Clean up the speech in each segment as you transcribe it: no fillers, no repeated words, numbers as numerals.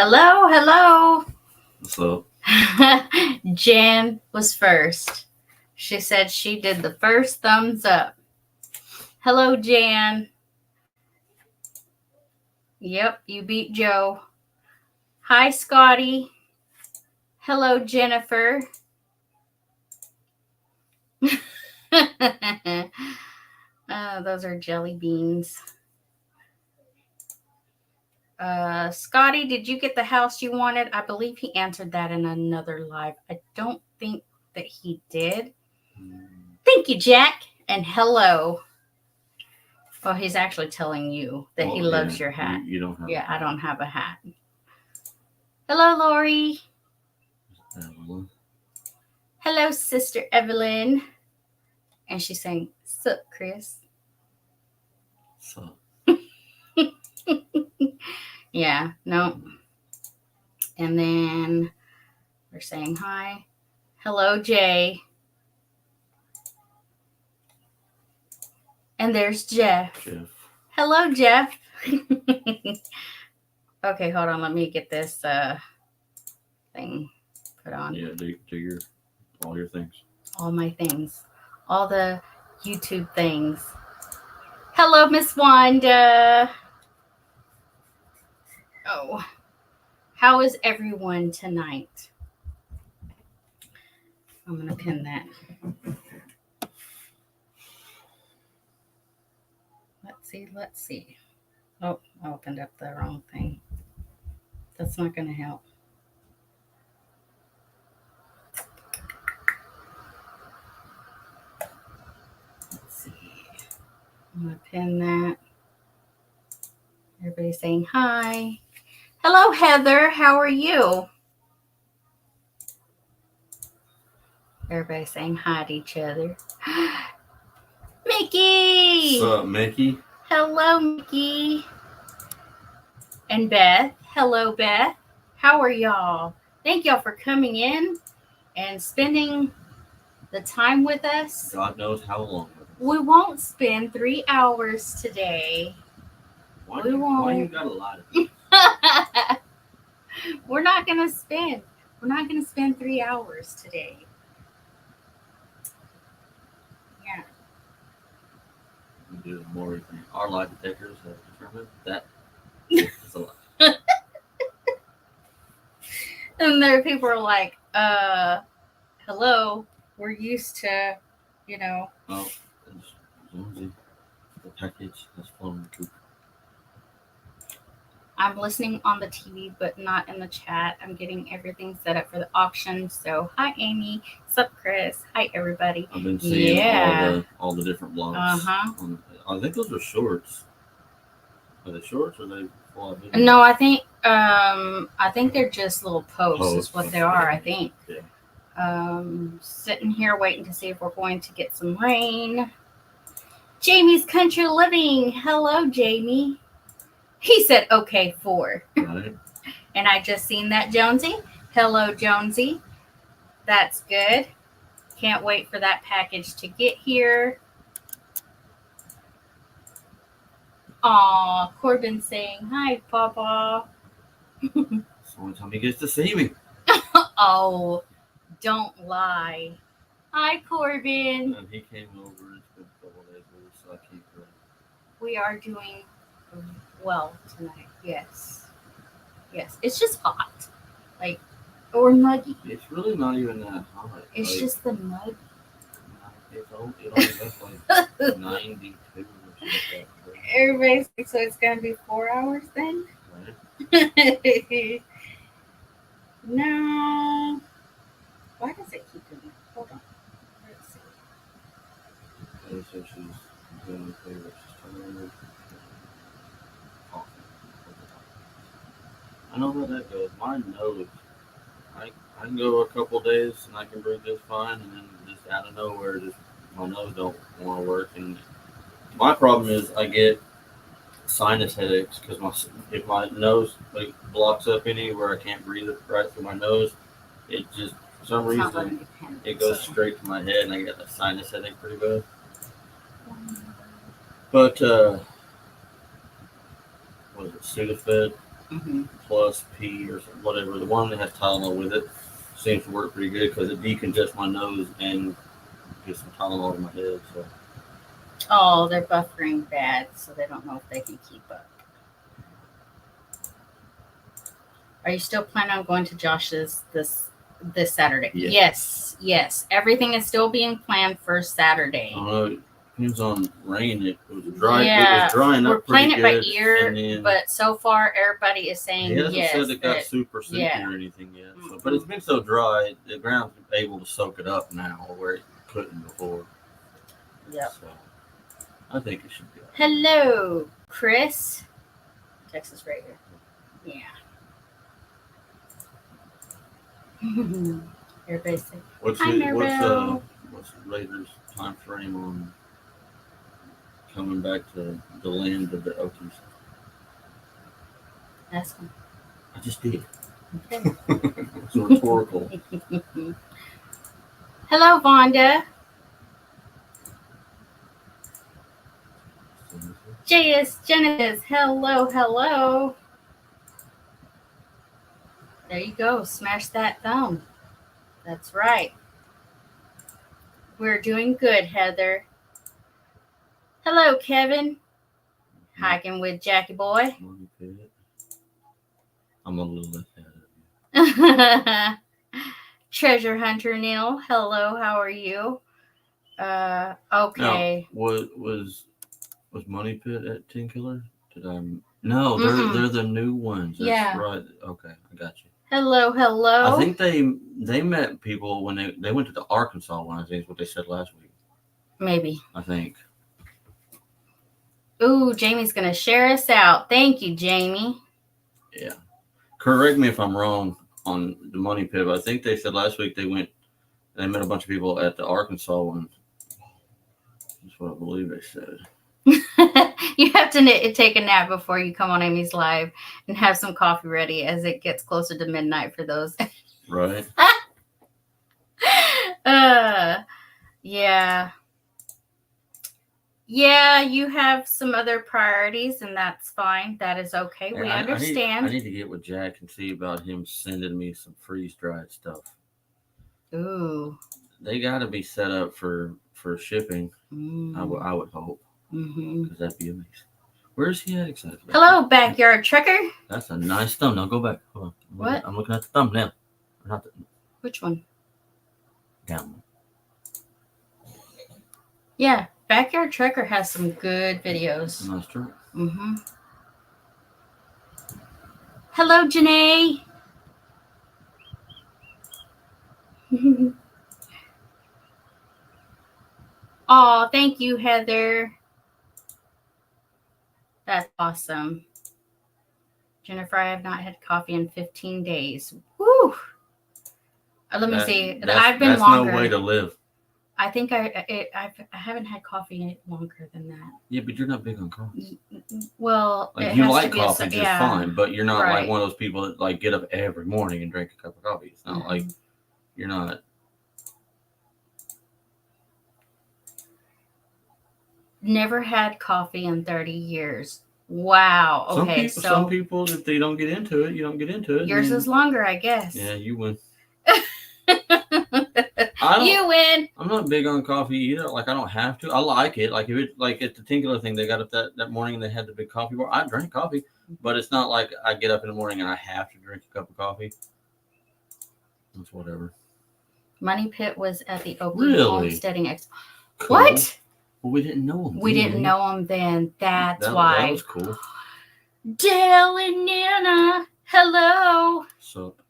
Hello, hello. What's up? Jan was first. She said she did the first thumbs up. Hello, Jan. Yep, you beat Joe. Hi, Scotty. Hello, Jennifer. Those are jelly beans. Scotty, did you get the house you wanted? I believe he answered that in another live. I don't think that he did. Thank you, Jack. And hello. Well, he's actually telling you that he loves your hat. You don't have I don't have a hat. Hello, Lori. Evelyn. Hello, Sister Evelyn. And she's saying, sup, Chris? Sup? Yeah, no. And then we're saying hi. Hello, Jay. And there's Jeff. Hello, Jeff. Okay, hold on. Let me get this thing put on. Yeah, do all your things. All my things. All the YouTube things. Hello, Miss Wanda. Oh, how is everyone tonight? I'm going to pin that. Let's see. Oh, I opened up the wrong thing. That's not going to help. Let's see. I'm going to pin that. Everybody's saying hi. Hello, Heather. How are you? Everybody's saying hi to each other. Mickey! What's up, Mickey? Hello, Mickey. And Beth. Hello, Beth. How are y'all? Thank y'all for coming in and spending the time with us. God knows how long. We won't spend 3 hours today. Why you got a lot of things? We're not gonna spend 3 hours today. Yeah. We do more than our lie detectors have determined that is a lie. And there are people are like, hello, we're used to, Oh, the package has flown the coop. I'm listening on the TV, but not in the chat. I'm getting everything set up for the auction. So, hi, Amy. Sup, Chris? Hi, everybody. I've been seeing all the different blogs. I think those are shorts. Are they shorts or are they full video? No, I think they're just little posts. Is what they are. I think. Yeah. Sitting here waiting to see if we're going to get some rain. Jamie's Country Living. Hello, Jamie. He said, okay, 4. Right. And I just seen that, Jonesy. Hello, Jonesy. That's good. Can't wait for that package to get here. Aw, Corbin saying, hi, Papa. It's the only time he gets to see me. Oh, don't lie. Hi, Corbin. And he came over and spent a couple days with us, so I keep her. We are doing well tonight. Yes. It's just hot. Or muggy. It's really not even that hot. It's just the mud. It's only like 92 or something. Everybody's like, so it's going to be 4 hours then? Right. No. Why does it keep doing that? Hold on. Let's see. And so she's doing okay, but she's turning over. I know how that goes. My nose. I can go a couple days and I can breathe just fine, and then just out of nowhere, just my nose don't want to work. And my problem is I get sinus headaches because if my nose blocks up anywhere, I can't breathe right through my nose. It just for some reason it goes straight to my head, and I get a sinus headache pretty bad. But what is it, Sudafed? plus P or whatever. The one that has Tylenol with it seems to work pretty good because it decongests my nose and gets some Tylenol in my head. So. Oh, they're buffering bad, so they don't know if they can keep up. Are you still planning on going to Josh's this Saturday? Yes. Everything is still being planned for Saturday. I don't know. It depends on rain. It was dry. Yeah, it was drying we're up pretty playing it good. by ear, but so far everybody is saying he hasn't yes. said it got super soupy or anything yet. So, but it's been so dry, the ground's able to soak it up now where it couldn't before. Yep. So, I think it should be. Hello, Chris. Texas right here. Yeah. Everybody's saying, what's the Raiders' time frame on coming back to the land of the Okies? Ask him. I just did. Okay. It's rhetorical. Hello, Vonda. JS Genesis. Hello. There you go. Smash that thumb. That's right. We're doing good, Heather. Hello, Kevin. Hiking with Jackie Boy. I'm a little ahead of you. Treasure Hunter Neil. Hello, how are you? Okay. Now, was Money Pit at 10 Killer? No, they're the new ones. That's right. Okay, I got you. Hello. I think they met people when they went to the Arkansas one. I think is what they said last week. Maybe. I think. Ooh, Jamie's gonna share us out. Thank you, Jamie. Yeah. Correct me if I'm wrong on the Money Pit, but I think they said last week they met a bunch of people at the Arkansas one. That's what I believe they said. You have to take a nap before you come on Amy's live and have some coffee ready as it gets closer to midnight for those. Right. Yeah. Yeah, you have some other priorities, and that's fine. That is okay. We understand. I need to get with Jack and see about him sending me some freeze-dried stuff. Ooh. They got to be set up for shipping. I would hope. Because that'd be amazing. Where's he at exactly? Hello, Backyard Trucker. That's a nice thumbnail. Go back. Hold on. What? I'm looking at the thumbnail. Which one? Down. Yeah, Backyard Trucker has some good videos. Nice truck. Hello, Janae. Oh, thank you, Heather. That's awesome. Jennifer, I have not had coffee in 15 days. Woo! Let me see. I've been longer. That's no way to live. I think I haven't had coffee longer than that. Yeah, but you're not big on coffee. Well, like you like coffee just fine, but you're not like one of those people that like get up every morning and drink a cup of coffee. It's not like you're not. Never had coffee in 30 years. Wow. Okay. Some people, if they don't get into it, you don't get into it. Yours is longer, I guess. Yeah, you win. You win. I'm not big on coffee either. Like I don't have to. I like it. Like if it like at the Tingular thing, they got up that morning and they had the big coffee bar. I drank coffee, but it's not like I get up in the morning and I have to drink a cup of coffee. It's whatever. Money Pit was at the Oakland Homesteading Expo. Cool. What? Well, we didn't know him. We didn't know him then. That's why. That was cool. Dale and Nana, hello. Sup.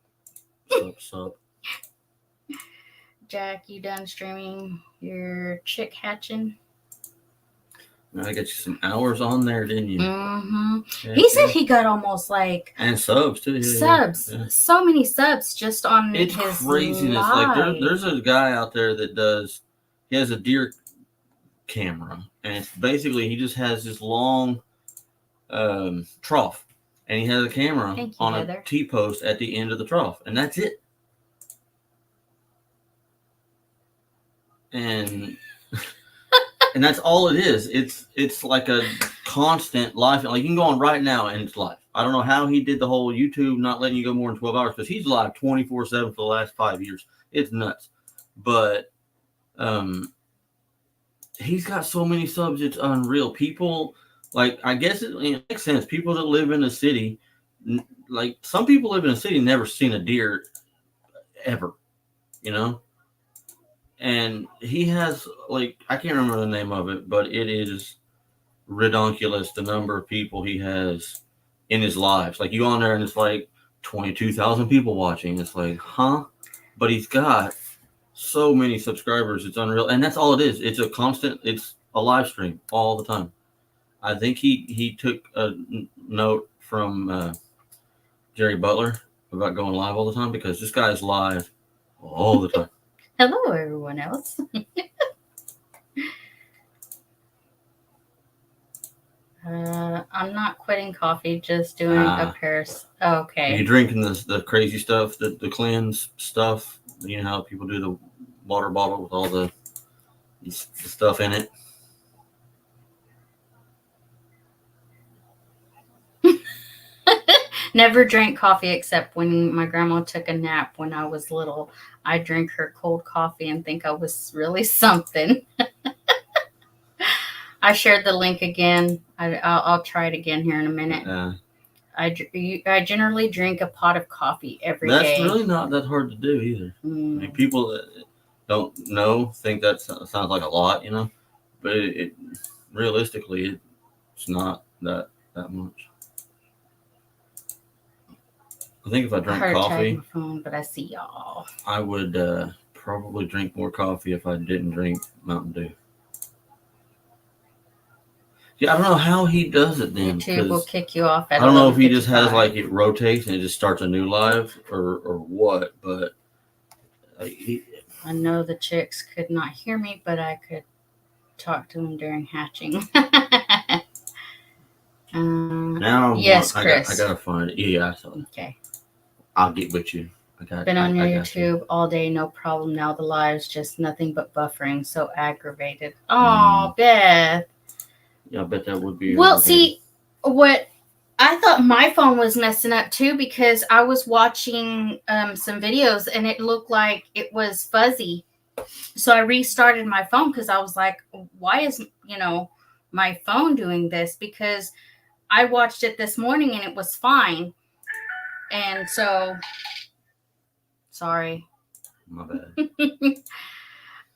Jack, you done streaming your chick hatching? I got you some hours on there, didn't you? Yeah, he said he got almost like and subs too. Yeah. So many subs just on it's his craziness. Live. Like there's a guy out there that he has a deer camera, and it's basically he just has this long trough, and he has a camera on a T-post at the end of the trough, and that's it. And that's all it is. It's like a constant live. Like you can go on right now and it's live. I don't know how he did the whole YouTube not letting you go more than 12 hours because he's live 24/7 for the last 5 years. It's nuts. But he's got so many subs, it's unreal. People, like, I guess it makes sense. People that live in a city, like some people live in a city never seen a deer ever, you know? And he has, like, I can't remember the name of it, but it is ridiculous the number of people he has in his lives. Like, you go on there and it's like 22,000 people watching. It's like, huh? But he's got so many subscribers. It's unreal. And that's all it is. It's a constant, it's a live stream all the time. I think he took a note from Jerry Butler about going live all the time because this guy is live all the time. Hello, everyone else. I'm not quitting coffee, just doing a Paris. Okay. Are you drinking the crazy stuff, the cleanse stuff? You know how people do the water bottle with all the stuff in it? Never drank coffee except when my grandma took a nap when I was little. I drink her cold coffee and think I was really something. I shared the link again. I'll try it again here in a minute. I generally drink a pot of coffee every day. That's really not that hard to do either. I mean, people that don't know think that sounds like a lot, you know, but it realistically it's not that much. I think if I drank coffee, my phone, but I see y'all. I would probably drink more coffee if I didn't drink Mountain Dew. Yeah, I don't know how he does it then. YouTube will kick you off at I don't know if he just has like it rotates and it just starts a new live or what, but I know the chicks could not hear me, but I could talk to them during hatching. Now yes, Chris. I gotta find it. Yeah, I saw it. Okay. I'll get with you. Been on your YouTube all day, no problem. Now the live's just nothing but buffering. So aggravated. Oh, Beth. Yeah, I bet that would be. Well, see, what I thought my phone was messing up too because I was watching some videos and it looked like it was fuzzy. So I restarted my phone because I was like, why is, my phone doing this? Because I watched it this morning and it was fine. And so, sorry. My bad.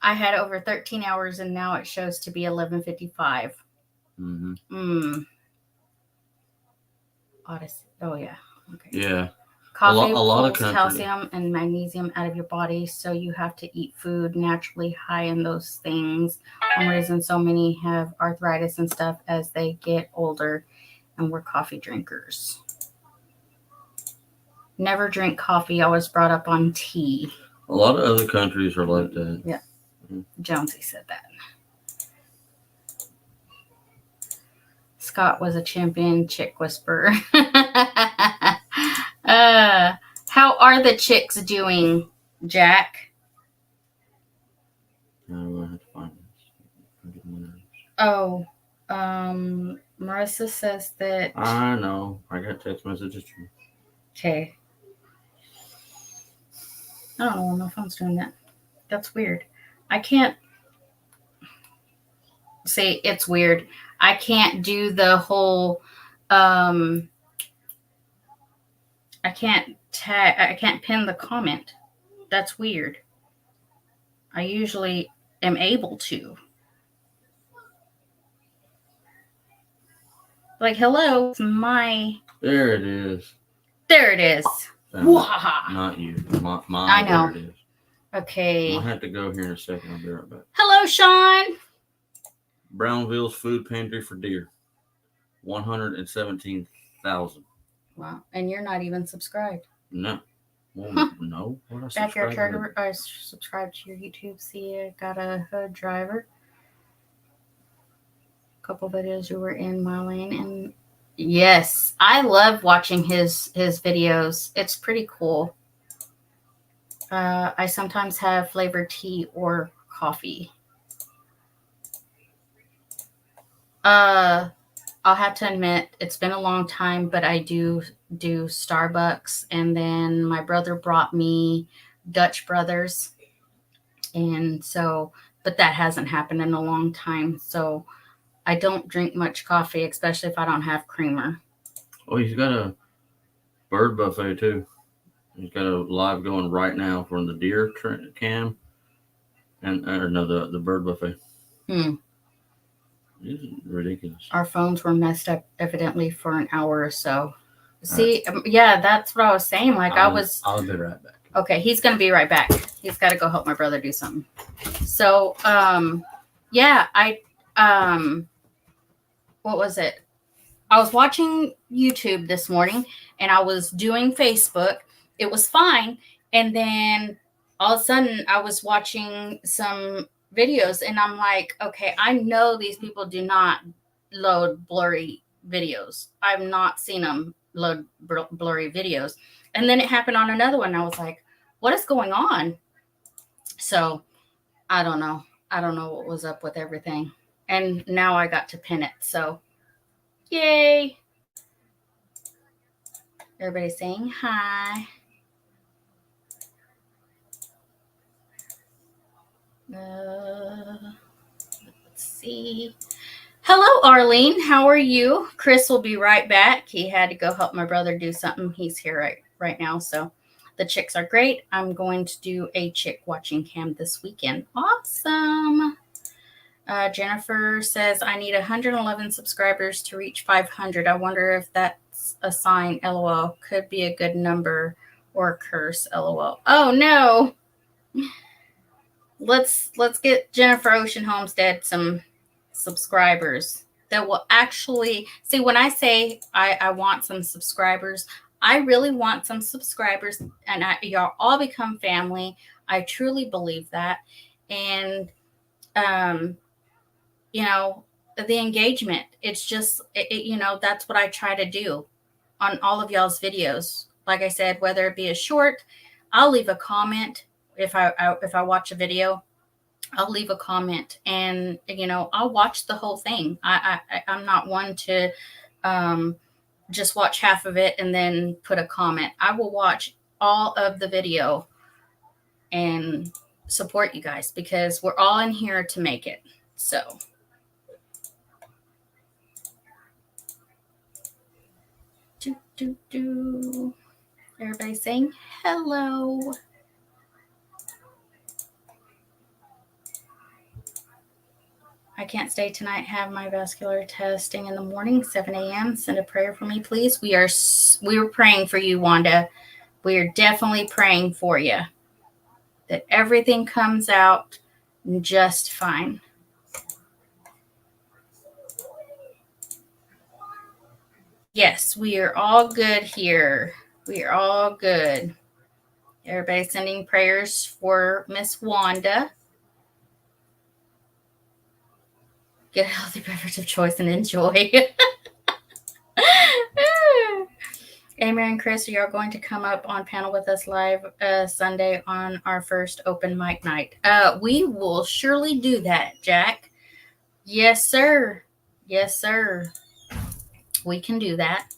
I had over 13 hours and now it shows to be 11:55. Odyssey. Oh, yeah. Okay. Yeah. Coffee pulls calcium and magnesium out of your body, so you have to eat food naturally high in those things. One reason so many have arthritis and stuff as they get older, and we're coffee drinkers. Never drink coffee. I was brought up on tea. A lot of other countries are like that. Yeah. Jonesy said that. Scott was a champion chick whisperer. How are the chicks doing, Jack? No, I have to find this. Oh, Marissa says that. I know. I got text messages too. Okay. I don't know why my phone's doing that. That's weird. I can't. See, it's weird. I can't do the whole. I can't pin the comment. That's weird. I usually am able to. Like, hello, it's my. There it is. There it is. Not you. I know. There it is. Okay. I'll have to go here in a second. I'll be right back. Hello, Sean. Brownville's food pantry for deer. 117,000. Wow. And you're not even subscribed. No. Well, no. Backyard Trader, I subscribed to your YouTube. See, I got a hood driver. A couple videos you were in my lane. And yes, I love watching his videos. It's pretty cool. I sometimes have flavored tea or coffee. I'll have to admit it's been a long time, but I do Starbucks, and then my brother brought me Dutch Brothers, and so but that hasn't happened in a long time. So I don't drink much coffee, especially if I don't have creamer. Oh, he's got a bird buffet too. He's got a live going right now from the deer cam, and or no, the bird buffet. Hmm. It's ridiculous. Our phones were messed up evidently for an hour or so. All right. See, yeah, that's what I was saying. Like I'll be right back. Okay, he's gonna be right back. He's got to go help my brother do something. So, yeah, what was it? I was watching YouTube this morning, and I was doing Facebook. It was fine, and then all of a sudden, I was watching some videos, and I'm like, okay, I know these people do not load blurry videos. I've not seen them load blurry videos. And then it happened on another one. I was like, what is going on? So I don't know. I don't know what was up with everything. And now I got to pin it. So yay. Everybody's saying hi. Let's see. Hello, Arlene. How are you? Chris will be right back. He had to go help my brother do something. He's here right now. So the chicks are great. I'm going to do a chick watching cam this weekend. Awesome. Jennifer says, I need 111 subscribers to reach 500. I wonder if that's a sign, LOL. Could be a good number or a curse, LOL. Oh, no. Let's get Jennifer Ocean Homestead some subscribers that will actually see. When I say I want some subscribers, I really want some subscribers, and y'all all become family. I truly believe that. And you know, the engagement, it's just that's what I try to do on all of y'all's videos. Like I said, whether it be a short, I'll leave a comment. If I watch a video, I'll leave a comment, and I'll watch the whole thing. I'm not one to just watch half of it and then put a comment. I will watch all of the video and support you guys, because we're all in here to make it. So everybody saying hello. I can't stay tonight. Have my vascular testing in the morning, 7 a.m. Send a prayer for me, please. We were praying for you, Wanda. We are definitely praying for you, that everything comes out just fine. Yes, we are all good here. We are all good. Everybody sending prayers for Miss Wanda. Get a healthy beverage of choice and enjoy. Amy and Chris, you are going to come up on panel with us live Sunday on our first open mic night. We will surely do that, Jack. Yes, sir. Yes, sir. We can do that.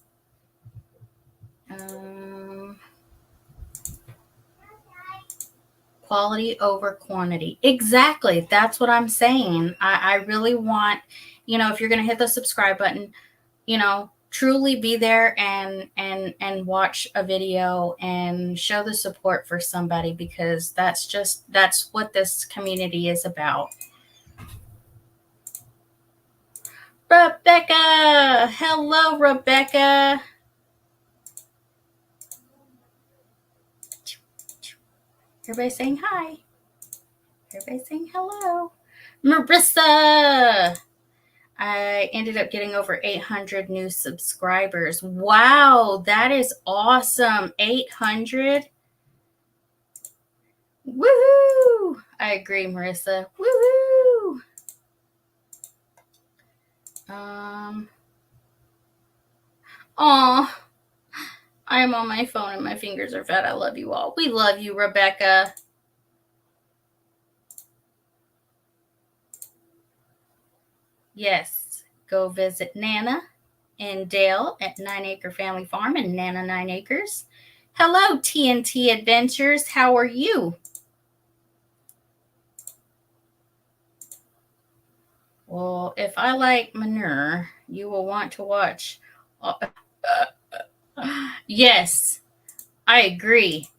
Quality over quantity. Exactly. That's what I'm saying. I really want, if you're going to hit the subscribe button, truly be there and watch a video and show the support for somebody, because that's what this community is about. Rebecca. Hello, Rebecca. Everybody saying hi. Everybody saying hello. Marissa. I ended up getting over 800 new subscribers. Wow, that is awesome. 800. Woohoo! I agree, Marissa. Woohoo! Aw. I am on my phone and my fingers are fat. I love you all. We love you, Rebecca. Yes, go visit Nana. and Dale at 9 Acre Family Farm and Nana 9 Acres. Hello, TNT Adventures. How are you? Well, if I like manure, you will want to watch. Yes, I agree.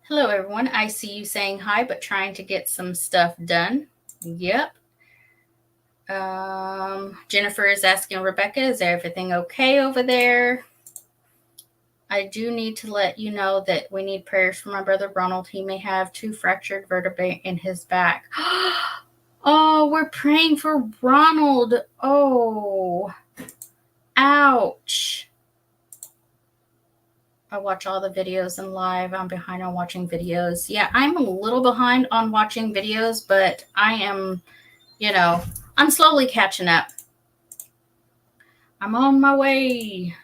Hello, everyone. I see you saying hi, but trying to get some stuff done. Yep. Jennifer is asking Rebecca, is everything okay over there? I do need to let you know that we need prayers for my brother Ronald. He may have 2 fractured vertebrae in his back. Oh, we're praying for Ronald. Oh, ouch. I watch all the videos in live. I'm behind on watching videos. Yeah, I'm a little behind on watching videos, but I am, I'm slowly catching up. I'm on my way.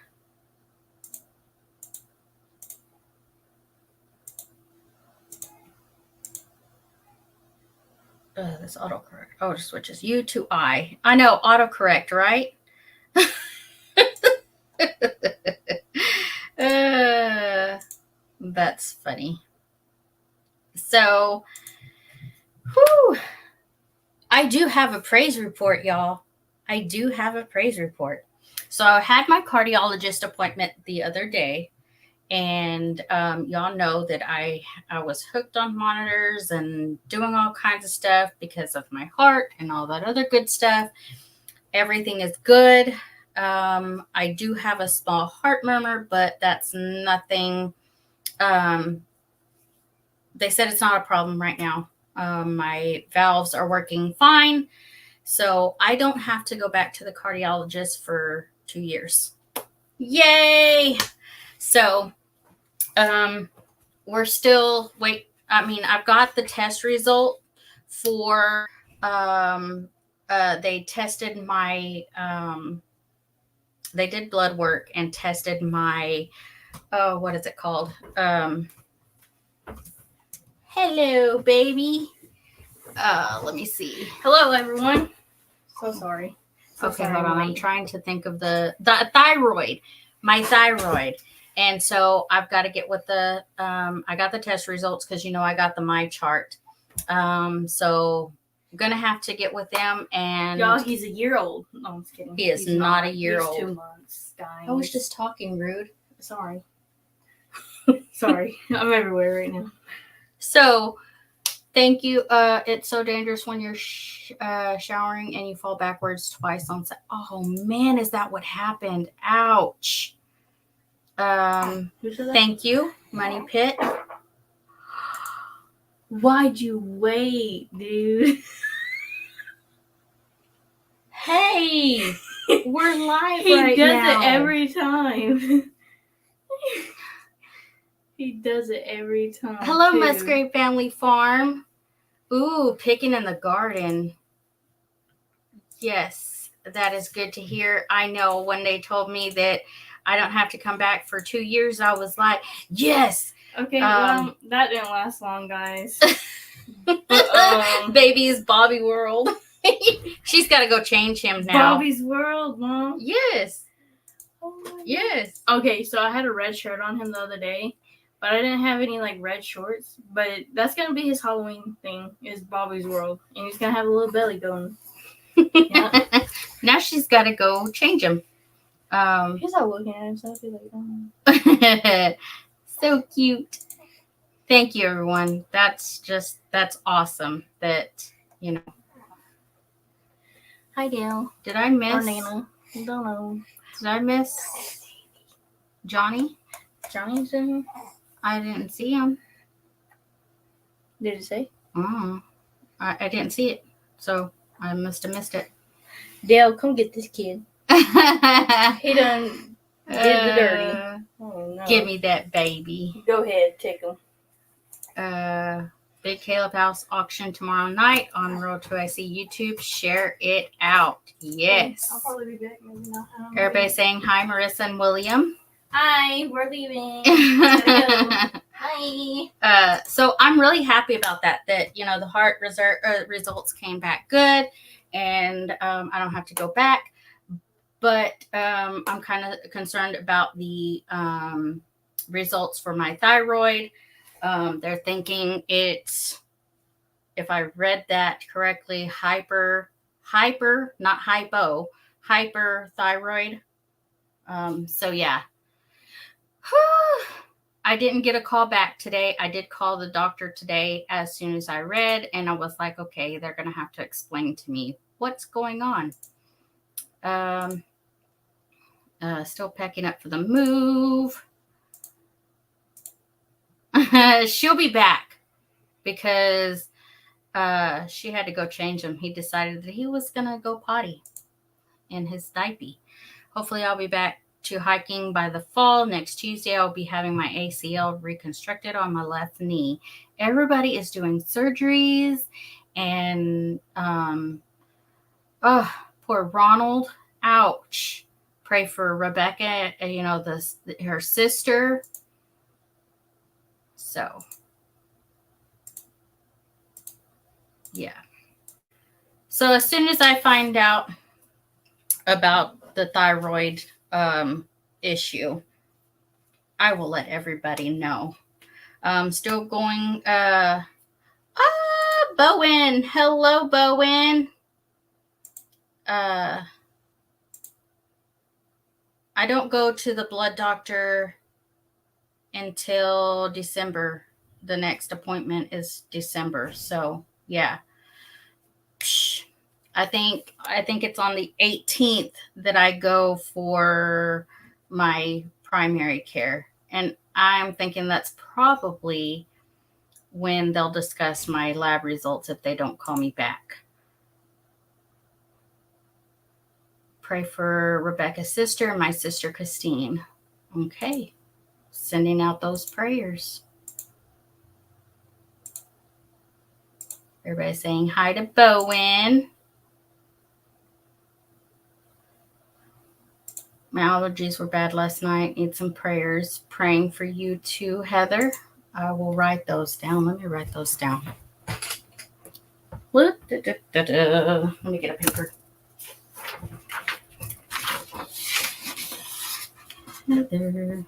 This autocorrect. Oh, it switches U to I. I know, autocorrect, right? That's funny. So, I do have a praise report, y'all. I do have a praise report. So I had my cardiologist appointment the other day, and y'all know that I was hooked on monitors and doing all kinds of stuff because of my heart and all that other good stuff. Everything is good. I do have a small heart murmur, but that's nothing. They said it's not a problem right now. My valves are working fine. So I don't have to go back to the cardiologist for 2 years. Yay! So we're still I've got the test result for they tested my they did blood work and tested my what is it called? Hello, baby. Let me see. Hello, everyone. So sorry. Okay, hold on. I'm trying to think of the thyroid, my thyroid. And so I've got to get with the, I got the test results because, I got the My Chart. So I'm going to have to get with them and. Y'all, he's a year old. No, I'm just kidding. He is not a year old. He's 2 months, guys. I was just talking rude. Sorry. Sorry. I'm everywhere right now. So, thank you. It's so dangerous when you're showering and you fall backwards twice on set. Oh man, is that what happened? Ouch. Thank you, Money Pit. Why'd you wait, dude? Hey, we're live he right does now. it every time. He does it every time. Hello, Musgrave Family Farm. Ooh, picking in the garden. Yes, that is good to hear. I know when they told me that I don't have to come back for 2 years, I was like, yes. Okay, well, that didn't last long, guys. But, baby is Bobby World. She's got to go change him now. Bobby's World, Mom. Yes. Oh my yes. Okay, so I had a red shirt on him the other day, but I didn't have any red shorts. But that's gonna be his Halloween thing. Is Bobby's World, and he's gonna have a little belly going. Yeah. Now she's got to go change him. He's not looking at himself. He's like, so cute. Thank you, everyone. That's awesome. That Hi, Dale. Did I miss? Or Nana. I don't know. Did I miss Johnny? Johnny's in here. I didn't see him. Did it say? I didn't see it, so I must have missed it. Dale, come get this kid. He done did the dirty. Oh, no. Give me that baby. Go ahead, take him. Big Caleb House auction tomorrow night on Road to IC YouTube. Share it out. Yes. I'll probably be back. Maybe not. Everybody saying hi, Marissa and William. Hi, we're leaving. Go. Hi. Hi. So I'm really happy about that. That the heart results came back good, and I don't have to go back. But I'm kind of concerned about the results for my thyroid. They're thinking it's, if I read that correctly, hyper, not hypo, hyperthyroid. So yeah. I didn't get a call back today. I did call the doctor today as soon as I read, and I was like, okay, they're going to have to explain to me what's going on. Still packing up for the move. She'll be back because she had to go change him. He decided that he was going to go potty in his diaper. Hopefully I'll be back to hiking by the fall. Next Tuesday, I'll be having my ACL reconstructed on my left knee. Everybody is doing surgeries, and poor Ronald. Ouch. Pray for Rebecca, her sister. So, yeah. So as soon as I find out about the thyroid issue, I will let everybody know. Still going. Bowen. Hello, Bowen. I don't go to the blood doctor until December. The next appointment is December. So yeah. I think it's on the 18th that I go for my primary care. And I'm thinking that's probably when they'll discuss my lab results if they don't call me back. Pray for Rebecca's sister and my sister Christine. Okay. Sending out those prayers. Everybody saying hi to Bowen. My allergies were bad last night. Need some prayers. Praying for you too, Heather. I will write those down. Let me write those down. Let me get a paper. Heather.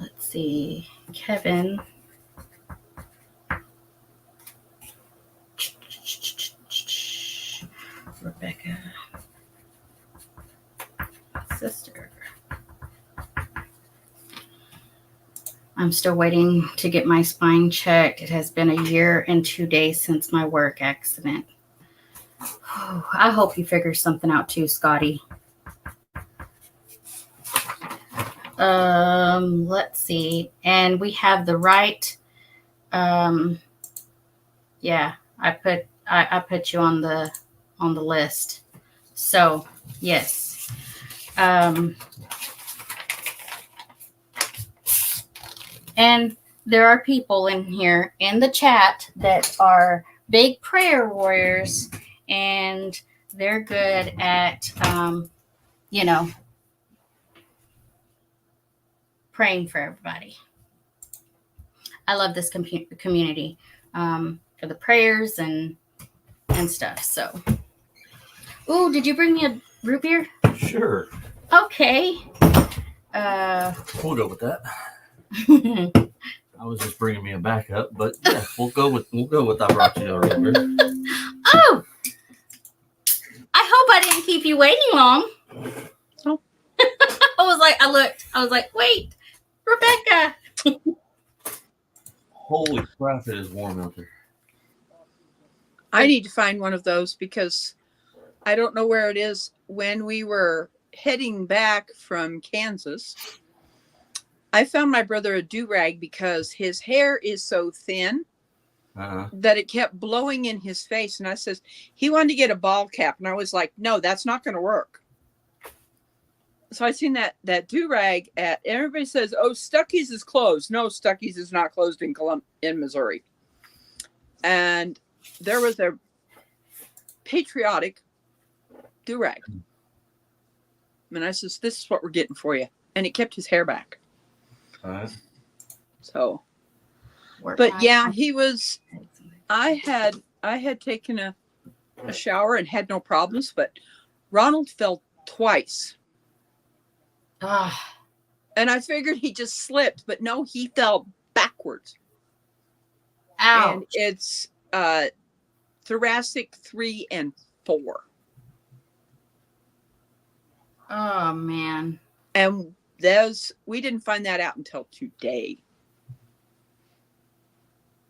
Let's see. Kevin. Rebecca. Sister. I'm still waiting to get my spine checked. It has been a year and 2 days since my work accident. I hope you figure something out too, Scotty. Let's see. And we have the right. Yeah, I put you on the list. So yes. And there are people in here in the chat that are big prayer warriors, and they're good at, praying for everybody. I love this community for the prayers and stuff. So, ooh, did you bring me a root beer? Sure. Okay. We'll go with that. I was just bringing me a backup, but yeah, we'll go with I brought you a root beer. Oh, I hope I didn't keep you waiting long. Oh. I was like, wait, Rebecca. Holy crap, it is warm out there. I need to find one of those because I don't know where it is. When we were heading back from Kansas, I found my brother a do-rag because his hair is so thin that it kept blowing in his face. And I says, he wanted to get a ball cap. And I was like, no, that's not going to work. So I seen that do-rag and everybody says, oh, Stuckey's is closed. No, Stuckey's is not closed in Missouri. And there was a patriotic do-rag. And I says, this is what we're getting for you. And it kept his hair back. All right. So, Work but night. yeah, he was, I had taken a shower and had no problems, but Ronald fell twice. Ah, And I figured he just slipped, but no, he fell backwards. ouch. And it's thoracic 3 and 4. Oh man. And we didn't find that out until today.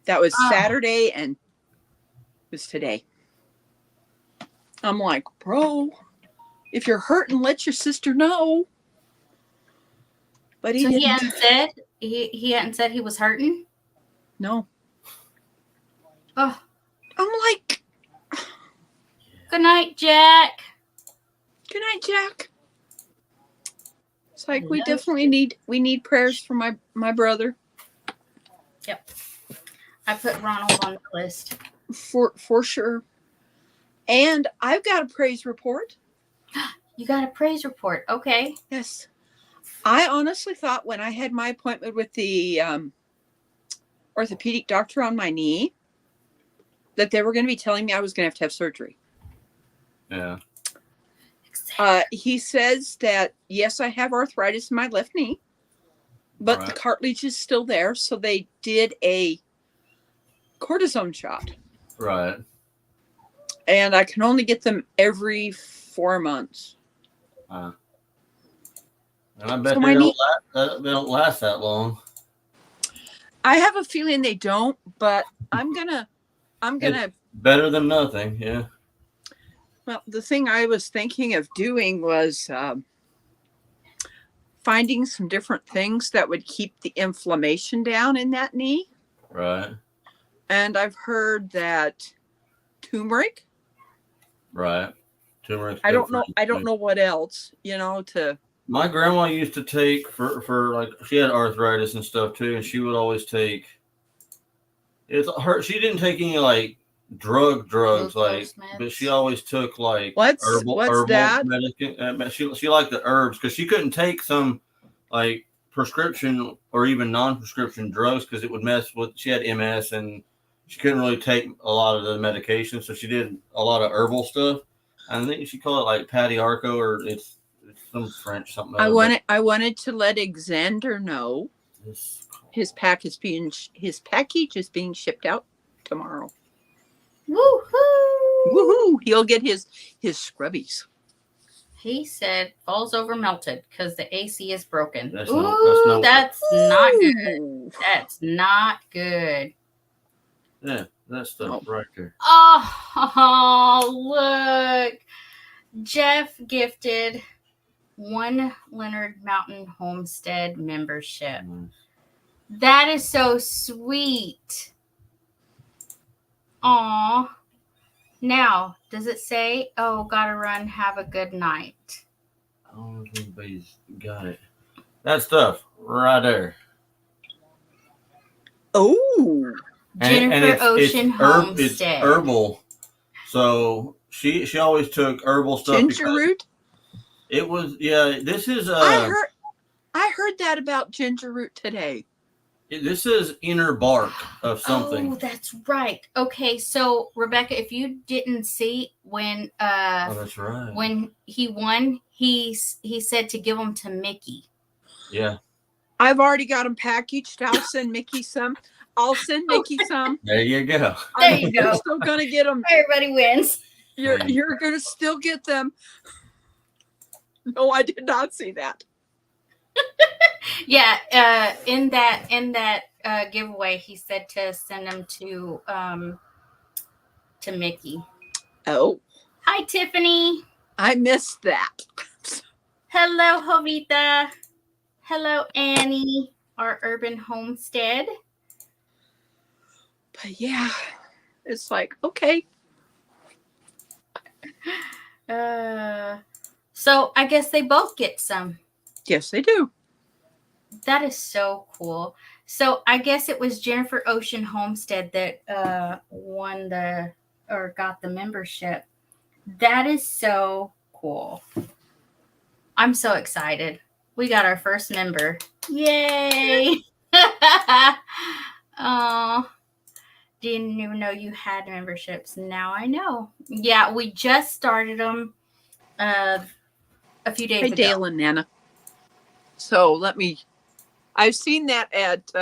That was Oh. Saturday and it was today. I'm like, bro, if you're hurting, let your sister know. But he So he didn't. hadn't said he hadn't said he was hurting? No. Oh, I'm like, good night, Jack. good night, Jack. It's like we No. definitely need prayers for my brother. Yep. I put Ronald on the list. For sure. And I've got a praise report. You got a praise report. Okay. Yes. I honestly thought when I had my appointment with the orthopedic doctor on my knee that they were going to be telling me I was going to have surgery. Yeah. He says that, yes, I have arthritis in my left knee, but the Right. cartilage is still there. So they did a cortisone shot. Right. And I can only get them every 4 months. And I bet So they my don't last that long. I have a feeling they don't, but I'm gonna Better than nothing. Yeah. well, the thing I was thinking of doing was finding some different things that would keep the inflammation down in that knee. Right. And I've heard that turmeric. Right. Turmeric. I don't know what else, to My grandma used to take for like she had arthritis and stuff too, and she would always take. It's her. She didn't take any like drugs, Glucose like, meds. but she always took like What's herbal that? She liked the herbs because she couldn't take some like prescription or even non-prescription drugs because it would mess with. She had MS and she couldn't really take a lot of the medication, so she did a lot of herbal stuff. I think she called it like Patty Arco or it's some French something. I wanted to let Alexander know his package is being shipped out tomorrow. Woohoo! Woohoo! He'll get his scrubbies. He said falls over melted because the AC is broken. That's Ooh, not not good. Ooh. That's not good. Yeah, that stuff right there. Oh, look. Jeff gifted 1 Leonard Mountain Homestead membership. Nice. That is so sweet. Aw. Now, does it say, oh, gotta run, have a good night? I don't know if anybody's got it. That stuff right there. Oh. Jennifer Ocean Homestead. It's herbal. So she always took herbal stuff. Ginger root? It was this is I heard that about ginger root today. This is inner bark of something. Oh, that's right. Okay, so Rebecca, if you didn't see when that's right. when he won, he said to give them to Mickey. Yeah. I've already got them packaged. I'll send Mickey some. There you go. There you go. You're still gonna get them. Everybody wins. You're gonna still get them. No, I did not see that. Yeah, in that giveaway, he said to send them to Mickey. Oh, Hi, Tiffany. I missed that. Hello, Jovita. Hello, Annie, our urban homestead. But yeah, it's like, okay. So I guess they both get some. Yes, they do. That is so cool. So I guess it was Jennifer Ocean Homestead that got the membership. That is so cool. I'm so excited. We got our first member. Yay! Oh, didn't even know you had memberships. Now I know. Yeah, we just started them a few days Hey, ago. Dale and Nana. So I've seen that at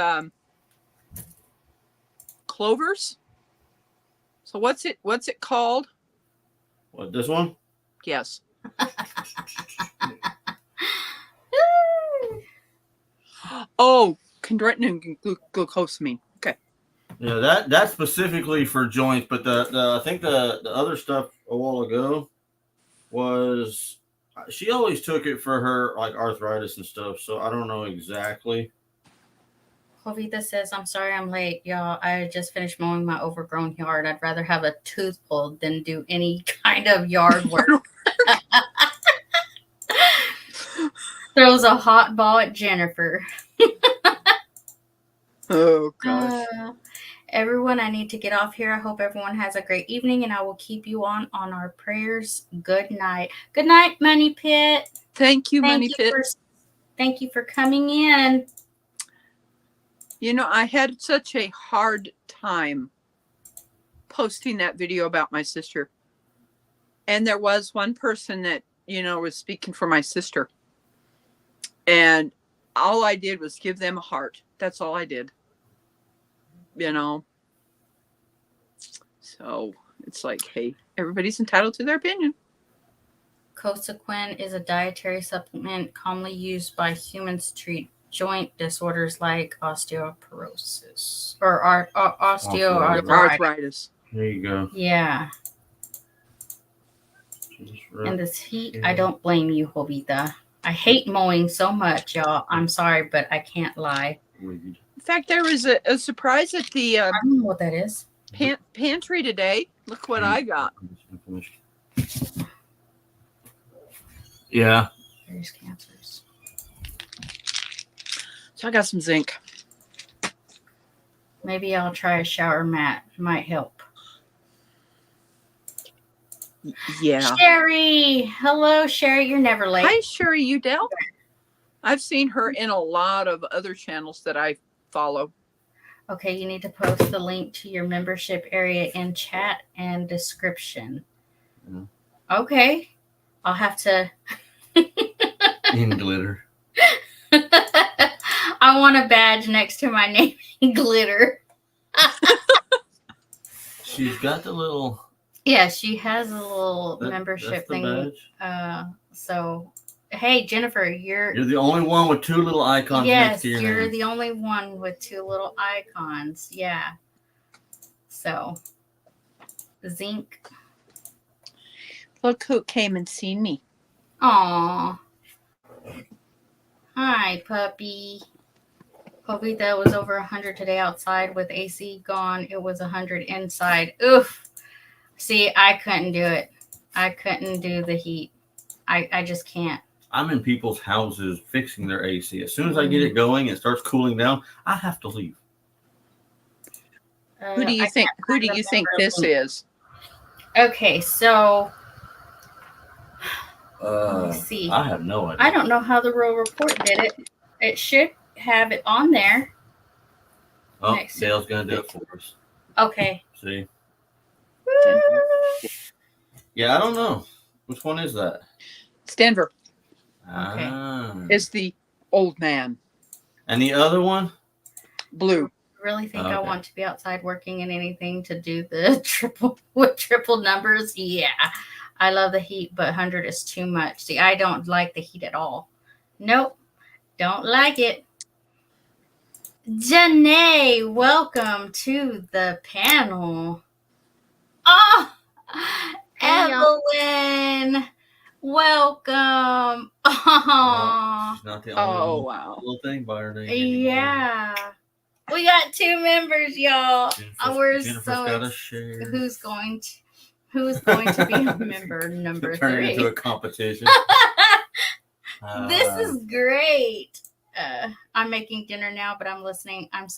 Clover's. So what's it called? What, this one? Yes. Oh, chondroitin and glucosamine. Okay. Yeah, that's specifically for joints, but the I think the other stuff a while ago was she always took it for her like arthritis and stuff, so I don't know exactly. Jovita says, I'm sorry I'm late, y'all. I just finished mowing my overgrown yard. I'd rather have a tooth pulled than do any kind of yard work. Throws a hot ball at Jennifer. Oh gosh. Everyone, I need to get off here. I hope everyone has a great evening, and I will keep you on our prayers. Good night. Good night, Money Pit. Thank you, Money Pit. Thank you for coming in. You know, I had such a hard time posting that video about my sister. And there was one person that, was speaking for my sister. And all I did was give them a heart. That's all I did. So it's like, hey, everybody's entitled to their opinion. Cosequin is a dietary supplement commonly used by humans to treat joint disorders like osteoporosis or osteoarthritis. There you go. Yeah. In this heat, I don't blame you, Jovita. I hate mowing so much, y'all. I'm sorry, but I can't lie. In fact, there was a surprise at the I don't know what that is. pantry today. Look what I got. Yeah. Various cancers. So I got some zinc. Maybe I'll try a shower mat. It might help. Yeah. Sherry. Hello, Sherry. You're never late. Hi, Sherry Udell. I've seen her in a lot of other channels that I follow. Okay, you need to post the link to your membership area in chat and description. Yeah. Okay. I'll have to. In glitter. I want a badge next to my name in glitter. She's got the little. Yeah, she has a little membership thing. So, hey, Jennifer, you're the only one with two little icons next to your name. You're the only one with two little icons. Yeah. So, zinc. Look who came and seen me. Aw. Hi, puppy. Jovita was over 100 today outside with AC gone. It was 100 inside. Oof. See, I couldn't do it. I couldn't do the heat. I just can't. I'm in people's houses fixing their AC. As soon as I get it going and it starts cooling down, I have to leave. Who do you think this is? Okay, so let's see. I have no idea. I don't know how the Rural Report did it. It should have it on there. Oh, Dale's going to do it for us. Okay. See? Yeah, I don't know. Which one is that? It's Denver. Okay. It's the old man. And the other one? Blue. Really think I want to be outside working in anything to do the triple numbers? Yeah. I love the heat, but 100 is too much. See, I don't like the heat at all. Nope. Don't like it. Janae, welcome to the panel. Oh, Hey, Evelyn, welcome. Oh, She's not the only wow. little thing by her name anymore. Yeah. We got 2 members, y'all. Jennifer's got a share. Who's going to be a member number 3? Turn it into a competition. This is great. I'm making dinner now, but I'm listening. I'm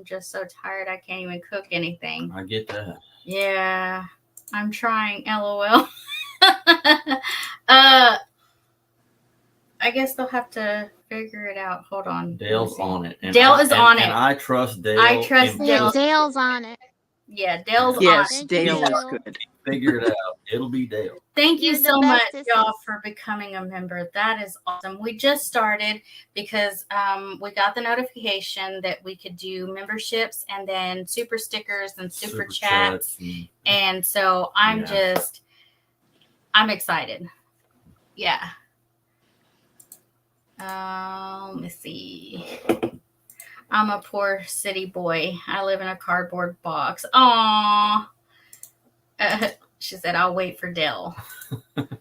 just so tired I can't even cook anything. I get that. Yeah. I'm trying. LOL. I guess they'll have to figure it out. Hold on. Dale's on it. And Dale is on and it. I trust Dale. I trust Dale. Dale's on it. Yeah, Dale's on Yes, Thank Dale you. is good. Figure it out. It'll be Dale. Thank you You're the so much, bestest. y'all, for becoming a member. That is awesome. We just started because we got the notification that we could do memberships and then super stickers and super chats. And so I'm excited. Yeah. Let me see. I'm a poor city boy. I live in a cardboard box. Aww. She said, I'll wait for Dale.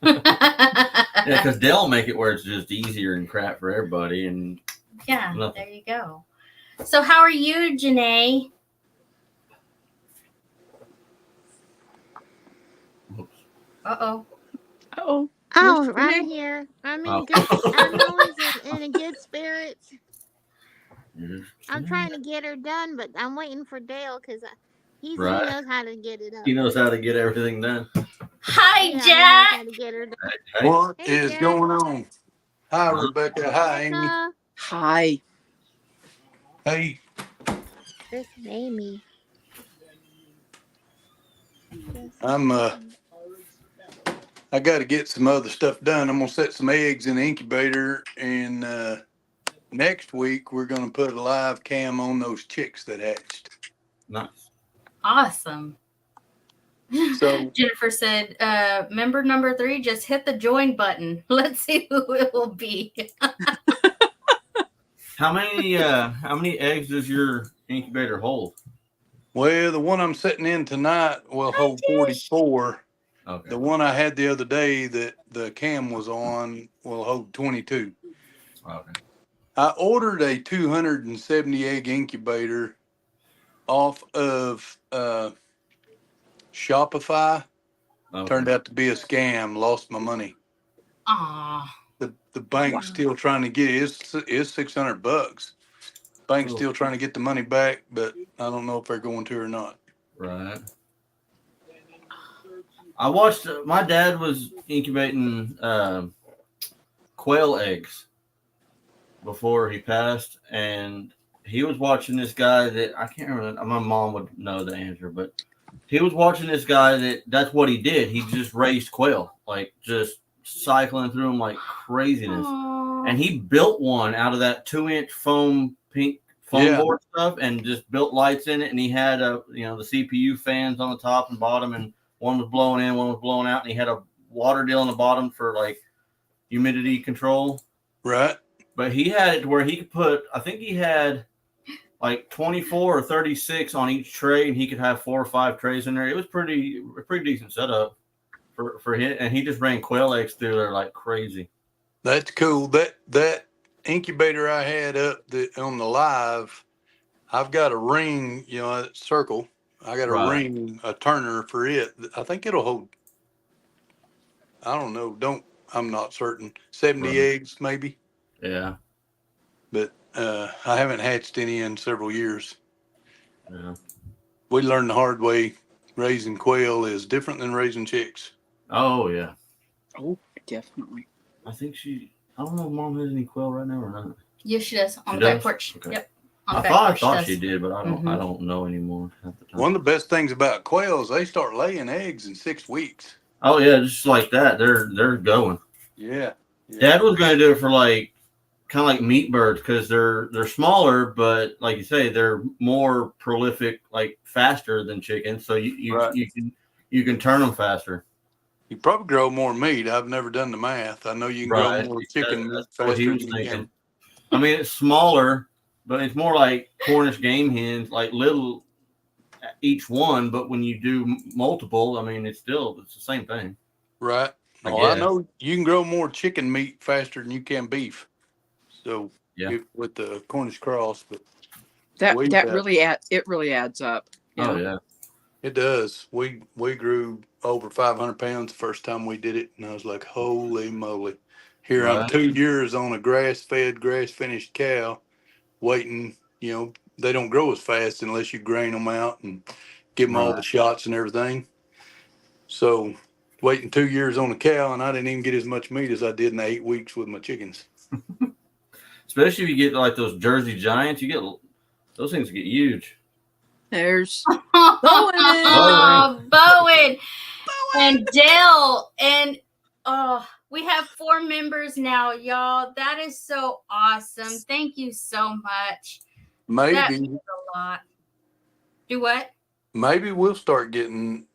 Yeah, because Dale make it where it's just easier and crap for everybody. And yeah, nothing. There you go. So how are you, Janae? Oops. Uh-oh. Uh-oh. Oh, Where's I'm Janae? here. I'm in Oh. good. I'm always in a good spirits. Yes. I'm trying to get her done, but I'm waiting for Dale because he Right. knows how to get it up. He knows how to get everything done. Hi, Yeah, he knows Jack. how to get her done. Hey. What Hey, is Jack. going on? Hi, Rebecca. Hi, Amy. Hi. Hey, This is Amy. I got to get some other stuff done. I'm gonna set some eggs in the incubator, and next week we're gonna put a live cam on those chicks that hatched. Nice. Awesome. So Jennifer said, member number 3, just hit the join button. Let's see who it will be. How many eggs does your incubator hold? well, the one I'm sitting in tonight will hold 44. Okay. The one I had the other day that the cam was on will hold 22. Okay. I ordered a 270 egg incubator off of Shopify. Okay. Turned out to be a scam. Lost my money. Aw. The bank's still trying to get it. It's $600. Bank's Cool. still trying to get the money back, but I don't know if they're going to or not. Right. I watched. My dad was incubating quail eggs before he passed, and he was watching this guy that I can't remember. My mom would know the answer, but he was watching this guy that's what he did. He just raised quail, like just cycling through them like craziness. Aww. And he built one out of that 2-inch pink foam board stuff, and just built lights in it. And he had the CPU fans on the top and bottom, and one was blowing in, one was blowing out, and he had a water deal on the bottom for like humidity control. Right. But he had it to where he could put, I think he had like 24 or 36 on each tray, and he could have 4 or 5 trays in there. It was pretty decent setup for him, and he just ran quail eggs through there like crazy. That's cool. That incubator I had up on the live, I've got a ring, a circle. I got a ring, a turner for it. I think it'll hold, I don't know, I'm not certain, 70 eggs maybe. Yeah. But I haven't hatched any in several years. Yeah. We learned the hard way. Raising quail is different than raising chicks. Oh yeah. Oh, definitely. I don't know if Mom has any quail right now or not. Yes, she does. On She the back does? porch. Okay. Yep. On I the back porch thought does. she did, but I don't know anymore at the time. One of the best things about quail is they start laying eggs in 6 weeks. Oh yeah, just like that. They're going. Yeah. Dad was going to do it for like kind of like meat birds because they're smaller, but like you say, they're more prolific, like faster than chickens. So you can turn them faster. You probably grow more meat. I've never done the math. I know you can grow more chicken meat That's what he faster was than you thinking. can. I mean, it's smaller, but it's more like Cornish game hens, like little each one. But when you do multiple, I mean, it's the same thing. Right. I know you can grow more chicken meat faster than you can beef. So with the Cornish cross, but that really adds up. Oh yeah, it does. We grew over 500 pounds the first time we did it, and I was like, holy moly! Here I'm 2 years on a grass-fed, grass-finished cow, waiting. They don't grow as fast unless you grain them out and give them all the shots and everything. So waiting 2 years on a cow, and I didn't even get as much meat as I did in the 8 weeks with my chickens. Especially if you get like those Jersey Giants, you get those things get huge. There's Oh, Bowen and Dale, and we have 4 members now, y'all. That is so awesome. Thank you so much. That Maybe means a lot. Do what? maybe we'll start getting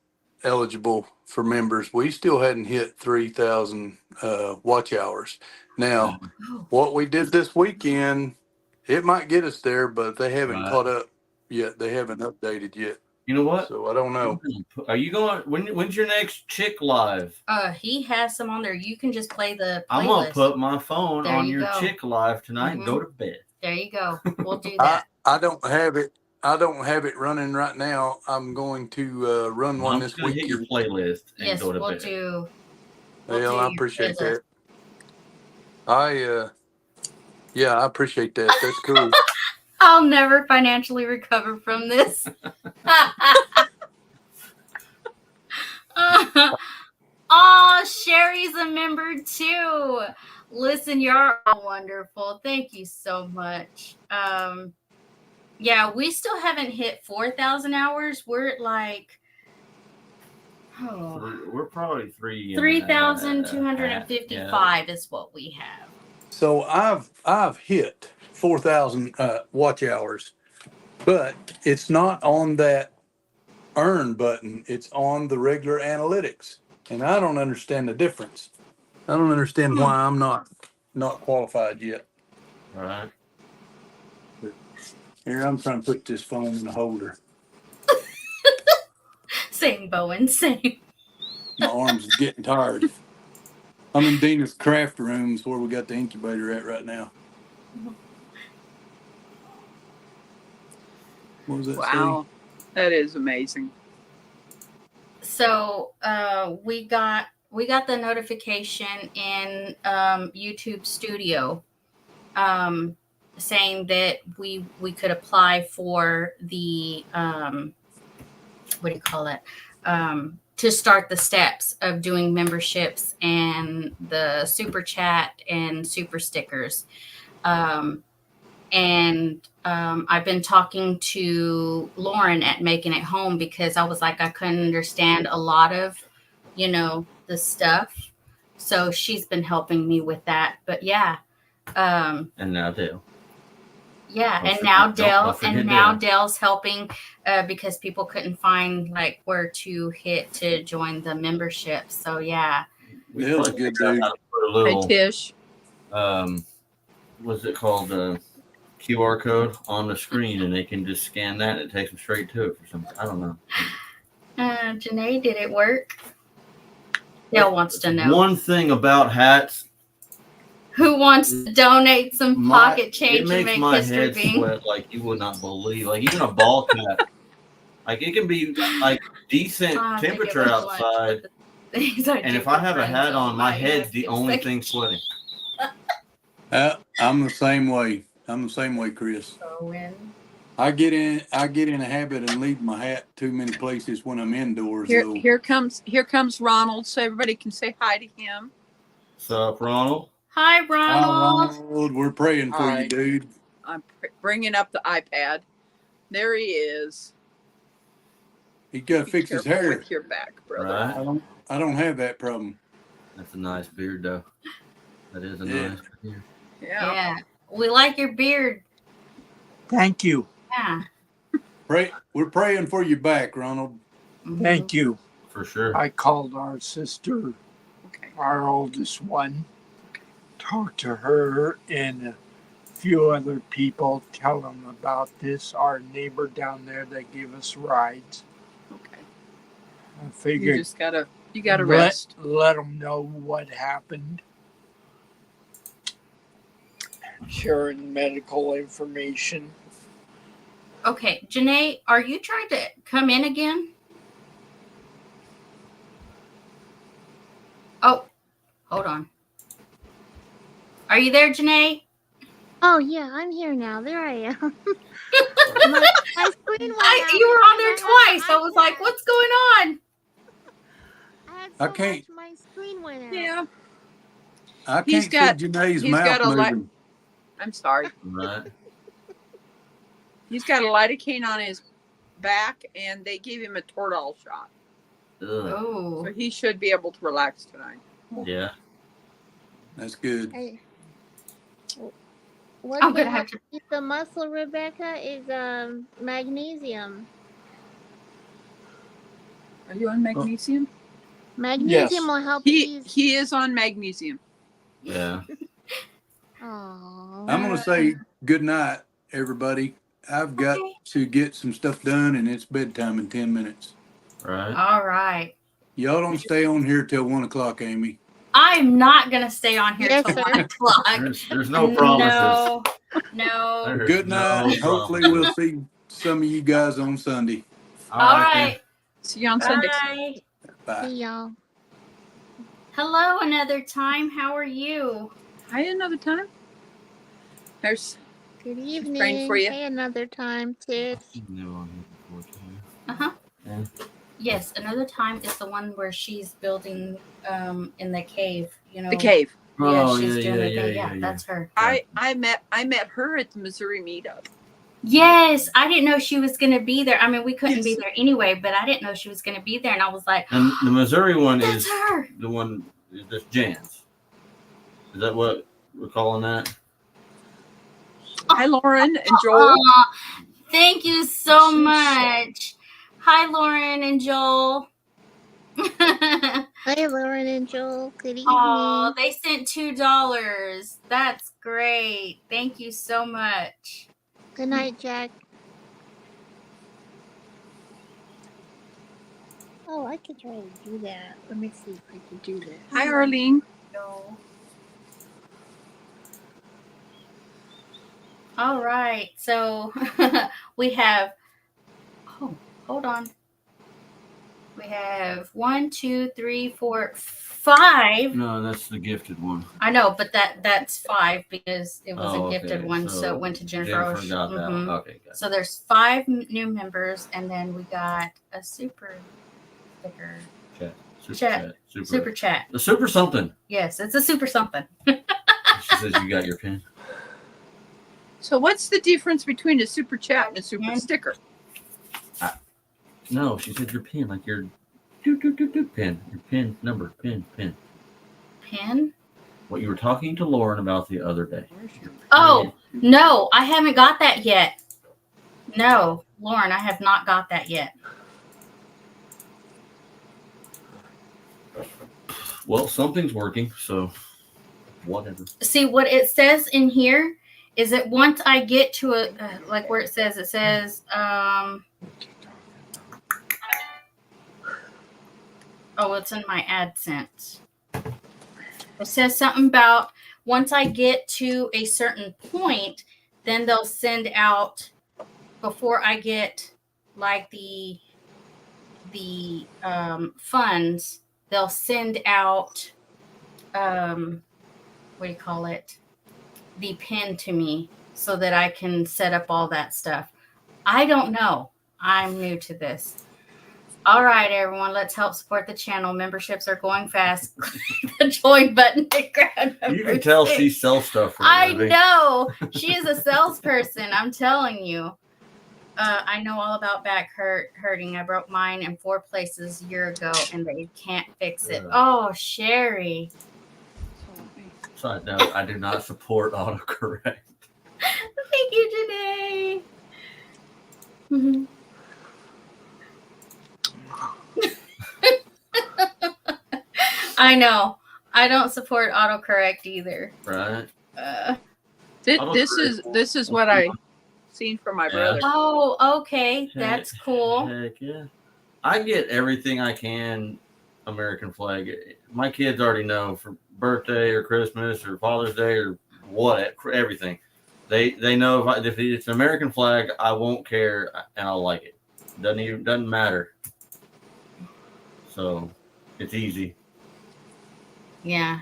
eligible for members. We still hadn't hit 3,000 watch hours. Now, what we did this weekend, it might get us there, but they haven't caught up yet. They haven't updated yet. You know what? So I don't know. Are you going? When's your next chick live? He has some on there. You can just play the playlist. I'm gonna put my phone There on you your go. chick live tonight and go to bed. There you go. We'll do that. I don't have it. I don't have it running right now. I'm going to run one I'm this just gonna hit your weekend. playlist and Yes, go to we'll bed. do. Well, I appreciate that. I appreciate that. That's cool. I'll never financially recover from this. Oh, Sherry's a member too. Listen, you're all wonderful. Thank you so much. Yeah, we still haven't hit 4,000 hours. We're at like We're probably 3,255 is what we have. So I've hit 4,000 watch hours, but it's not on that earn button. It's on the regular analytics, and I don't understand the difference. I don't understand why I'm not qualified yet. All right. Here, I'm trying to put this phone in the holder. Same, Bowen, same. My arms is getting tired. I'm in Dina's craft rooms where we got the incubator at right now. What was that? wow, that is amazing. So we got the notification in YouTube Studio saying that we could apply for the what do you call it, to start the steps of doing memberships and the super chat and super stickers. And I've been talking to Lauren at Making It Home because I was like, I couldn't understand a lot of, the stuff. So she's been helping me with that. But yeah. And now Dale. Yeah, Don't and forget- now don't Dale, forget and now Dale. Dale's helping because people couldn't find like where to hit to join the membership. So yeah. Dale's a good Figure out dude. how to put a Hey, little, Tish. what's it called? QR code on the screen, and they can just scan that, and it takes them straight to it for something. I don't know. Janae, did it work? Dale wants to know. One thing about hats, Who wants to donate some pocket change it makes and make my history head being? sweat like you would not believe. Like even a ball cap, like it can be like decent I think it temperature was lunch, outside, but the things I and do if I for have a friends hat on, my might head's have the to only say- thing sweating. I'm the same way. I'm the same way, Chris. Owen. I get in a habit and leave my hat too many places when I'm indoors. though. Here comes Ronald, so everybody can say hi to him. What's up, Ronald? Hi, Ronald. Ronald, we're praying for Hi. you, dude. I'm bringing up the iPad. There he is. He got to Be fix his careful hair. with your back, brother. Right? I don't have that problem. That's a nice beard, though. That is a Yeah. nice beard. Yeah. Yeah, we like your beard. Thank you. Yeah. We're praying for you back, Ronald. Mhm. Thank you. For sure. I called our sister, Okay. our oldest one, talked to her and a few other people, tell them about this. Our neighbor down there that gave us rides. Okay. I You figured just you gotta rest. let them know what happened. Sharing medical information. Okay, Janae, are you trying to come in again? Oh, hold on. Are you there, Janae? Oh yeah, I'm here now. There I am. my screen went out. You were on there I had twice. my I was like, iPad. what's going on? I so can't. much, my screen went out. Yeah. I He's can't see Janae's he's mouth got a light. moving. I'm sorry. Right. He's got a lidocaine on his back, and they gave him a Toradol shot, Ugh. Oh. so he should be able to relax tonight. Yeah. That's good. What I'm can gonna have help to. keep the muscle, Rebecca, is magnesium. Are you on magnesium? Magnesium will help ease. He is on magnesium. Yeah. Oh. I'm gonna say good night, everybody. I've got Okay. to get some stuff done, and it's bedtime in 10 minutes. Right. All right. Y'all don't stay on here till 1 o'clock, Amy. I'm not gonna stay on here Yes, till sir. 1 o'clock. There's no promises. No. There's Good night. no Hopefully, promises. we'll see some of you guys on Sunday. All right. See you on Sunday. Bye. Bye. See y'all. Hello, another time. How are you? Hi, another time. There's Good praying evening. for you. Hey, another time, Tish. Uh-huh. Yeah. Yes, another time is the one where she's building in the cave, you know. the cave. Yeah, Oh, she's yeah, doing yeah, the yeah, thing. yeah, Yeah, yeah. that's her. I met her at the Missouri meetup. Yes, I didn't know she was gonna be there. I mean, we couldn't be Yes. there anyway, but I didn't know she was gonna be there, and I was like, And the Missouri one that's is her. the one that's Jan's. Is that what we're calling that? Hi, Lauren and Joel. Aw, thank you so So much. Hi, Lauren and Joel. Hey, Lauren and Joel. Good evening. Oh, they sent $2. That's great. Thank you so much. Good night, Jack. Oh, I could try to do that. Let me see if I can do that. Hi, Arlene. No. All right. So we have, oh, hold on. We have 1, 2, 3, 4, 5. No, that's the gifted one. I know, but that's 5 because it was Oh, a gifted okay. one, so So it went to Jennifer. Jennifer Osh. got that Mhm. one. Okay, good. So there's 5 new members, and then we got a super sticker, Chat. Super Chat. chat. Super. super chat. The super something. Yes, it's a super something. She says you got your pin. So what's the difference between a super chat and a super Pen. sticker? No, she said your pin, like your pin. Your pin number. Pin. Pin? What you were talking to Lauren about the other day. Oh, no, I haven't got that yet. No, Lauren, I have not got that yet. Well, something's working, so whatever. See, what it says in here is that once I get to a, like where it says, oh, it's in my AdSense. It says something about once I get to a certain point, then they'll send out, before I get like the funds, they'll send out, what do you call it? The pin to me so that I can set up all that stuff. I don't know. I'm new to this. All right, everyone, let's help support the channel. Memberships are going fast. Click the join button to grab You can tell membership. she sells stuff for a I living. know. She is a salesperson. I'm telling you. I know all about back hurting. I broke mine in 4 places a year ago, and they can't fix it. Ugh. Oh, Sherry. Side note, I do not support autocorrect. Thank you, Janae. Mhm. I know. I don't support autocorrect either. Right? This is what I seen from my brother. Oh, okay. That's cool. Heck yeah. I get everything I can American flag. My kids already know for birthday or Christmas or Father's Day or what, everything. They know if it's an American flag, I won't care and I'll like it. Doesn't matter. So it's easy. Yeah.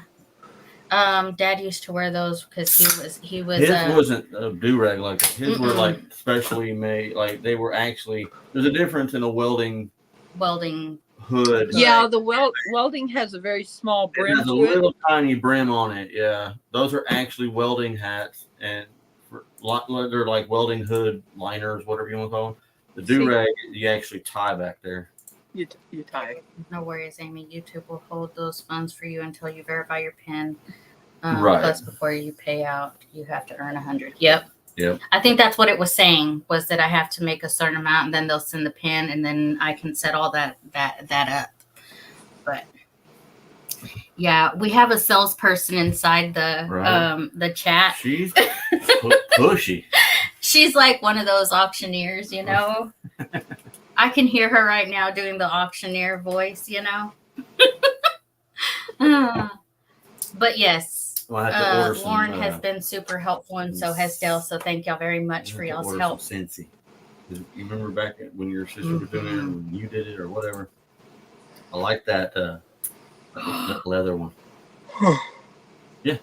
Dad used to wear those because he was His wasn't a do-rag like that. His were like specially made. Like they were actually. There's a difference in a welding welding hood. Yeah, the welding has a very small It brim has a to it. little tiny brim on it. Yeah, those are actually welding hats, and they're like welding hood liners, whatever you want to call them. The do rag you actually tie back there. You tie. No worries, Amy. YouTube will hold those funds for you until you verify your PIN. Right. Plus, before you pay out, you have to earn 100. Yep. Yep. I think that's what it was saying, was that I have to make a certain amount, and then they'll send the PIN, and then I can set all that up. But yeah, we have a salesperson inside the chat. She's pushy. She's like one of those auctioneers, you know. I can hear her right now doing the auctioneer voice, you know. But yes, Lauren has been super helpful, and so has Dale. So thank y'all very much for y'all's help. Scentsy. You remember back when your sister was doing it, and when you did it, or whatever? I like that leather one. Yeah.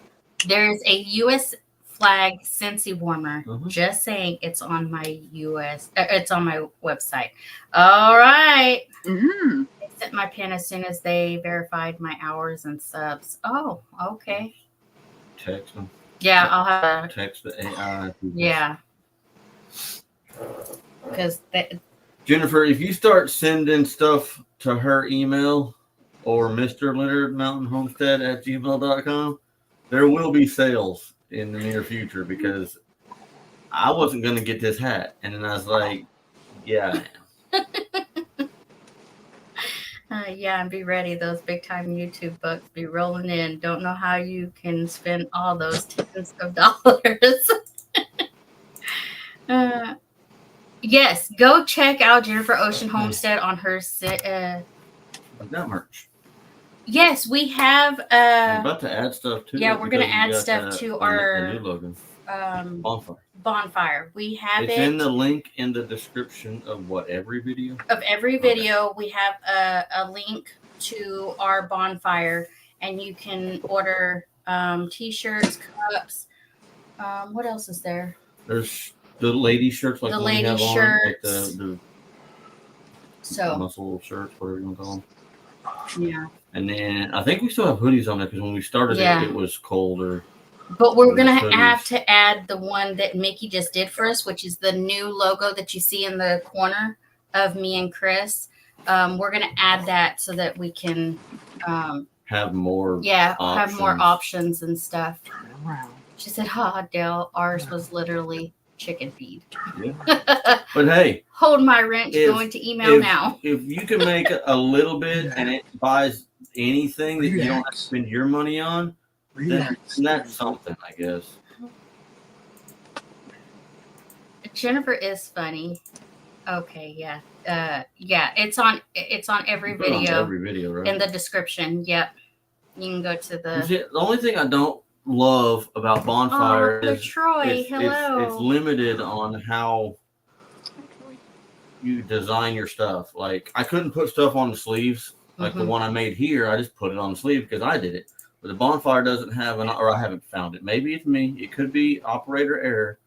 There's a U.S. flag Scentsy warmer. Just saying, it's on my it's on my website. All right. Mm-hmm. I sent my PIN as soon as they verified my hours and subs. Oh, okay. Text them. Yeah, I'll have to text the AI. Yeah. Because Jennifer, if you start sending stuff to her email or Mr. Leonard Mountain Homestead at gmail.com, there will be sales in the near future, because I wasn't going to get this hat. And then I was like, yeah, I am. Yeah, and be ready. Those big time YouTube bucks be rolling in. Don't know how you can spend all those tens of dollars. Yes, go check out Jennifer Ocean Homestead on her I've got merch. Yes, we have I'm about to add stuff to yeah, we're gonna add stuff to our new logo. Bonfire. We have it's in the link in the description of every video. Of every video, we have a link to our bonfire, and you can order t-shirts, cups. What else is there? There's the lady shirts, like the the lady have shirts, on, like the muscle shirts, whatever you want to call them. Yeah. And then I think we still have hoodies on there, because when we started it was colder. But we're going to have to add the one that Mickey just did for us, which is the new logo that you see in the corner of me and Chris. We're going to add that so that we can have more have more options and stuff. She said, Dale, ours was literally chicken feed. Yeah. But hey, hold my wrench, going to email now. If you can make a little bit and it buys anything that you don't have to spend your money on, then that's something, I guess. Jennifer is funny. Okay, yeah. It's on every video. Every video, right? In the description. Yep. You can go to the only thing I don't love about Bonfire is Troy, hello. It's limited on how you design your stuff. Like, I couldn't put stuff on the sleeves like the one I made here. I just put it on the sleeve because I did it. But the Bonfire doesn't have or I haven't found it. Maybe it's me. It could be operator error.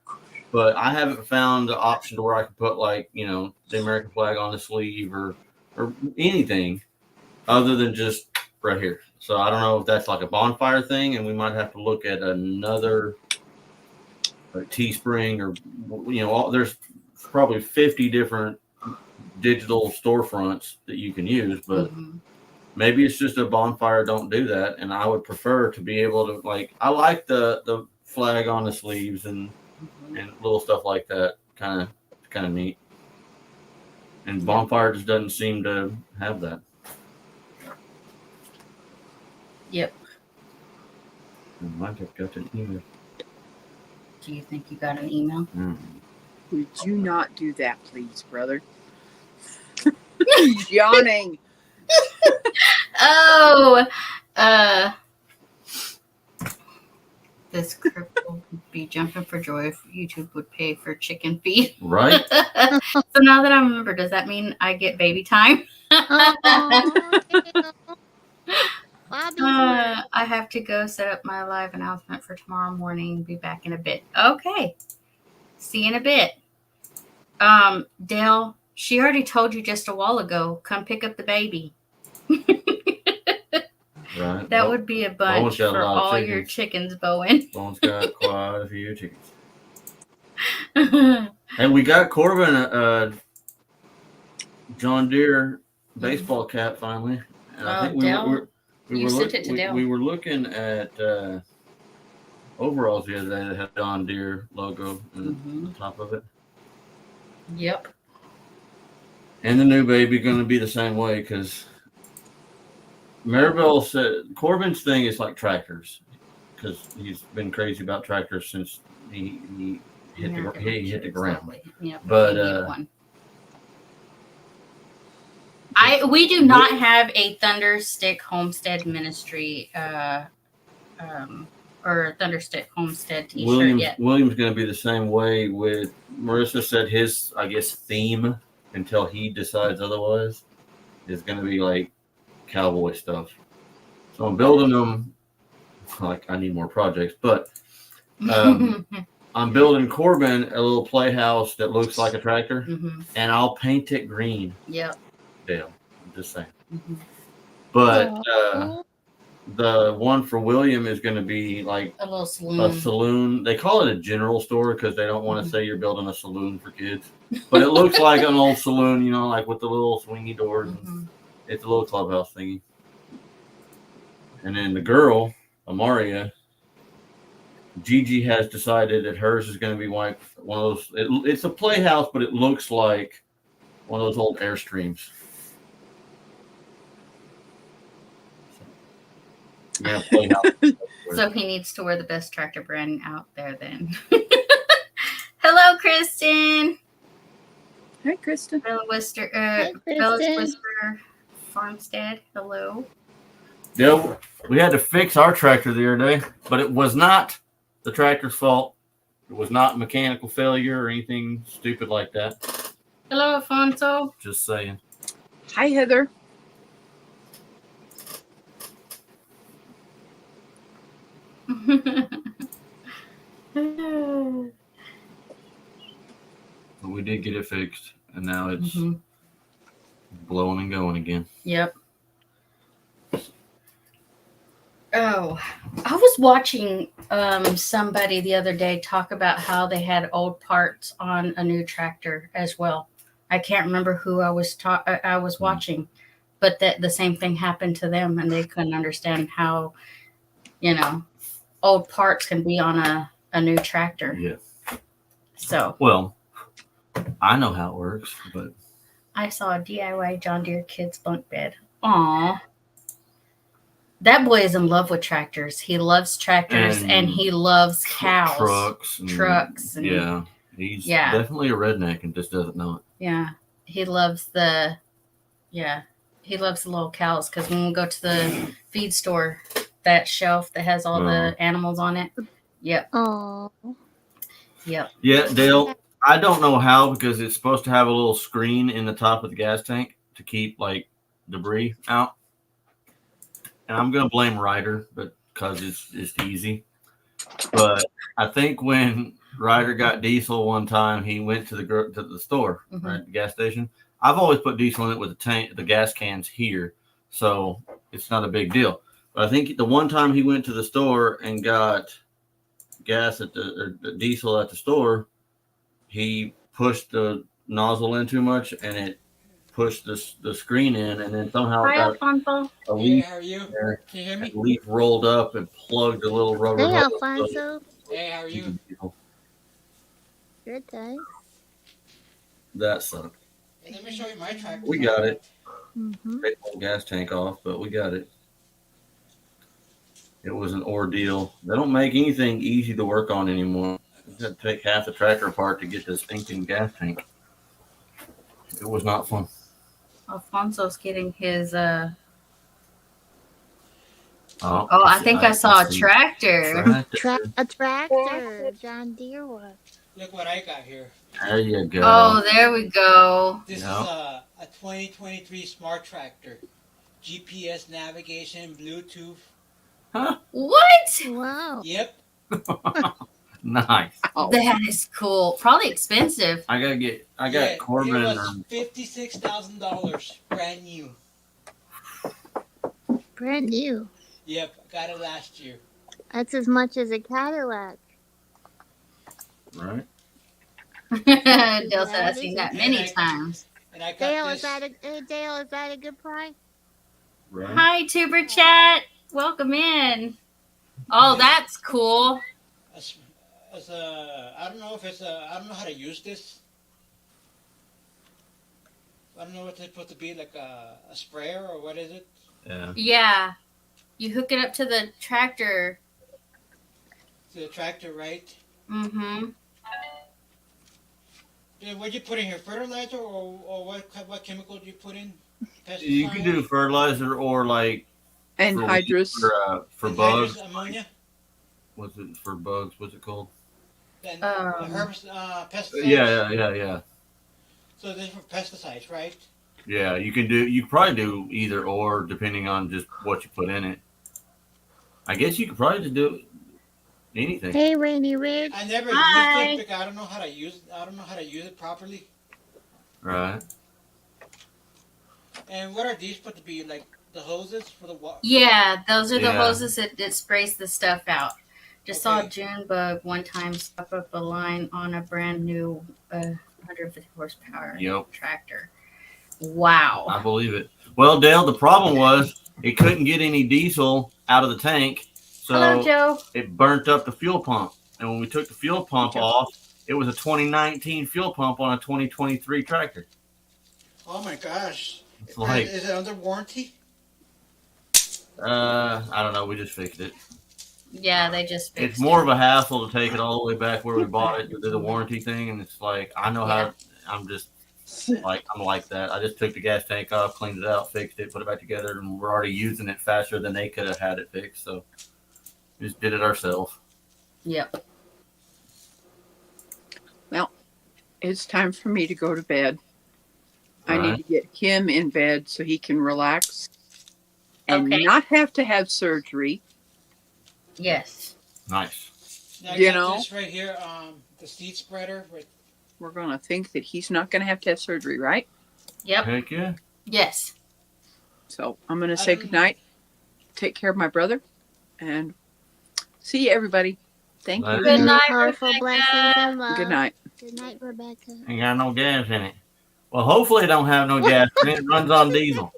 But I haven't found the option to where I can put, like, the American flag on the sleeve or anything other than just right here. So I don't know if that's like a Bonfire thing, and we might have to look at another Teespring or, there's probably 50 different digital storefronts that you can use, but maybe it's just a Bonfire don't do that. And I would prefer to be able to, like, I like the flag on the sleeves and little stuff like that. Kind of neat. And Bonfire just doesn't seem to have that. Yep. I might have got an email. Do you think you got an email? Would you not do that, please, brother? He's yawning. This cripple would be jumping for joy if YouTube would pay for chicken feed. Right. So now that I remember, does that mean I get baby time? I have to go set up my live announcement for tomorrow morning. Be back in a bit. Okay. See you in a bit. Dale, she already told you just a while ago, come pick up the baby. Right. That would be a Bowen's bunch got a for lot of all your chickens. chickens, Bowen. Bowen's got quite a few chickens. And we got Corbin a John Deere baseball cap finally. And I think Dale, you sent it to Dale. we were looking at overalls the other day that had John Deere logo on the top of it. Yep. And the new baby going to be the same way because Maribel said Corbin's thing is like tractors because he's been crazy about tractors since he hit the ground. Yep. But we do not have a Thunderstick Homestead Ministry or Thunderstick Homestead T-shirt yet. William's going to be the same way with Marissa said his, I guess, theme until he decides otherwise is going to be like cowboy stuff. So I'm building them. Like I need more projects, but I'm building Corbin a little playhouse that looks like a tractor, and I'll paint it green. Yep. Dale, I'm just saying. But the one for William is going to be like a little saloon. They call it a general store because they don't want to say you're building a saloon for kids. But it looks like an old saloon, you know, like with the little swingy doors. It's a little clubhouse thingy. And then the girl, Amaria, Gigi has decided that hers is going to be like one of those. It's a playhouse, but it looks like one of those old Airstreams. Yeah, so he needs to wear the best tractor brand out there then. Hello, Kristen. Hi, Kristen. Bella Whisper Farmstead. Hello. Yeah, we had to fix our tractor the other day, but it was not the tractor's fault. It was not mechanical failure or anything stupid like that. Hello, Alfonso. Just saying. Hi, Heather. But we did get it fixed, and now it's blowing and going again. Yep. Oh, I was watching somebody the other day talk about how they had old parts on a new tractor as well. I can't remember who I was watching, but that the same thing happened to them, and they couldn't understand how, old parts can be on a new tractor. Yeah. So. Well, I know how it works, but. I saw a DIY John Deere kids bunk bed. Aw. That boy is in love with tractors. He loves tractors and he loves cows. Trucks. And, yeah. He's definitely a redneck and just doesn't know it. Yeah. He loves the little cows because when we go to the feed store, that shelf that has all the animals on it. Yep. Oh. Yep. Yeah, Dale, I don't know how because it's supposed to have a little screen in the top of the gas tank to keep like debris out. And I'm gonna blame Ryder, but because it's easy. But I think when Ryder got diesel one time, he went to the store, right, the gas station. I've always put diesel in it with the gas cans here, so it's not a big deal. But I think the one time he went to the store and got gas the diesel at the store, he pushed the nozzle in too much and it pushed the screen in, and then somehow a leaf, how are you? Can you hear me? a leaf rolled up and plugged a little rubber Hey, hose. Alfonso. Hey, how are you? Good day. That sucked. Hey, let me show you my tractor. We got it. Mm-hmm. Take the gas tank off, but we got it. It was an ordeal. They don't make anything easy to work on anymore. You had to take half the tractor apart to get this stinking gas tank. It was not fun. Alfonso's getting his I think I saw a tractor. A tractor. John Deere one. Look what I got here. There you go. Oh, there we go. This is a 2023 smart tractor. GPS navigation, Bluetooth. Huh? What? Wow. Yep. Nice. That is cool. Probably expensive. I got Corbin. It was $56,000, brand new. Brand new. Yep, got it last year. That's as much as a Cadillac. Right. Dale said Yeah, I've it seen is. that And many times. I got Dale, this. Dale, is that a good price? Right. Hi, Tuber Chat. Welcome in. Oh, This- that's cool. As a, I don't know if it's a, I don't know how to use this. I don't know what it's supposed to be, like a sprayer or what is it? Yeah. Yeah. You hook it up to the tractor. To the tractor, right? Mm-hmm. Yeah, what'd you put in here? Fertilizer or what chemical do you put in? Pesticide? You can do fertilizer or like for weeds Anhydrous. for Anhydrous bugs. ammonia. What's it for bugs? What's it called? Then Um, pesticides. Yeah. So this is for pesticides, right? Yeah, you can do. You could probably do either or, depending on just what you put in it. I guess you could probably just do anything. Hey, Rainy Ridge. I never Hi. used it because I don't know how to use. I don't know how to use it properly. Right. And what are these supposed to be, like the hoses for the water? Yeah, those are the Yeah. hoses that sprays the stuff out. Just saw a Okay. Junebug one time stop up a line on a brand new 150 horsepower Yep. tractor. Wow. I believe it. Well, Dale, the problem was it couldn't get any diesel out of the tank, Hello, so Joe. it burnt up the fuel pump. And when we took the fuel pump Joe. off, it was a 2019 fuel pump on a 2023 tractor. Oh my gosh! It's like, Is it under warranty? I don't know. We just fixed it. Yeah, they just fixed It's more it. of a hassle to take it all the way back where we bought it to do the warranty thing, and it's like I know how. I'm just I'm like that. I just took the gas tank off, cleaned it out, fixed it, put it back together, and we're already using it faster than they could have had it fixed. So we just did it ourselves. Yep. It's time for me to go to bed. I Right. need to get him in bed so he can relax and Okay. not have to have surgery. Yes. Nice. Now, I You got know? this right here, the seed spreader. We're going to think that he's not going to have surgery, right? Yep. Heck yeah. Yes. So I'm going to say goodnight, take care of my brother, and see you, everybody. Thank Bye. you. Good Many night, powerful Rebecca. blessings and love. Good night. Good night, Rebecca. Ain't got no gas in it. Well, hopefully it don't have no gas in it. It runs on diesel.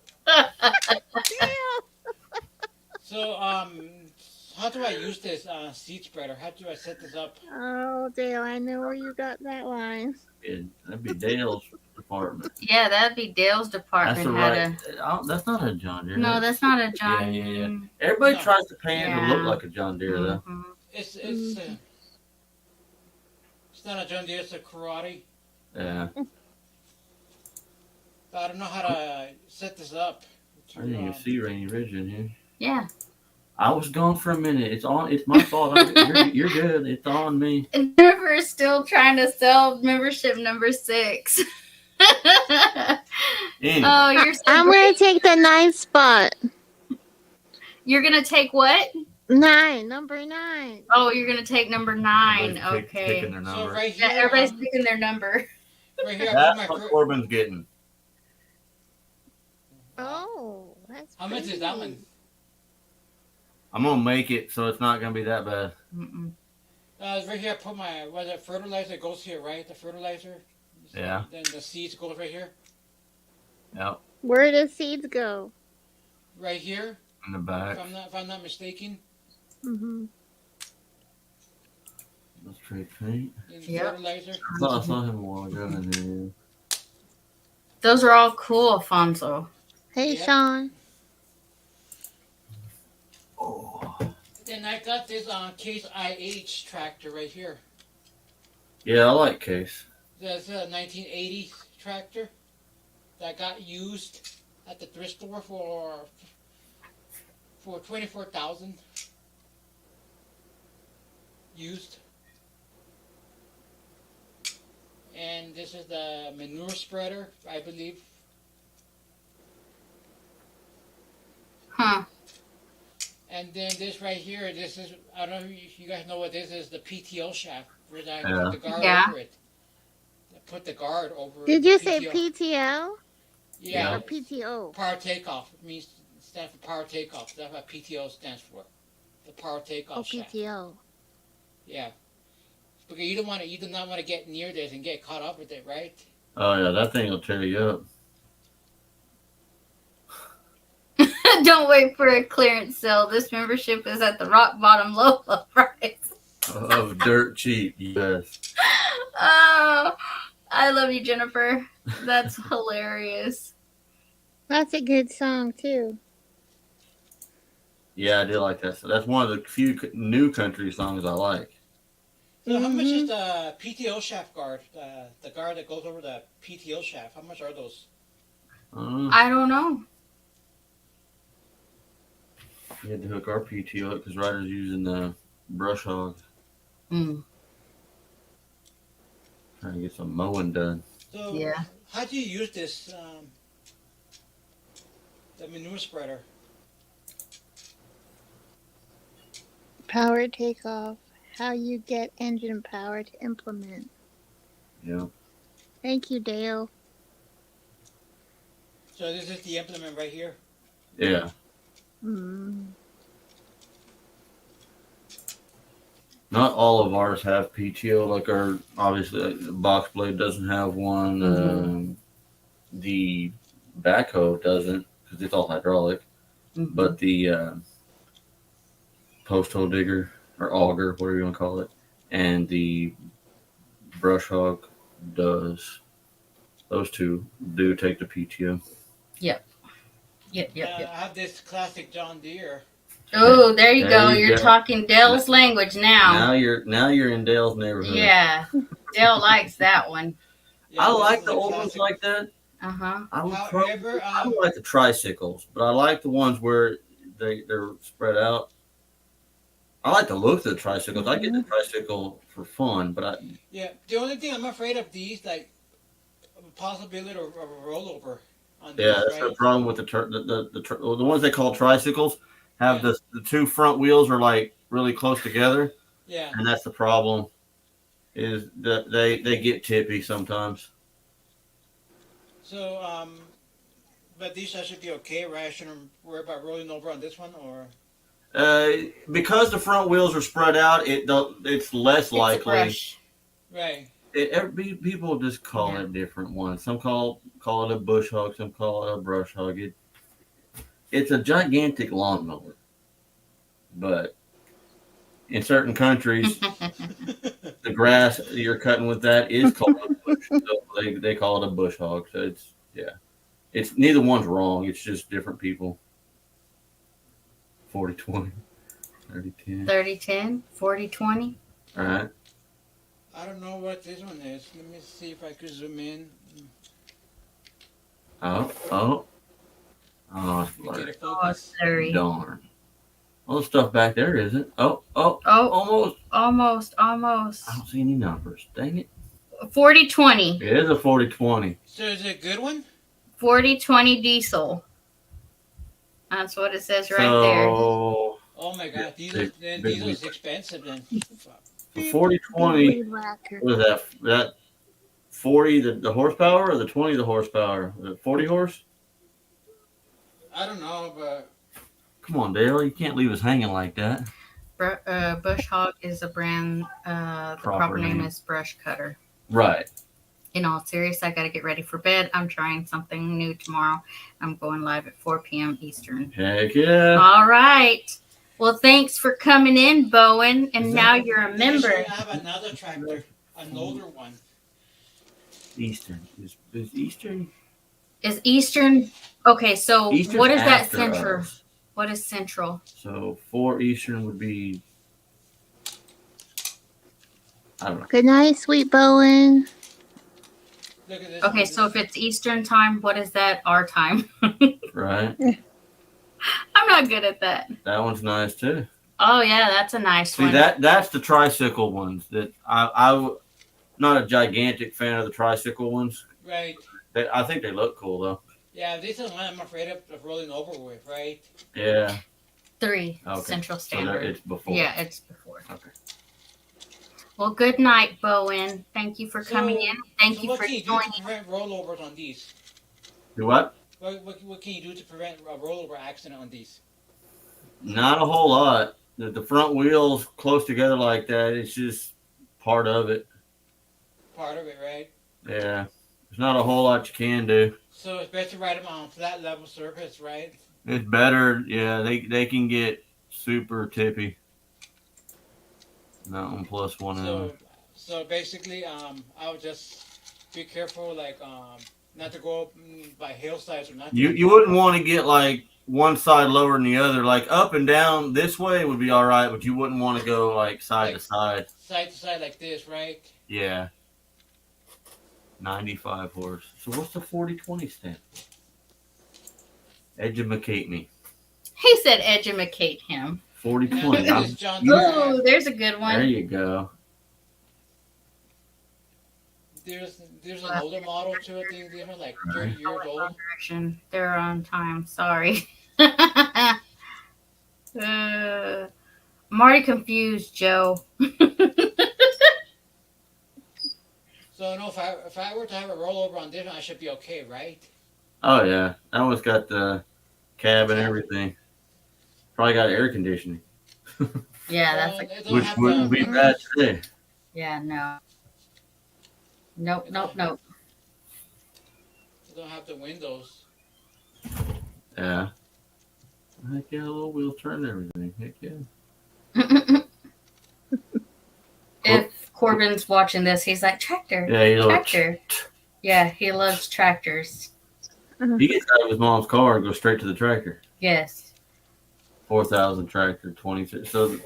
So, how do I use this seed spreader? How do I set this up? Oh, Dale, I know where you got that line. That'd be Dale's department. Yeah, that'd be Dale's That's department. the How right. to... That's not a John Deere. No, that's not a John. Yeah. Everybody No. tries to paint it to look Yeah. like a John Deere, though. Mhm. It's not a John Deere. It's a karate. Yeah. But I don't know how to set this up. I didn't even see Rainy Ridge in here. Yeah. I was gone for a minute. It's on. It's my fault. You're good. It's on me. And Jennifer is still trying to sell membership number 6. Anyway, Oh, you're so I'm great. going to take the 9th spot. You're gonna take what? 9, number 9. Oh, you're gonna take number 9. everybody's picking Okay. their So number. right here, Yeah, everybody's picking their number. right here, I That's put my. what Corbin's getting. Oh, that's How much is that one? pretty. I'm gonna make it so it's not gonna be that bad. Mm-mm. Right here, I put my fertilizer goes here, right? The fertilizer. Yeah. Then the seeds goes right here. Yep. Where do seeds go? Right here, In the back. if I'm not mistaken. Mm-hmm. Let's trade paint. In Yep. fertilizer. I thought I saw him a while ago in here. Those are all cool, Alfonso. Hey, Yep. Sean. Oh. Then I got this Case IH tractor right here. Yeah, I like Case. That's a 1980s tractor that got used at the thrift store for $24,000 used. And this is the manure spreader, I believe. Huh. And then this right here, this is, I don't know if you guys know what this is, the PTO shaft, where I Yeah. put the guard Yeah. over it. I put the guard over Did the you say PTO. PTL Yeah, or PTO? power takeoff. It means stands for power takeoff. That's what PTO stands for. The power takeoff shaft. PTO. Yeah. Because you do not want to get near this and get caught up with it, right? Oh yeah, that thing will tear you up. Don't wait for a clearance sale. This membership is at the rock bottom low price. Of dirt cheap, yes. Oh, I love you, Jennifer. That's hilarious. That's a good song too. Yeah, I do like that. So that's one of the few new country songs I like. So how much is the PTO shaft guard? The guard that goes over the PTO shaft. How much are those? I don't know. We had to hook our PTO up because Ryder's using the brush hog. Mm. Trying to get some mowing done. So Yeah. how do you use this? The manure spreader. Power takeoff. How you get engine power to implement. Yeah. Thank you, Dale. So this is the implement right here. Yeah. Mm. Not all of ours have PTO. Like our obviously the box blade doesn't have one. Mhm. The backhoe doesn't because it's all hydraulic. Mhm. But the post hole digger or auger, whatever you want to call it, and the brush hog does. Those two do take the PTO. Yep. I have this classic John Deere. Oh, there you There go. you You're go. talking Dale's language now. Now you're in Dale's neighborhood. Yeah. Dale likes that one. Yeah, I this like is the a old ones classic. like that. Uh-huh. However, I don't like the tricycles, but I like the ones where they're spread out. I like the look of the tricycles. I get the tricycle for fun, but yeah, the only thing I'm afraid of these, like, a possibility of a rollover on these, yeah, that's right? the problem with the ones they call tricycles have the two front wheels are like really close together, Yeah. and that's the problem. Is that they get tippy sometimes. So, but these I should be okay, right? I shouldn't worry about rolling over on this one, or Because the front wheels are spread out, it's less It's a likely. brush. right? People just call it different ones. Some call it a bush hog. Some call it a brush hog. It's a gigantic lawnmower, but in certain countries, the grass you're cutting with that is called a bush. So they call it a bush hog. So it's neither one's wrong. It's just different people. 40-20, 30-10. 30-10, 40-20. All right. I don't know what this one is. Let me see if I could zoom in. Oh, Let me get it focused. Sorry. darn. All the stuff back there isn't. Oh, almost. Almost. I don't see any numbers. Dang it. 40-20. It is a 40-20. So is it a good one? 40-20 diesel. That's what it says right there. So Oh my God, big diesel's expensive then. the 40-20, Weed whacker. what is that? That 40 the horsepower or the 20 the horsepower? The 40 horse? I don't know, but Come on, Dale. You can't leave us hanging like that. Bush hog is a brand. The proper name is brush cutter. Right. In all seriousness, I got to get ready for bed. I'm trying something new tomorrow. I'm going live at 4 p.m. Eastern. Heck yeah. All right. Well, thanks for coming in, Bowen. And now you're a member. I have another tractor, an older one. Eastern. Is Eastern? Is Eastern. Okay, so Eastern's what is that after central? us. What is central? So 4 Eastern would be. I don't know. Good night, sweet Bowen. Look at this. Okay, so if it's Eastern time, what is that? Our time. Right. I'm not good at that. That one's nice too. Oh yeah, that's a nice See one. that's the tricycle ones that I'm not a gigantic fan of the tricycle ones. Right. I think they look cool though. Yeah, this is one I'm afraid of rolling over with, right? Yeah. 3 Okay. Central So Standard. it's before. Yeah, it's before. Okay. Well, good night, Bowen. Thank you for coming in. Thank so you what for can you do joining. to prevent rollovers on these? Do what? what can you do to prevent a rollover accident on these? Not a whole lot. The front wheels close together like that, it's just part of it. Part of it, right? Yeah. There's not a whole lot you can do. So it's best to ride them on flat level surface, right? It's better. Yeah, they can get super tippy. That one plus one hour. So basically, I would just be careful, like not to go up by hillsides or nothing. You wouldn't want to get like one side lower than the other. Like up and down this way would be all right, but you wouldn't want to go like side to side. Side to side like this, right? Yeah. 95 horse. So what's the 40-20 stand? Educate me. He said educate him. 40-20. Oh, there's a good one. There you go. There's an older model to it. These are like 30 years old. They're on time. Sorry. I'm already confused, Joe. So no, if I were to have a rollover on this one, I should be okay, right? Oh yeah, that one's got the cab and everything. Probably got air conditioning. Yeah, that's which wouldn't be bad today. Yeah, no. Nope. They don't have the windows. Yeah. Heck yeah, a little wheel turn and everything. Heck yeah. If Corbin's watching this, he's like, tractor. Yeah, tractor. Yeah, he loves tractors. He gets out of his mom's car and goes straight to the tractor. Yes. 4,000 tractor, 26. So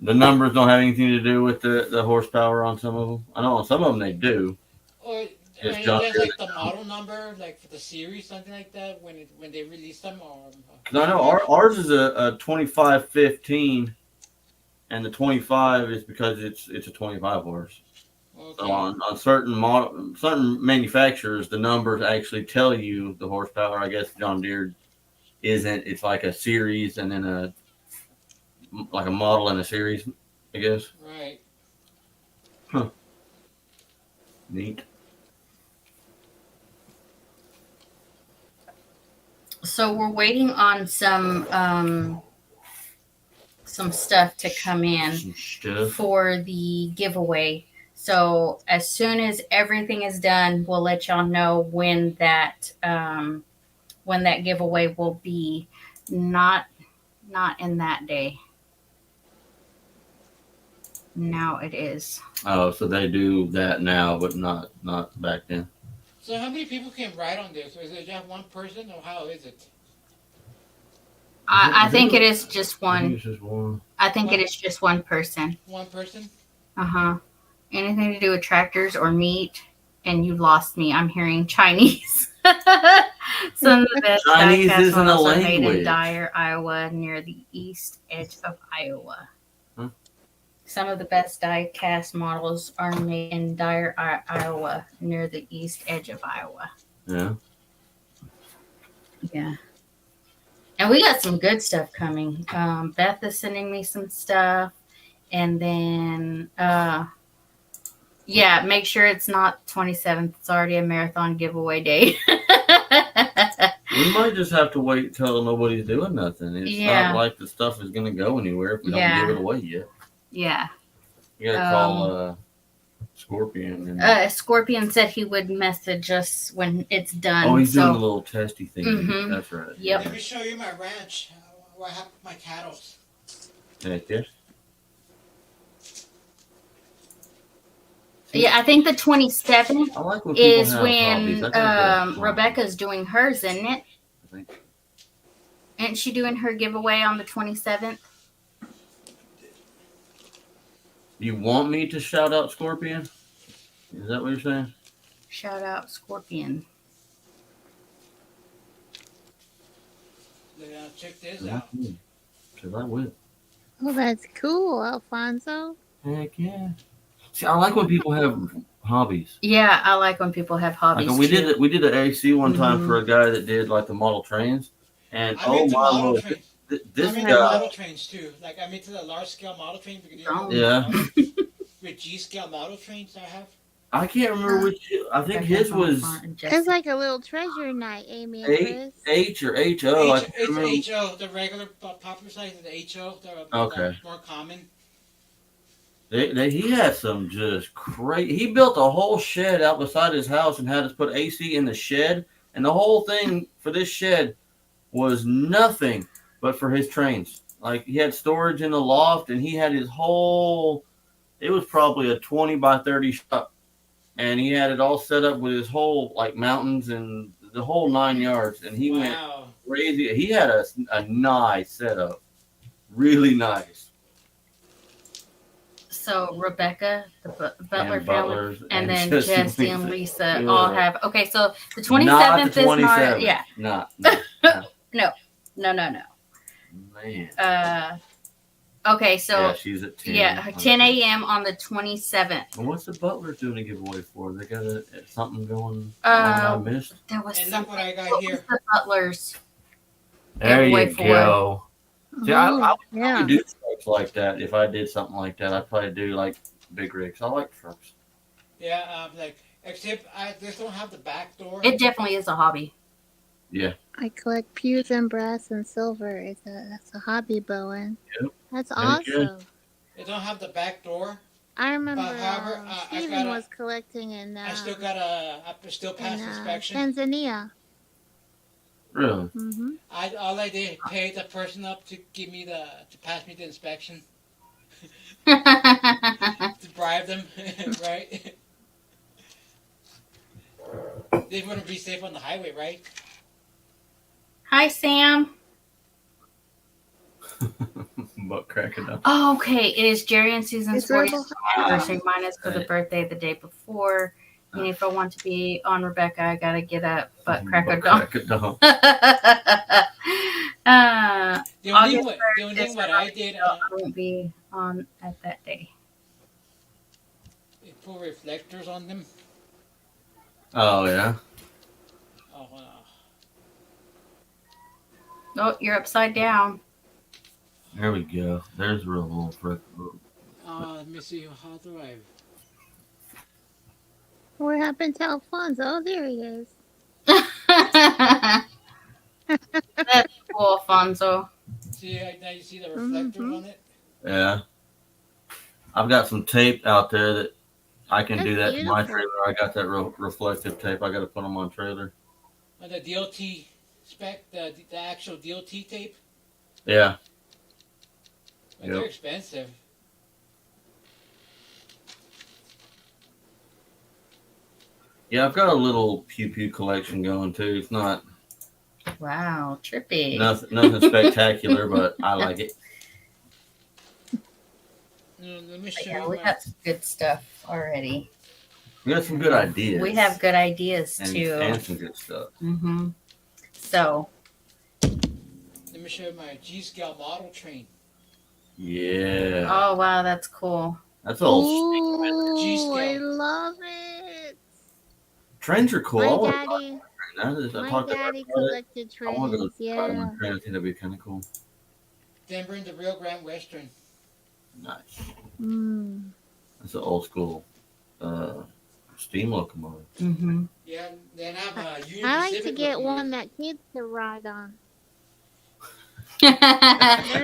the numbers don't have anything to do with the horsepower on some of them. I know on some of them they do. Or Yes, I John guess Deere. like the model number, like for the series, something like that, when they release them, or Because I know ours is a 2515, and the 25 is because it's a 25 horse. okay. So on certain manufacturers, the numbers actually tell you the horsepower. I guess John Deere isn't. It's like a series and then a model and a series, I guess. Right. Huh. Neat. So we're waiting on some stuff to come in for the giveaway. So as soon as everything is done, we'll let y'all know when that giveaway will be. Not in that day. Now it is. Oh, so they do that now, but not back then. So how many people can ride on this? Is it just one person, or how is it? I think it is just I one. think it's just one. I think it is just one person. One person? Anything to do with tractors or meat, and you lost me. I'm hearing Chinese. Some of the best Chinese diecast isn't a models are made in language. Dyer, Iowa, near the east edge of Iowa. Huh? Some of the best die-cast models are made in Dyer, Iowa, near the east edge of Iowa. Yeah. Yeah. And we got some good stuff coming. Beth is sending me some stuff. And then, yeah, make sure it's not 27th. It's already a marathon giveaway day. We might just have to wait until nobody's doing nothing. It's not like the stuff is going to go anywhere if we don't give it away yet. Yeah. You got to call Scorpion. And, Scorpion said he would message us when it's done. oh, he's doing a little testy thing. Mhm. That's right. Yep. Let me show you my ranch, where I have my cattle. Heck yeah. Yeah, I think the 27th I like when people is have when hobbies. I think that's fun. Rebecca's doing hers, isn't it? I think. Isn't she doing her giveaway on the 27th? You want me to shout out Scorpion? Is that what you're saying? Shout out Scorpion. Check this out. Because I will. Oh, that's cool, Alfonso. Heck yeah. See, I like when people have hobbies. Yeah, I like when people have hobbies. Like we too. did an AC one time for a guy that did like the model trains, and I'm into model Lord, trains. this I'm into guy. model trains too. Like I'm into the large scale model trains. Yeah. With G scale model trains I have. I can't remember which. I think his was It's like a little treasure night, Amy and H Chris. H or HO. I H can't it's remember. HO. The regular popular size is the HO. Okay. More common. He had some just crazy. He built a whole shed out beside his house and had us put AC in the shed. And the whole thing for this shed was nothing but for his trains. Like he had storage in the loft, and he had his whole. It was probably a 20 by 30 shop, and he had it all set up with his whole like mountains and the whole 9 yards. And he went Wow. crazy. He had a nice setup, really nice. So Rebecca, the Butler And family, Butlers and and then Jesse Jesse and and Lisa. Lisa all Yeah. have. Okay, so the Not 27th the is not. 27th. Yeah. Not. No. Man. Okay, Yeah, so she's at 10. yeah, 10 a.m. on the 27th. And what's the Butlers doing a giveaway for? They got something going on I missed? There was And look something. what I got What here. was the Butlers? There giveaway you for? go. See, I would yeah. probably do trucks like that. If I did something like that, I'd probably do like big rigs. I like trucks. Yeah, except I just don't have the back door. It definitely is a hobby. Yeah. I collect pews and brass and silver. That's a hobby, Bowen. Yep. That's Very good. awesome. It don't have the back door. I remember however, I Stephen was collecting in I still got I still passed inspection. Tanzania. Really? Mm-hmm. All I did pay the person up to pass me the inspection Hi, to bribe them, right? They wouldn't be safe on the highway, right? Sam. Butt cracking up. Oh, okay, it is Jerry and Susan's It's 40th Rebel. anniversary. Mine is for the birthday the day before. And if I want to be on Rebecca, I gotta get up, butt crack a dawn. Crack a dawn. The only August thing what I did, I won't be on at that day. put reflectors on them. Oh yeah. Oh, Oh, you're upside down. There we go. There's a real little frick. let me see. How do I? What happened to Alfonso? Oh, there he is. That's cool, Alfonso. See, now you see the reflectors on it. Yeah. I've got some tape out there that I can That's do that to my beautiful. trailer. I got that reflective tape. I got to put them on trailer. The DOT spec, the actual DOT tape. Yeah. But they're expensive. Yeah, I've got a little pew pew collection going too. It's not Wow, trippy. nothing spectacular, but I like it. Let me show Yeah, you. we got some good stuff already. We got some good ideas. We have good ideas and, too. and some good stuff. Mm-hmm. So. Let me show you my G-scale model train. Yeah. Oh wow, that's cool. That's old. Ooh, G-scale. I love it. Trains are cool. My daddy collected I want to go trains. to Yeah. one train. I think that'd be kind of cool. Denver and the Rio Grande Western. Nice. Mm. That's an old school steam locomotive. Mm-hmm. Yeah, then I have a Union I like to Pacific get locomotive. one that kids can ride on.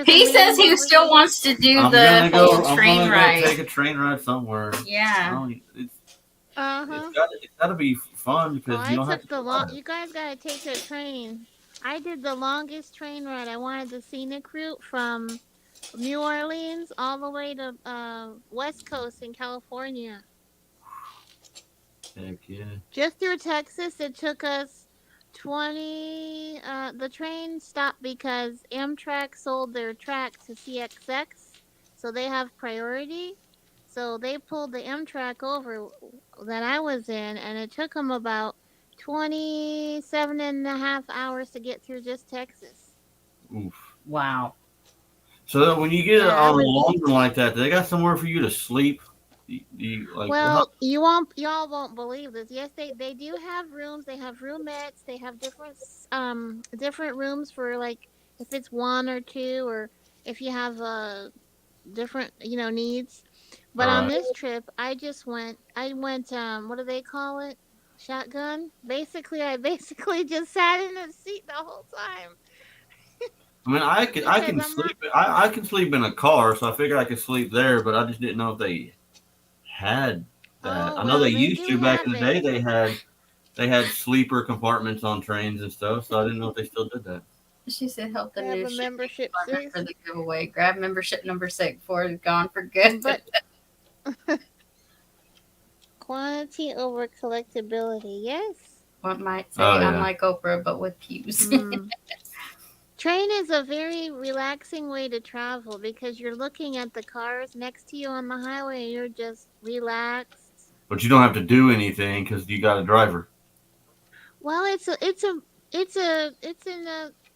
He says he still wants to do the whole train ride. Take a train ride somewhere. Yeah. It's Uh-huh. got to be fun because you don't have to. You guys gotta take the train. I did the longest train ride. I wanted the scenic route from New Orleans all the way to West Coast in California. Heck yeah. Just through Texas, it took us 20. The train stopped because Amtrak sold their track to CXX, so they have priority. So they pulled the Amtrak over that I was in, and it took them about 27 and a half hours to get through just Texas. Oof. Wow. So when you get on a long one like that, they got somewhere for you to sleep. Y'all won't believe this. Yes, they do have rooms. They have roomettes. They have different rooms for like if it's one or two, or if you have different needs. But on this trip, I just went. I went. What do they call it? Shotgun. Basically, I basically just sat in a seat the whole time I mean, I because can I'm not. sleep. I can sleep in a car, so I figured I could sleep there. But I just didn't know if they had that. Oh I know they well, they used do to back in have the day. it. They had sleeper compartments on trains and stuff. So I didn't know if they still did that. She said, "Help the They have new a shipping membership department for six, the giveaway. Grab membership number 6 before it's gone for good." but quantity over collectability. Yes. One might say Oh I'm yeah. like Oprah, but with pews. Mm. Train is a very relaxing way to travel because you're looking at the cars next to you on the highway and you're just relaxed. But you don't have to do anything because you got a driver. Well, it's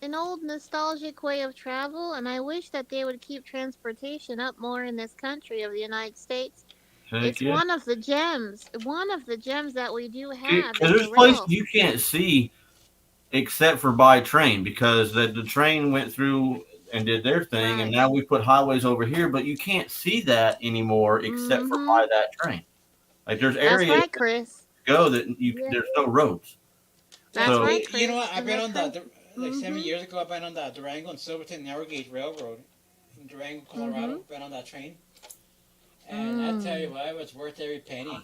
an old nostalgic way of travel, and I wish that they would keep transportation up more in this country of the United States. Heck It's yeah. one of the gems that we do have Because is there's the places rails. you can't see except for by train because the train went through and did their thing, and Right. now we put highways over here, but you can't see that anymore except for Mm-hmm. by that train. Like there's That's areas right, Chris. that go that Yeah, there's no roads. that's Well, So right, you know Chris. what? I've And been the on train. like Mm-hmm. 7 years ago. I've been on the Durango and Silverton Narrow Gauge Railroad from Durango, Mm-hmm. Colorado. Been on that train, and I tell you Mm. what, it was worth every penny.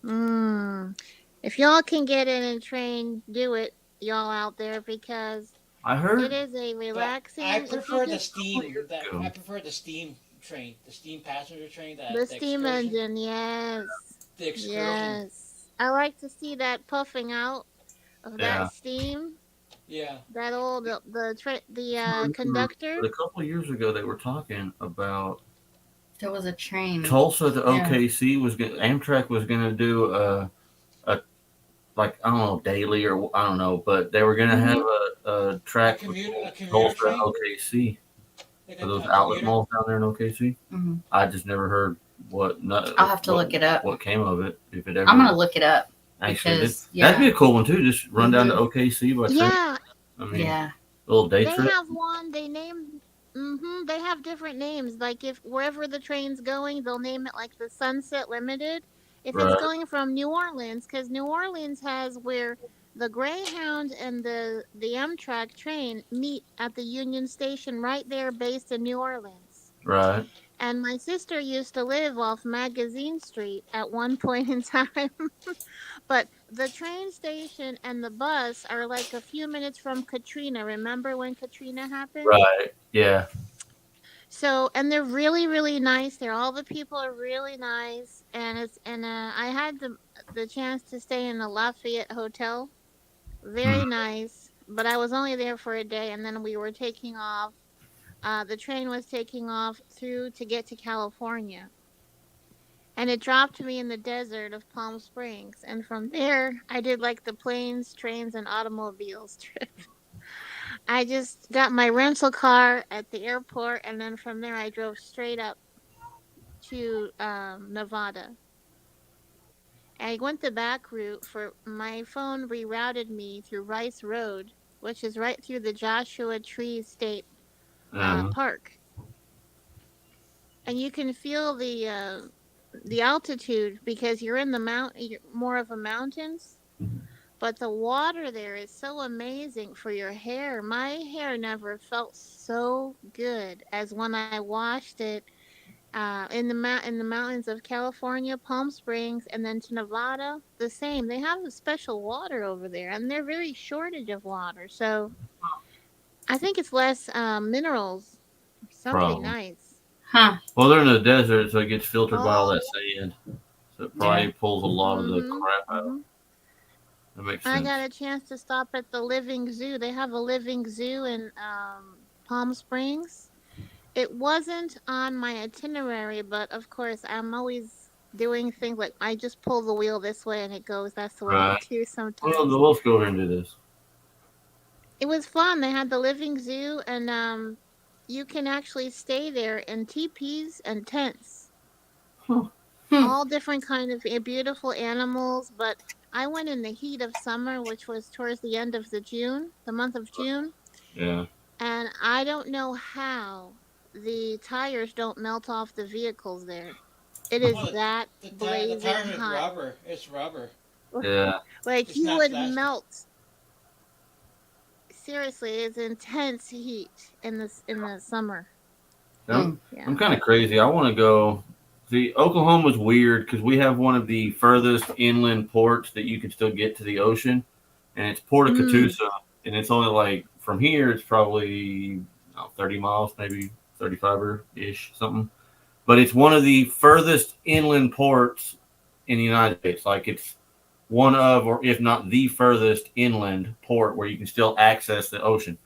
Mm. If y'all can get in and train, do it, y'all out there, because I it heard is a But I relaxing. If you prefer the just a couple of steam. years I ago. prefer the steam train, the steam passenger train, the the steam excursion, engine, yes, the excursion. yes. I like to see that puffing out of that Yeah. steam. Yeah, That old the I remember, conductor. but a couple of years ago they were talking about There was a train. Tulsa to Yeah. OKC was Amtrak was going to do a like I don't know daily or I don't know, but they were going to have Mm-hmm. a track a between commuter Tulsa and train, OKC like for those a outlet commuter. malls down there in OKC. Hmm. I just never heard I'll have to what look it up. what came of it if it I'm gonna ever look it up actually did. because That'd be yeah. a cool one too. Just run down to Hmm. OKC by train. Yeah, I mean, Yeah. little day they trip. have one. They name. Mm-hmm. They have different names. Like if wherever the train's going, they'll name it like the Sunset Limited. If it's Right, going from New Orleans, because New Orleans has where the Greyhound and the Amtrak train meet at the Union Station right there, based in New Orleans. right, And my sister used to live off Magazine Street at one point in time. But the train station and the bus are like a few minutes from Katrina. Remember when Katrina happened? right. Yeah. So, and they're really, really nice. They're all the people are really nice, and I had the chance to stay in the Lafayette Hotel. Very Mm. nice, but I was only there for a day, and then we were taking off. The train was taking off through to get to California, and it dropped me in the desert of Palm Springs. And from there, I did like the planes, trains, and automobiles trip. I just got my rental car at the airport, and then from there, I drove straight up to Nevada. I went the back route for my phone rerouted me through Rice Road, which is right through the Joshua Tree State Uh, Park, and you can feel the altitude because you're in the you're more of a mountains. But the water there is so amazing for your hair. My hair never felt so good as when I washed it in the mountains of California, Palm Springs, and then to Nevada. The same. They have a special water over there, and they're very shortage of water. So I think it's less minerals. Something problem. nice. Huh. Well, they're in the desert, so it gets filtered by all Oh that yeah. sand. So it Yeah. probably pulls a lot of the Mhm. crap out. Mhm. That makes I got sense. a chance to stop at the Living Zoo. They have a Living Zoo in Palm Springs. It wasn't on my itinerary, but of course, I'm always doing things like I just pull the wheel this way and it goes. That's the way I Right. do Well, sometimes. let's go over and do this. It was fun. They had the living zoo, and you can actually stay there in teepees and tents. Huh. Hmm. All different kind of beautiful animals. But I went in the heat of summer, which was towards the end of the month of June, Yeah. and I don't know how the tires don't melt off the vehicles there. It is Well, that the blazing tires is hot. rubber. It's rubber. Yeah. Like It's you not would plastic. melt. Seriously, it's intense heat in the summer. I'm, Mm. I'm Yeah. kind of crazy. I want to go. See, Oklahoma's weird because we have one of the furthest inland ports that you can still get to the ocean, and it's Port of Mm. Catoosa, and it's only like from here, it's probably 30 miles, maybe 35 or ish, something. But it's one of the furthest inland ports in the United States. Like it's one of, or if not the furthest inland port where you can still access the ocean.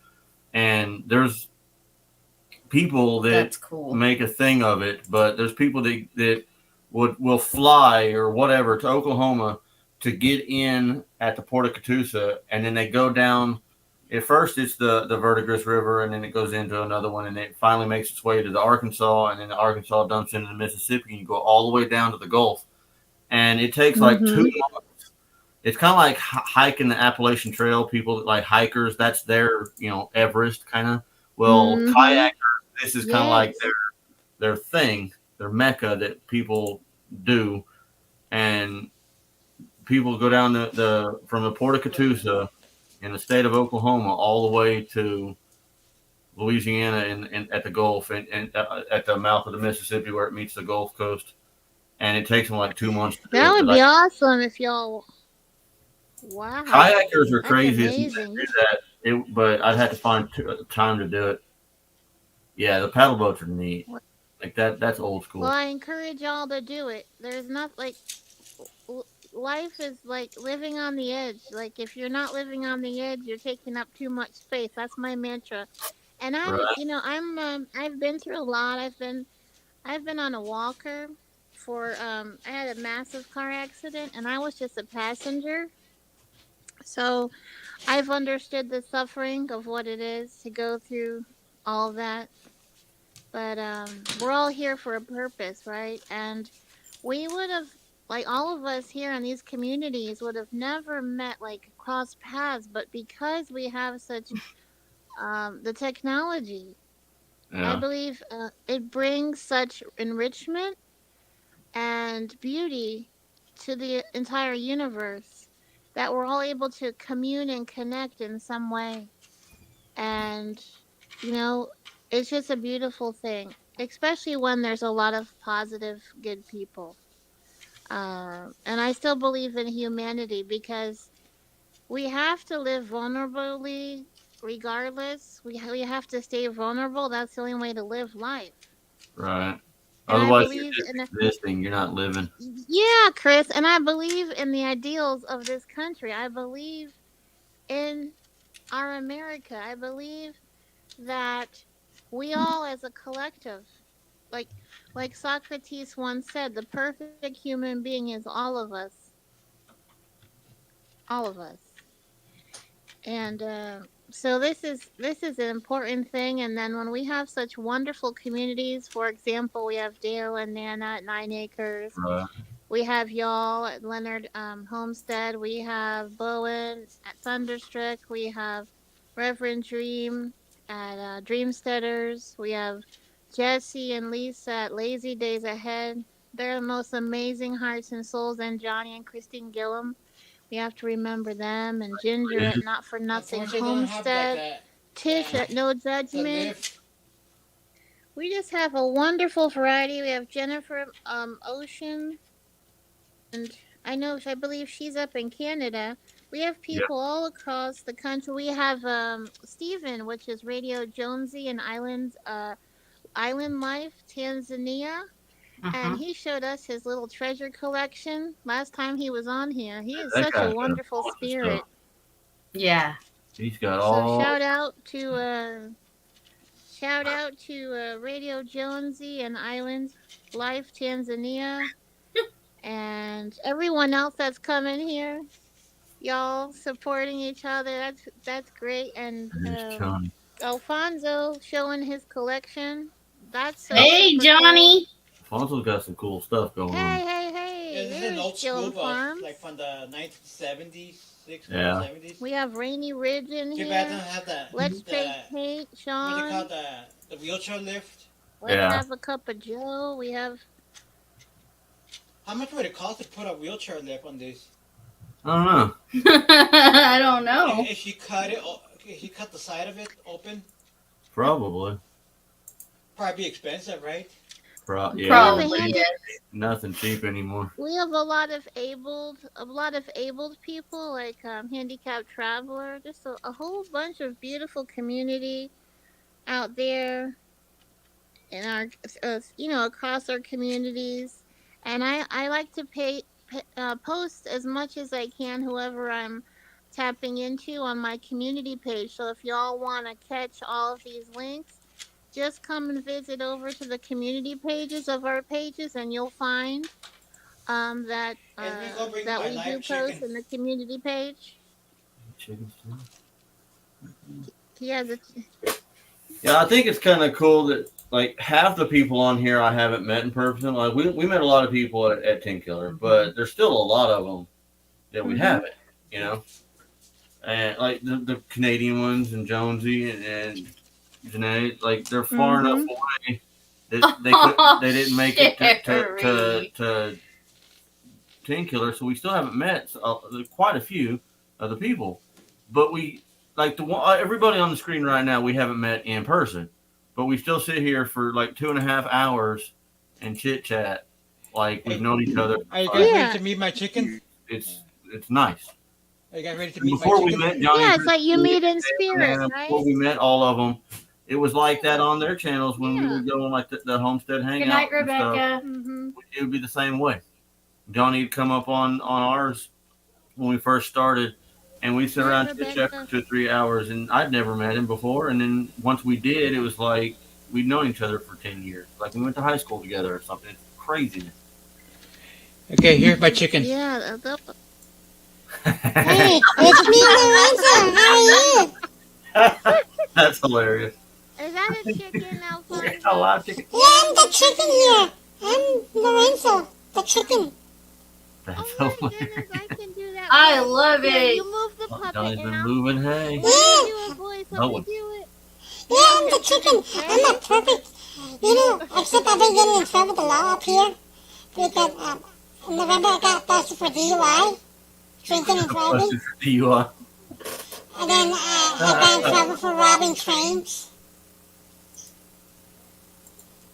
And there's people that That's cool. make a thing of it, but there's people that will fly or whatever to Oklahoma to get in at the Port of Catoosa, and then they go down. At first, it's the Verdigris River, and then it goes into another one, and it finally makes its way to the Arkansas, and then the Arkansas dumps into the Mississippi, and you go all the way down to the Gulf, and it takes like two Mhm. months. It's kind of like hiking the Appalachian Trail. People like hikers, that's their Everest kind of. Well, Mhm. kayakers, this is kind of like Yes. their thing, their mecca that people do, and people go down the from the Port of Catoosa in the state of Oklahoma all the way to Louisiana and at the Gulf and at the mouth of the Mississippi where it meets the Gulf Coast, and it takes them like 2 months to do That it. would But be like awesome if y'all. Wow. kayakers are That's crazy as heck to amazing. do that. But I'd have to find time to do it. Yeah, the paddle boats are neat. Like that. That's old Well, school. I encourage y'all to do it. There's not like life is like living on the edge. Like if you're not living on the edge, you're taking up too much space. That's my mantra. And Right. I've been through a lot. I've been on a walker for I had a massive car accident and I was just a passenger. So, I've understood the suffering of what it is to go through all that. But we're all here for a purpose, right? And we would have, like all of us here in these communities, would have never met, like crossed paths. But because we have such the technology, I Yeah. believe it brings such enrichment and beauty to the entire universe that we're all able to commune and connect in some way. And you know it's just a beautiful thing, especially when there's a lot of positive good people. And I still believe in humanity because we have to live vulnerably regardless. We have to stay vulnerable. That's the only way to live life. Right. And I Otherwise, you're believe just in existing. You're not living. yeah, Chris, and I believe in the ideals of this country. I believe in our America. I believe that we all as a collective, like like Socrates once said, the perfect human being is all of us. And so this is an important thing. And then when we have such wonderful communities, for example, we have Dale and Nana at 9 Acres. Right. We have y'all at Leonard Homestead. We have Bowen at Thunderstruck. We have Reverend Dream at Dreamsteaders. We have Jesse and Lisa at Lazy Days Ahead. They're the most amazing hearts and souls. And Johnny and Christine Gillum. We have to remember them. And Ginger at Not For Nothing Unfortunately, they don't have like Homestead. Tish at No the Judgment. lift. We just have a wonderful variety. We have Jennifer Ocean, and I believe she's up in Canada. We have Yeah. people all across the country. We have Stephen, which is Radio Jonesy and Island Life, Tanzania, and Uh-huh. he showed us his little treasure collection last time he was on here. He is That such a guy's got a wonderful bunch of stuff. spirit. Yeah. He's got So all. shout out to Radio Jonesy and Island Life, Tanzania, and everyone else that's coming here. Y'all supporting each other. That's great. And There's Johnny. Alfonso showing his collection. That's so Yep. Hey, super cool. Johnny. Alfonso's got some cool stuff going on. Hey, hey, Yeah, hey! this is an There's old school Gillum bus, like Farms. from the 1970s, 60s, Yeah. 70s. We have Rainy Ridge in Too bad they here. don't have Let's fake the paint, what do they call Sean. the wheelchair lift. Let's Yeah. have a cup of Joe. We have How much would it cost to put a wheelchair lift on this? I don't know. I don't know. If you cut the side of it open, Probably. probably be expensive, right? Yeah. We have a Probably, handy. yes. Nothing cheap anymore. We have a lot of abled people, like handicapped traveler. Just a whole bunch of beautiful community out there in our, across our communities. And I like to post as much as I can, whoever I'm tapping into on my community page. So if y'all want to catch all of these links, just come and visit over to the community pages of our pages, and you'll find that And me go bring that my we do live post chicken. in the community page. Chicken stuff. Yeah, Yeah, I think it's kind of cool that like half the people on here I haven't met in person. Like we met a lot of people at Tin Killer, but there's still a lot of them that we haven't. You know, and like the Canadian ones and Jonesy and Janae, like they're far enough away that they didn't make it to Tin Killer, so we still haven't met quite a few of the people. But we like everybody on the screen right now we haven't met in person, but we still sit here for like 2.5 hours and chit chat like we've known each other. Are you guys ready to meet my chicken? It's nice. Are you guys ready to meet my Before we chicken? met Johnny, yeah, it's like you meet in spirit, before right? we met all of them, it was like that on their channels when we would go on like the homestead hangout. Good night, and stuff. Rebecca. It would be the same way. Johnny would come up on ours when we first started, and we'd sit around chit chat for 2 or 3 hours. And I'd never met him before, and then once we did, it was like we'd known each other for 10 years, like we went to high school together or something. It's crazy. Okay, here's my chicken. Yeah. Hey, it's me, Lorenzo. How are you? That's hilarious. Is that a chicken, Alfonso? A live chicken. Yeah, I'm the chicken here. I'm Lorenzo, the chicken. That's Oh my hilarious. goodness, I can do that. I voice. love Here, it. you move the puppet Johnny's and been I'll moving. Hey. let me do a voice. Let No me one. do it. Yeah, I'm the chicken. I'm not perfect. You know, except I've been getting in trouble with the law up here. Because in November I got busted for DUI, drinking and driving. You are. And then I got in trouble for robbing trains.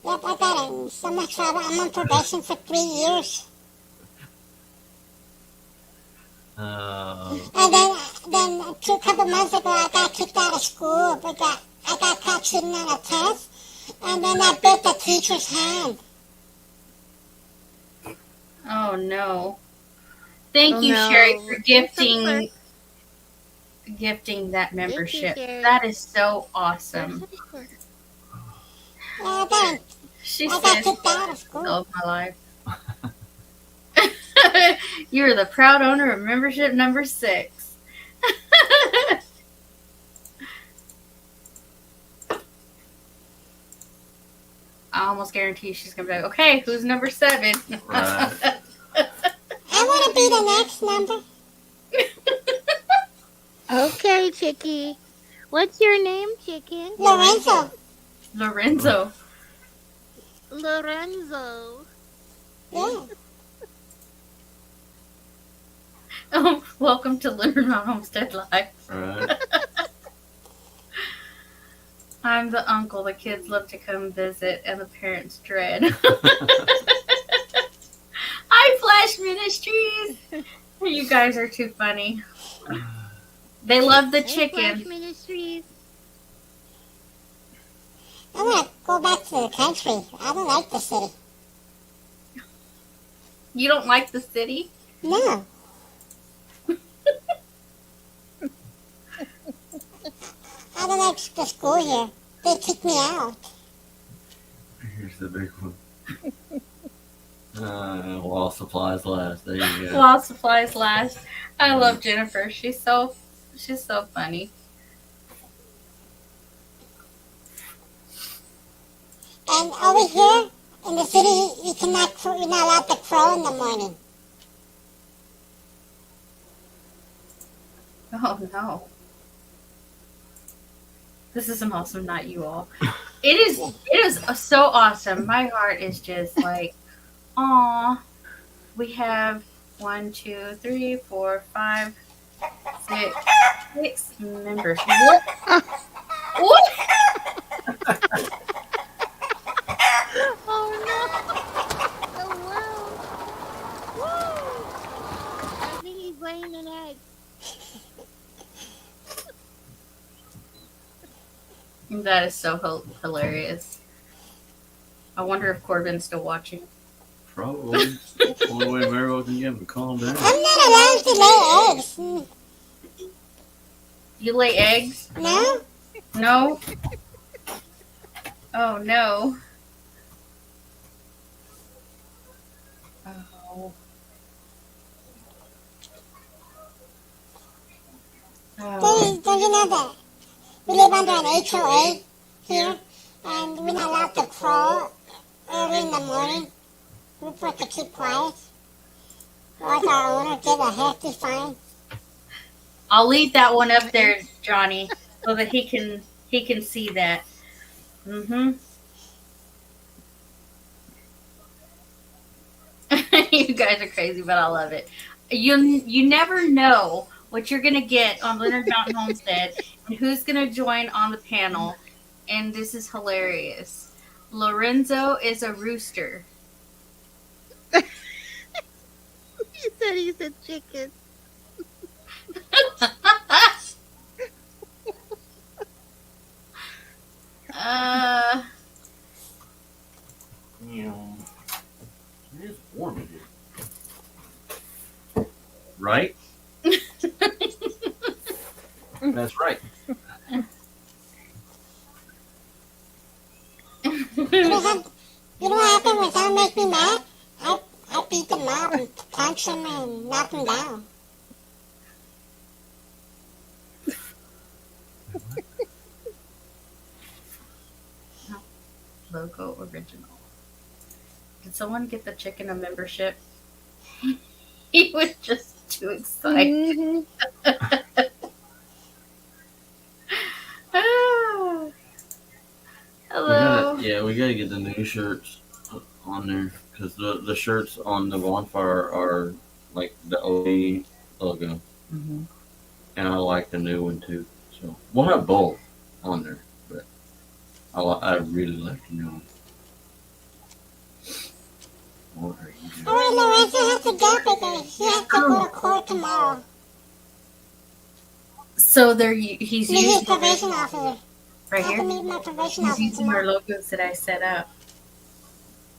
Yep, I got in so much trouble. I'm on probation for 3 years. And then a couple months ago, I got kicked out of school because I got caught cheating on a test, and then I bit the teacher's hand. Oh no! Thank Oh, you, no. Sherry, for It's okay. gifting that membership. Sherry. That is so awesome. She I got says, kicked out of school. "All of my life." You're the proud owner of membership number 6. I almost guarantee she's gonna be like, "Okay, who's number 7?" Right. I want to be the next number. Okay, Chicky. What's your name, chicken? Lorenzo. Lorenzo. Lorenzo. Yeah. Welcome to Living on Homestead Life. Right. I'm the uncle the kids love to come visit and the parents dread. Hi, Flash Ministries. You guys are too funny. They love the Hey, Flash chicken. Ministries. I want to go back to the country. I don't like the city. You don't like the city? No. I don't like the school here. They kicked me out. Here's the big one. While supplies last. There you go. While supplies last. I love Jennifer. She's so funny. And over here in the city, you're not allowed to crow in the morning. Oh no. This is an awesome night, you all. It is so awesome. My heart is just like, aw. we have 1, 2, 3, 4, 5, 6 members. What? What? Oh no! The world! Woo! I think he's laying an egg. That is so hilarious. I wonder if Corbin's still watching. Probably. Only way Maribel can get him to calm down. I'm not allowed to lay eggs. You lay eggs? No? No? Oh no. Oh. Oh. Don't you know that we live under an HOA here, and we're not allowed to crawl early in the morning. We're supposed to keep quiet, or else our owner get a hefty fine. I'll leave that one up there, Johnny, so that he can see that. Mm-hmm. You guys are crazy, but I love it. You never know what you're gonna get on Leonard Mountain Homestead and who's gonna join on the panel, and this is hilarious. Lorenzo is a rooster. He said he's a chicken. uh, It is warm in here. Right? That's right. You know what happened when someone makes me mad? I beat them up and punch them and knock them down. Logo original. Did someone get the chicken a membership? He was just too excited. Ah. Hello. We gotta get the new shirts on there because the shirts on the bonfire are like the OE logo, Mm-hmm. and I like the new one too. So we'll have both on there, but I really like the new one. What are you doing? Oh, Lorenzo has to go because he has to go to court tomorrow. So he's Meet his using probation officer. right I have to here. meet my probation He's officer using our tomorrow. logos that I set up.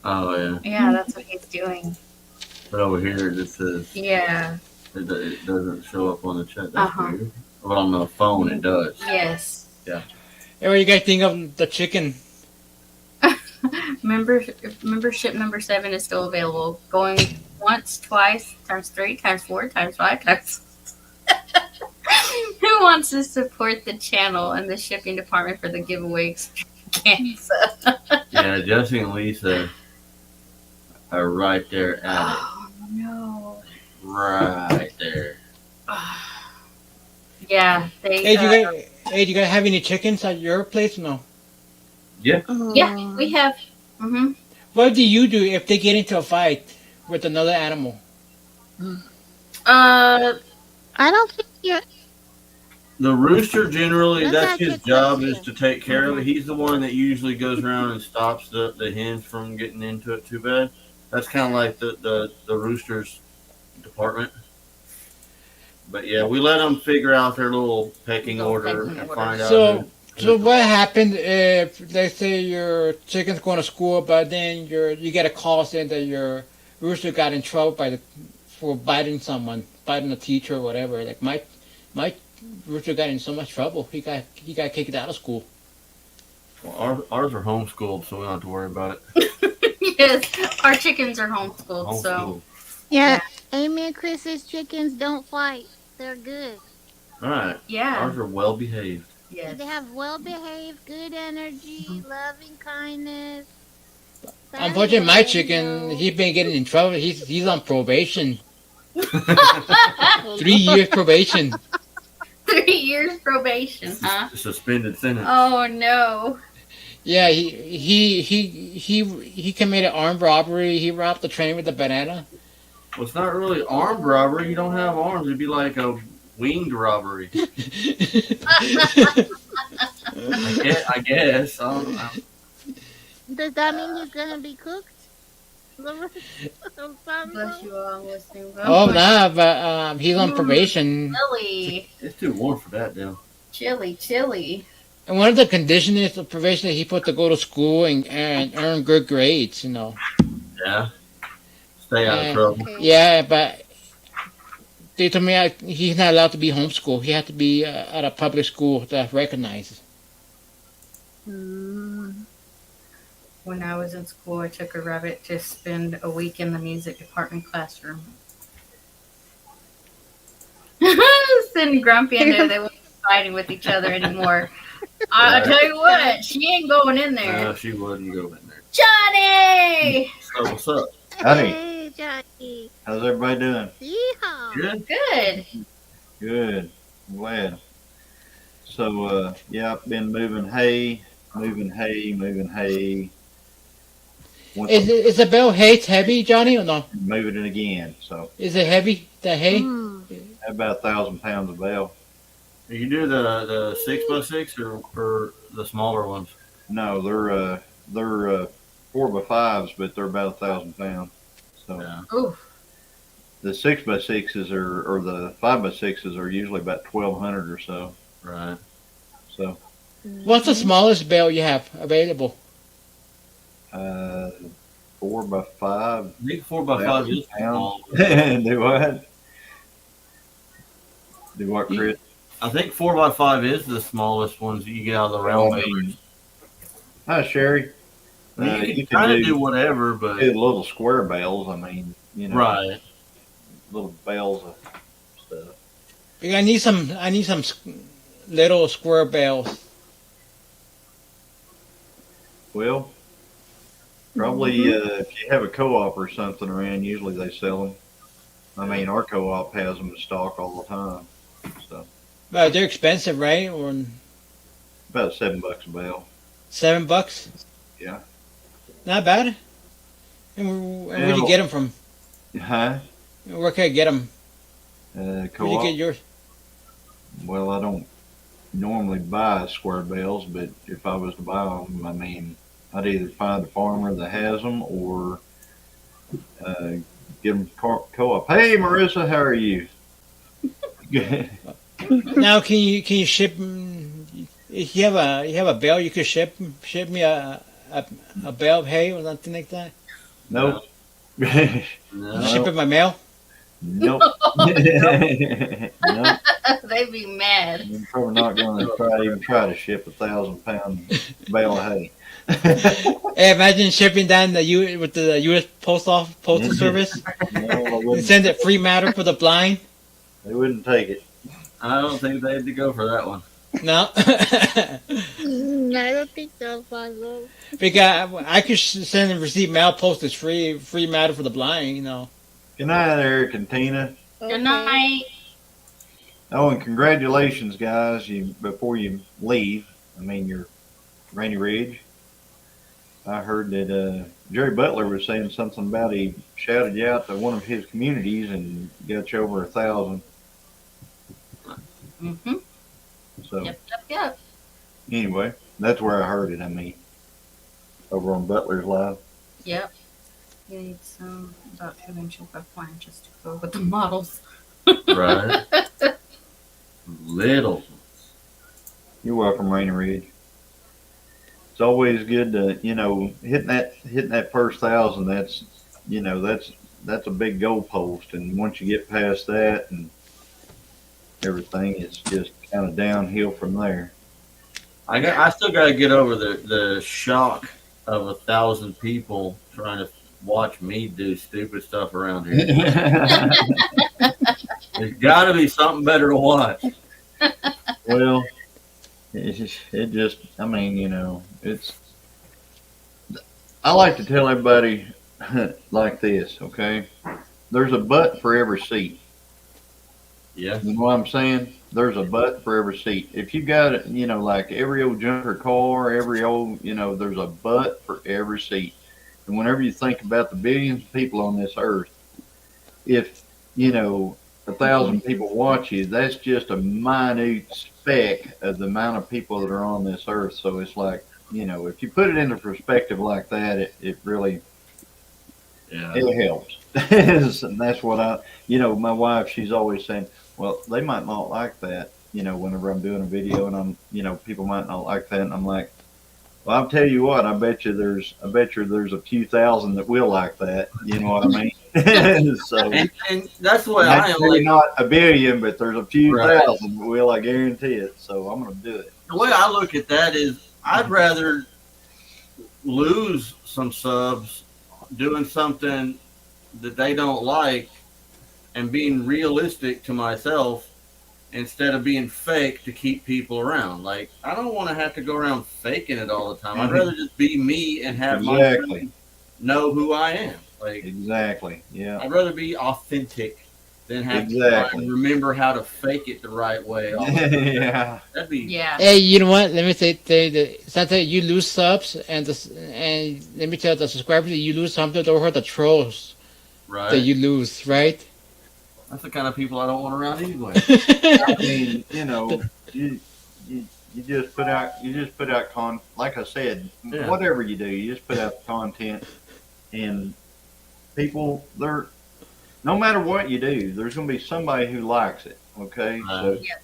Oh yeah, Yeah, that's what he's doing. but over here it just says Yeah. it doesn't show up on the chat. That's Uh-huh. weird. But on the phone it does. Yes. Hey, what do you guys think of the chicken? Membership number 7 is still available. Going once, twice, times 3, times 4, times 5, times. Who wants to support the channel and the shipping department for the giveaway extravaganza? Yeah, Jesse and Lisa are right there at it. Oh no. Right there. Yeah, they. Hey, do you guys have any chickens at your place? No. Yeah, we have. Mm-hmm. What do you do if they get into a fight with another animal? I don't think you're. The rooster generally, That's that's his actually job crazy. is to take care of it. He's the one that usually goes around and stops the hens from getting into it too bad. That's kind of like the rooster's department. But yeah, we let them figure out their little pecking Little order pecking and order. find out. So what happened if, let's say, your chicken's going to school, but then you get a call saying that your rooster got in trouble for biting someone, biting a teacher or whatever? Like my rooster got in so much trouble, he got kicked out of school. Well, ours are homeschooled, so we don't have to worry about it. Yes, our chickens are homeschooled, so. Homeschooled. Yeah, Amy and Chris's chickens don't fight. They're good. All right. Yeah. Ours are well behaved. Yes. They have well-behaved, good energy, loving kindness. Unfortunately, my chicken, he's been getting in trouble. He's on probation. 3 years probation. 3 years probation, huh? Suspended sentence. Oh no. Yeah, he committed armed robbery. He robbed the train with a banana. Well, it's not really armed robbery. You don't have arms. It'd be like a winged robbery. I guess. I don't know. Does that mean he's gonna be cooked? The rest of Bless Sunday? you all. I'm listening. Oh, nah, but he's on probation. Chilly. It's too warm for that now. Chilly. And one of the conditions of probation that he put to go to school and earn good grades, Yeah. Stay out of Yeah. trouble. Okay. Yeah, but they told me he's not allowed to be homeschooled. He had to be at a public school that recognizes. Mm. When I was in school, I took a rabbit to spend a week in the music department classroom. Sitting grumpy in there, they weren't fighting with each other anymore. I tell you what, she ain't going in there. No, she wouldn't go in there. Johnny! So what's up? Howdy. Hey, Johnny. How's everybody doing? Yeehaw. Good. Good. Good. I'm glad. So, yeah, I've been moving hay. Once Is the bale hay heavy, Johnny, or no? I'm moving it again. So, Is it heavy, the hay? Mm. about 1,000 pounds of bale. You do the 6x6 or the smaller ones? No, they're 4x5s, but they're about 1,000 pounds. So, Yeah. Ooh. the 6x6s or the 5x6s are usually about 1,200 or so. Right. So, What's the smallest bale you have available? 4x5. I think 4x5 is small. Do what? Do what, Chris? I think 4x5 is the smallest ones you get out of the round Well, I balers. mean, Hi, Sherry. You can kind of do whatever, do but little square bales. I mean, right. little bales of stuff. I need some little square bales. Well, probably if you have a co-op or something around, usually they sell them. I mean, our co-op has them in stock all the time. So But they're expensive, right? Or about $7 a bale. $7? Yeah. Not bad. And where do you get them from? Huh? Where can I get them? Co-op. Where do you get yours? Well, I don't normally buy square bales, but if I was to buy them, I mean, I'd either find a farmer that has them or get them co-op. Hey, Marissa, how are you? Now, can you ship? If you have a bale, you could ship me a bale of hay or something like that. Nope. No. Ship it by mail. Nope. Nope. They'd be mad. I'm probably not going to even try to ship 1,000-pound bale of hay. Hey, imagine shipping down with the U.S. Postal Service No, I and wouldn't. send it free matter for the blind. They wouldn't take it. I don't think they had to go for that one. No, I don't think so, Fonzo. because I could send and receive mail postage free matter for the blind. Good night, Eric and Tina. Good night. Oh, and congratulations, guys! Before you leave, I mean, your Rainy Ridge. I heard that Jerry Butler was saying something about he shouted you out to one of his communities and got you over 1,000. Mm-hmm. So Yep. anyway, that's where I heard it. I mean, over on Butler's Live. Yep. You need some about 2 inches by 4 inches to go with the models. Right. Little. You're welcome, Rainy Ridge. It's always good to hitting that first 1,000. That's a big goalpost, and once you get past that and everything, it's just kind of downhill from there. I still got to get over the shock of 1,000 people trying to watch me do stupid stuff around here. There's got to be something better to watch. Well, I mean, it's. I like to tell everybody like this, okay? There's a butt for every seat. Yeah. You know what I'm saying? There's a butt for every seat. If you got it, like every old junker car, every old, there's a butt for every seat. And whenever you think about the billions of people on this earth, if, 1,000 people watch you, that's just a minute speck of the amount of people that are on this earth. So it's like, if you put it into perspective like that, it really, Yeah. it helps. And that's what my wife, she's always saying, well, they might not like that, whenever I'm doing a video and people might not like that. And I'm like, well, I'll tell you what, I bet you there's a few thousand that will like that. You know what I mean? So And that's the way I am. maybe not a billion, but there's a few Right. thousand that will, I guarantee it. So I'm gonna do it. The way I look at that is I'd rather lose some subs doing something that they don't like and being realistic to myself instead of being fake to keep people around. Like, I don't want to have to go around faking it all the time. I'd rather just be me and have my Exactly. friends know who I am. Like, Exactly. Yeah. I'd rather be authentic than have to try Exactly. and remember how to fake it the right way. All the time. Yeah. That'd be Yeah. Hey, you know what? Let me say sometimes you lose subs, and let me tell the subscribers that you lose something. Don't hurt the trolls right. that you lose, right? That's the kind of people I don't want around anyway. I mean, you just put out like I said, Yeah. whatever you do, you just put out content, and people, no matter what you do, there's going to be somebody who likes it. Okay, so Yes.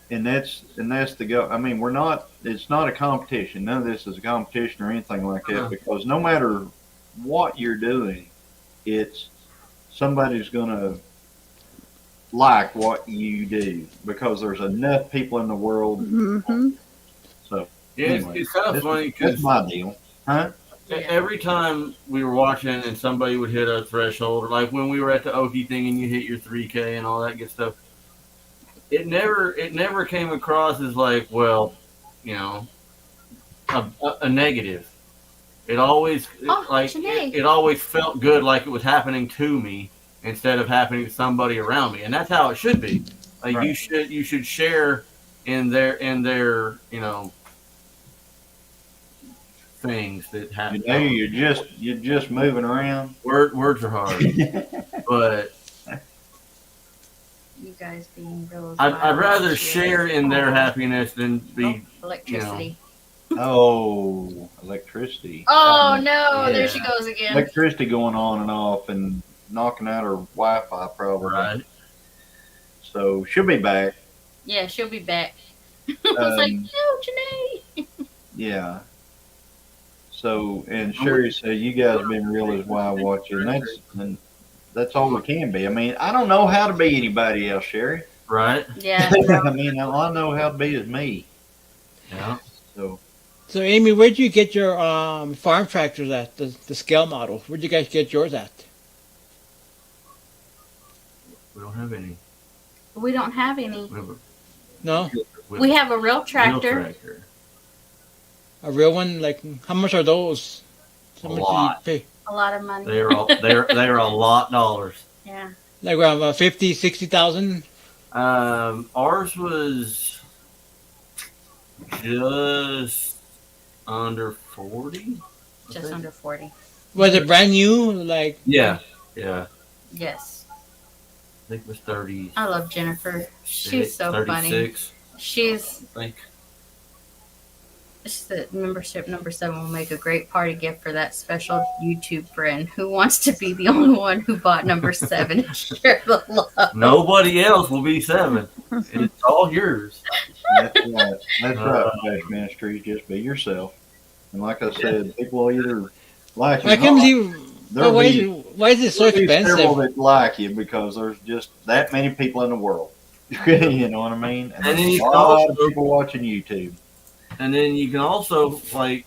and that's the go. I mean, it's not a competition. None of this is a competition or anything like that, because no matter what you're doing, it's somebody's going to like what you do, because there's enough people in the world. Mm-hmm. So Yeah, anyway, it's kind of funny that's because my deal, huh? every time we were watching and somebody would hit a threshold, or like when we were at the Okie thing and you hit your 3K and all that good stuff, it never came across as like, well, a negative. It always it always felt good, like it was happening to me instead of happening to somebody around me, and that's how it should be. Like Right. you should share in their things that happen. You're just moving around. Words are hard, but You guys being real. I'd rather share in their happiness than be Electricity. Oh, electricity. Oh no! Yeah. There she goes again. Electricity going on and off and knocking out her Wi-Fi probably. right. So she'll be back. Yeah, she'll be back. I was like, no, Janae. Yeah. So, and Sherry said, you guys been real as why I watch it. And that's all we can be. I mean, I don't know how to be anybody else, Sherry. Right. Yeah. I mean, all I know how to be is me. Yeah. So, Amy, where'd you get your farm tractors at, the scale model? Where'd you guys get yours at? We don't have any. We don't have any. We have a, No? We have a real tractor. Real tractor. A real one? Like, how much are those? How A much lot. do you pay? A lot of money. They're a lot of dollars. Yeah. Like around 50, 60,000? Ours was just under 40. Just under 40. Was it brand new? Like, Yeah. Yeah. Yes. I think it was 30. I love Jennifer. She's so 36, funny. She's I think. the membership number 7 will make a great party gift for that special YouTube friend who wants to be the only one who bought number 7 and share the love. Nobody else will be 7. It's all yours. That's right. That's right, Best Ministry. Just be yourself. And like I said, people will either like you I or can't not. believe. There'll Why be- is it so there'll be several expensive? that like you because there's just that many people in the world. You know what I mean? And And then there's you a can lot of also- people watching YouTube. And then you can also find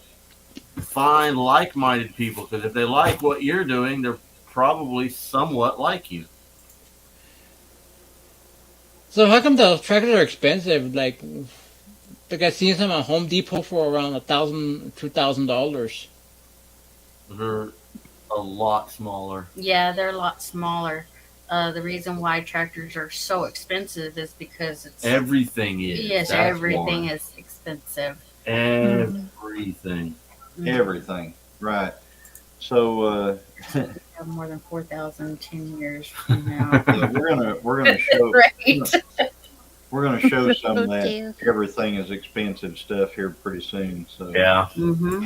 like-minded people, because if they like what you're doing, they're probably somewhat like you. So how come the tractors are expensive? Like I seen some at Home Depot for around $1,000, $2,000. They're a lot smaller. Yeah, they're a lot smaller. The reason why tractors are so expensive is because it's Everything is. yes, That's everything why. is expensive. Everything. Everything. Right. So have more than 4,000 10 years from now. Yeah, we're gonna show Right. we're gonna show some of that Okay. everything is expensive stuff here pretty soon. So Yeah. Mm-hmm.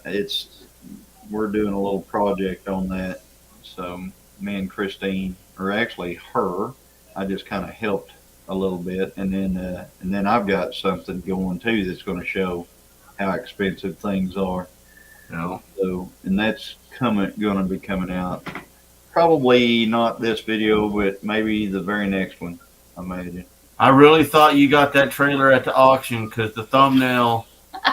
it's we're doing a little project on that. So me and Christine, or actually her, I just kind of helped a little bit, and then I've got something going too that's going to show how expensive things are. No. So, and that's going to be coming out. Probably not this video, but maybe the very next one. I imagine. I really thought you got that trailer at the auction because the thumbnail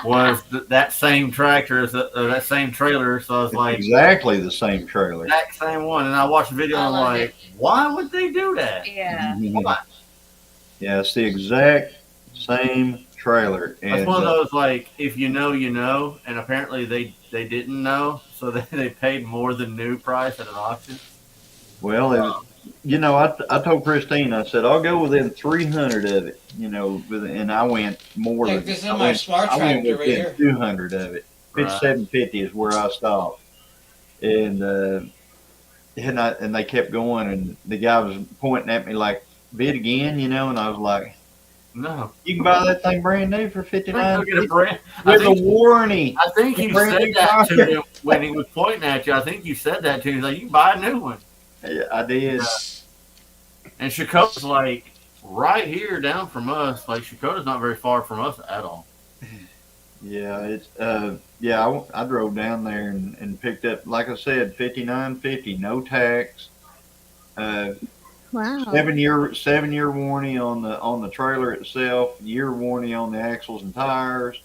was that same tractor as that same trailer. So I was It's like, exactly the same trailer. exact same one. And I watched the video I and I'm love like, why would they do that? Yeah. Why? Yeah, it's the exact same trailer. That's And one of those like, if you know, you know. And apparently they didn't know, so they paid more than new price at an auction. well, I told Christine, I said I'll go within 300 of it. And I went more Like than this is I my went, smart I went tractor right within here. 200 of it. Right. 5750 is where I stopped, and they kept going, and the guy was pointing at me like, bid again, and I was like, No. you can buy that thing brand new for $59 I with a think, warranty. I think you brand said new that to tire. him when he was pointing at you. I think you said that to him. He's like, you can buy a new one. Yeah, I did. And Shakota's like right here down from us. Like Shakota's not very far from us at all. Yeah, it's I drove down there and picked up, like I said, $59.50, no tax. Wow. 7-year warranty on the trailer itself, year warranty on the axles and tires,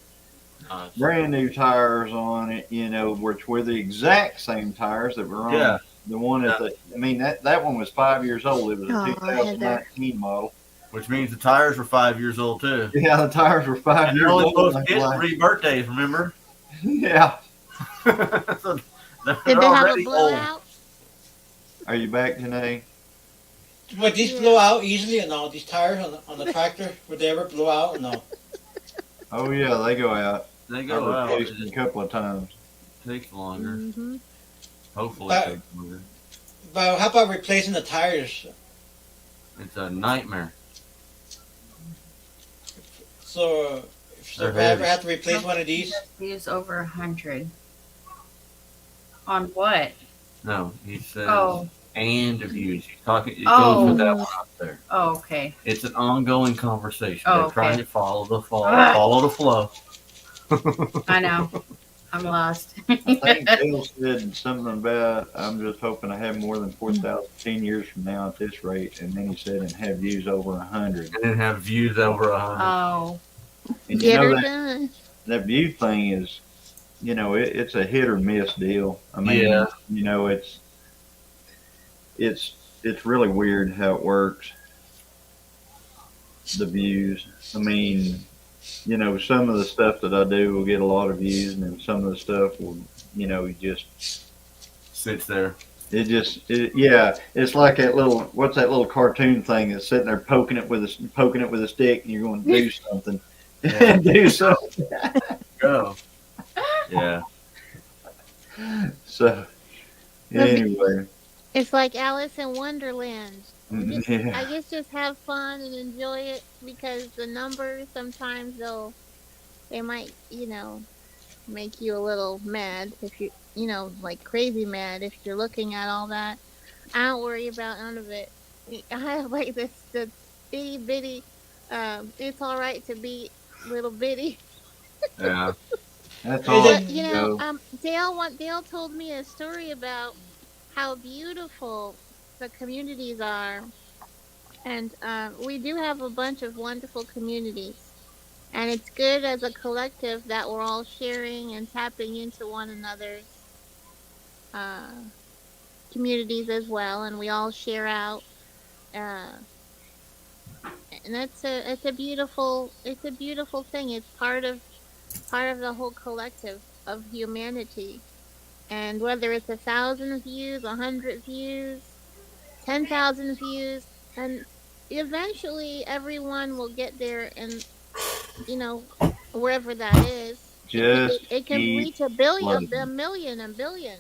Nice. brand new tires on it, which were the exact same tires that were on Yeah. the one that one was 5 years old. It was a Aw, 2019 model. Which means the tires were 5 years old too. Yeah, the tires were 5 And years they're only old. supposed I to was get like, 3 birthdays, remember? yeah. So they're Did they have a already old. blowout? Are you back, Janae? Would these Yeah. blow out easily or no? These tires on the tractor, would they ever blow out or no? Oh yeah, they go out. They I've go out. replaced It them a just couple of times. takes longer. Mm-hmm. Hopefully But- it takes longer. But how about replacing the tires? It's a nightmare. So if They're I ever heavy. have to replace one of these, Use over 100. On what? No, he says Oh. and abuse. He's talking. It Oh. goes with that one up there. Oh, okay. It's an ongoing conversation. Oh, They're trying okay. to follow the flow. Ah. Follow the flow. I know. I'm lost. I think Bill said something about, I'm just hoping I have more than 4,000 10 years from now at this rate. And then he said, and have views over 100. And then have views over 100. Oh. And Get her that, done. that view thing is, it's a hit or miss deal. I mean, Yeah. it's really weird how it works. The views. I mean, some of the stuff that I do will get a lot of views, and then some of the stuff will, just Sits there. it's like what's that little cartoon thing that's sitting there poking it with a stick, and you're going to do something. Yeah. Do something. Go. Yeah. So anyway, It's like Alice in Wonderland. yeah. I guess just have fun and enjoy it because the numbers sometimes they might make you a little mad if you like crazy mad if you're looking at all that. I don't worry about none of it. I have like the itty bitty. It's all right to be little bitty. Yeah. That's Is all. it- But Dale told me a story about how beautiful the communities are, and we do have a bunch of wonderful communities, and it's good as a collective that we're all sharing and tapping into one another's communities as well, and we all share out. And it's a beautiful thing. It's part of the whole collective of humanity. And whether it's 1,000 views, 100 views, 10,000 views, and eventually everyone will get there, and wherever that is, Just it can keep reach a billion, flooding. a million, a billion.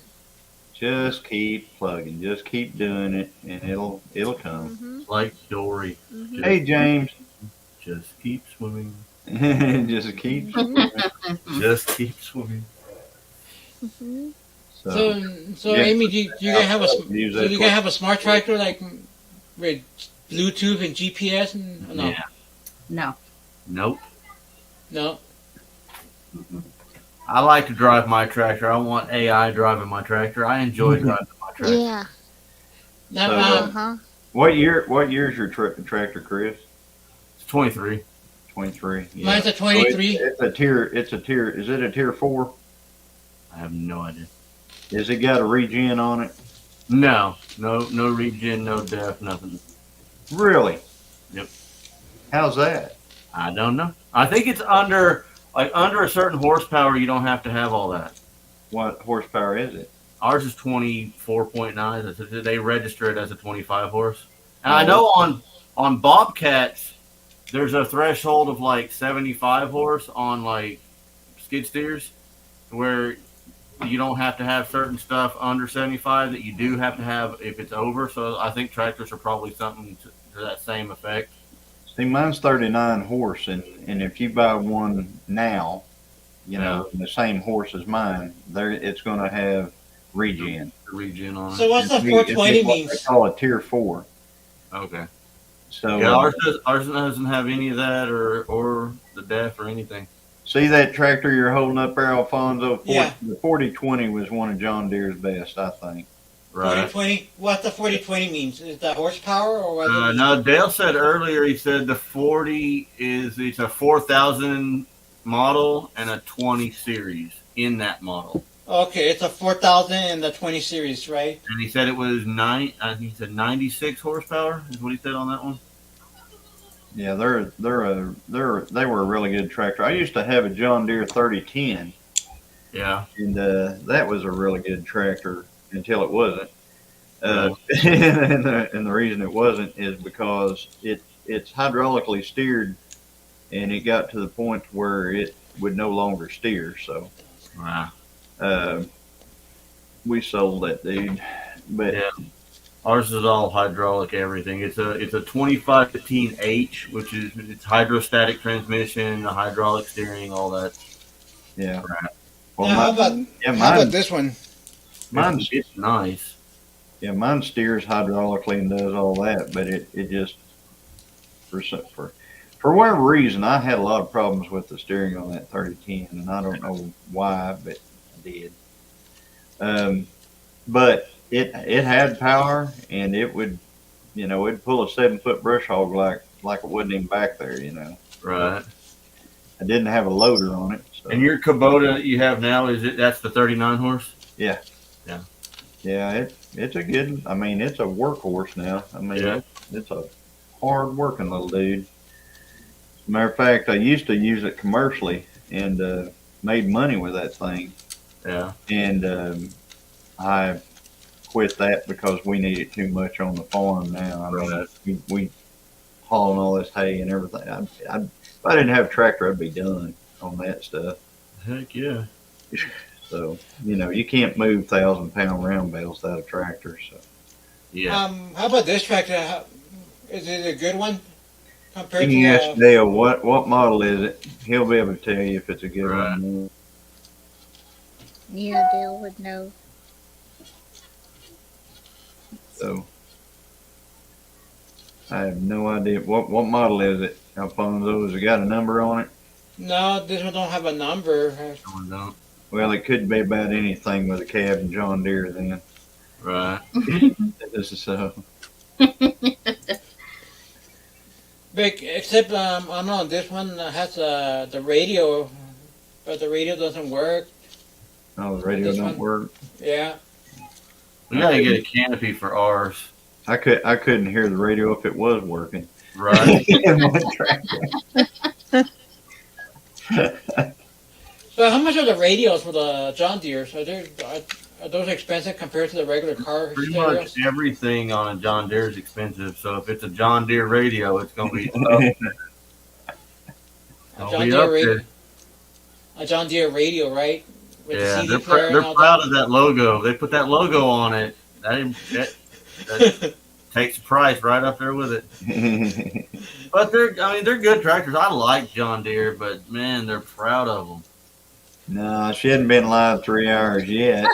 Just keep plugging. Just keep doing it, and it'll come. Mhm. Like Dory. Mhm. Hey, James. Just keep swimming. Just keep Mhm. swimming. Just keep swimming. Mhm. So, So yeah, Amy, do you gonna have a use so that you gonna have a smart tractor like with Bluetooth and GPS and no? Yeah. No. Nope. No. I like to drive my tractor. I want AI driving my tractor. I enjoy driving my tractor. Yeah. Now, So, Uh-huh. what year's your tractor, Chris? It's 23. 23. Yeah. mine's a 23. So it's a tier. It's a tier. Is it a tier 4? I have no idea. Has it got a regen on it? No regen, no def, nothing. Really? Yep. How's that? I don't know. I think it's under a certain horsepower. You don't have to have all that. What horsepower is it? Ours is 24.9. They register it as a 25 horse. And I know on Bobcats, there's a threshold of like 75 horse on like skid steers, where you don't have to have certain stuff under 75 that you do have to have if it's over. So I think tractors are probably something to that same effect. See, mine's 39 horse, and if you buy one now, the same horse as mine, it's going to have regen. Regen on it. So what's the 420 It's what means? they call a tier 4. Okay. So Yeah, ours doesn't have any of that or the def or anything. see that tractor you're holding up there, Alfonso? Yeah. The 4020 was one of John Deere's best, I think. Right. 4020. What the 4020 means? Is that horsepower or what? No, Dale said earlier. He said the 40 it's a 4000 model and a 20 series in that model. Okay, it's a 4000 and the 20 series, right? And he said it was he said 96 horsepower is what he said on that one. Yeah, they were a really good tractor. I used to have a John Deere 3010, Yeah. and that was a really good tractor until it wasn't. Right. And the reason it wasn't is because it's hydraulically steered, and it got to the point where it would no longer steer. So Wow. we sold that dude. But Yeah. Ours is all hydraulic everything. It's a 2515H, which is it's hydrostatic transmission, the hydraulic steering, all that. yeah. Right. Well, Now, how mine, about this one? It's nice. yeah, mine steers hydraulically and does all that, but it just for whatever reason, I had a lot of problems with the steering on that 3010, and I don't know why, but I did. But it had power, and it would, it'd pull a 7-foot brush hog like it wasn't even back there. Right. I didn't have a loader on it. So. And your Kubota you have now, that's the 39 horse? Yeah. Yeah. Yeah, it's a good. I mean, it's a workhorse now. I mean, Yeah. it's a hard working little dude. As a matter of fact, I used to use it commercially and made money with that thing. Yeah. And I quit that because we need it too much on the farm now. I mean, Right. we hauling all this hay and everything. If I didn't have a tractor, I'd be done on that stuff. Heck yeah. So, you can't move 1,000-pound round bales without a tractor. So, Yeah. How about this tractor? Is it a good one compared you can to? ask Dale what model is it. He'll be able to tell you if it's a good Right. one. Yeah, Dale would know. So, I have no idea what model is it. Alfonso, has it got a number on it? No, this one don't have a number. Someone don't. Well, it could be about anything with a cab and John Deere then. Right. This is so. Big, except I don't know. This one has the radio, but the radio doesn't work. Oh, the radio This don't one? work. Yeah. We gotta get a canopy for ours. I couldn't hear the radio if it was working. Right. In my tractor. So how much are the radios for the John Deere? So are those expensive compared to the regular car Pretty stereos? much everything on a John Deere is expensive. So if it's a John Deere radio, it's gonna be up. A I'll John be Deere up radio, there. a John Deere radio, right? with the Yeah, CD player and they're all proud that. of that logo. They put that logo on it. That takes the price right up there with it. But they're good tractors. I like John Deere, but man, they're proud of them. No, she hadn't been live 3 hours yet.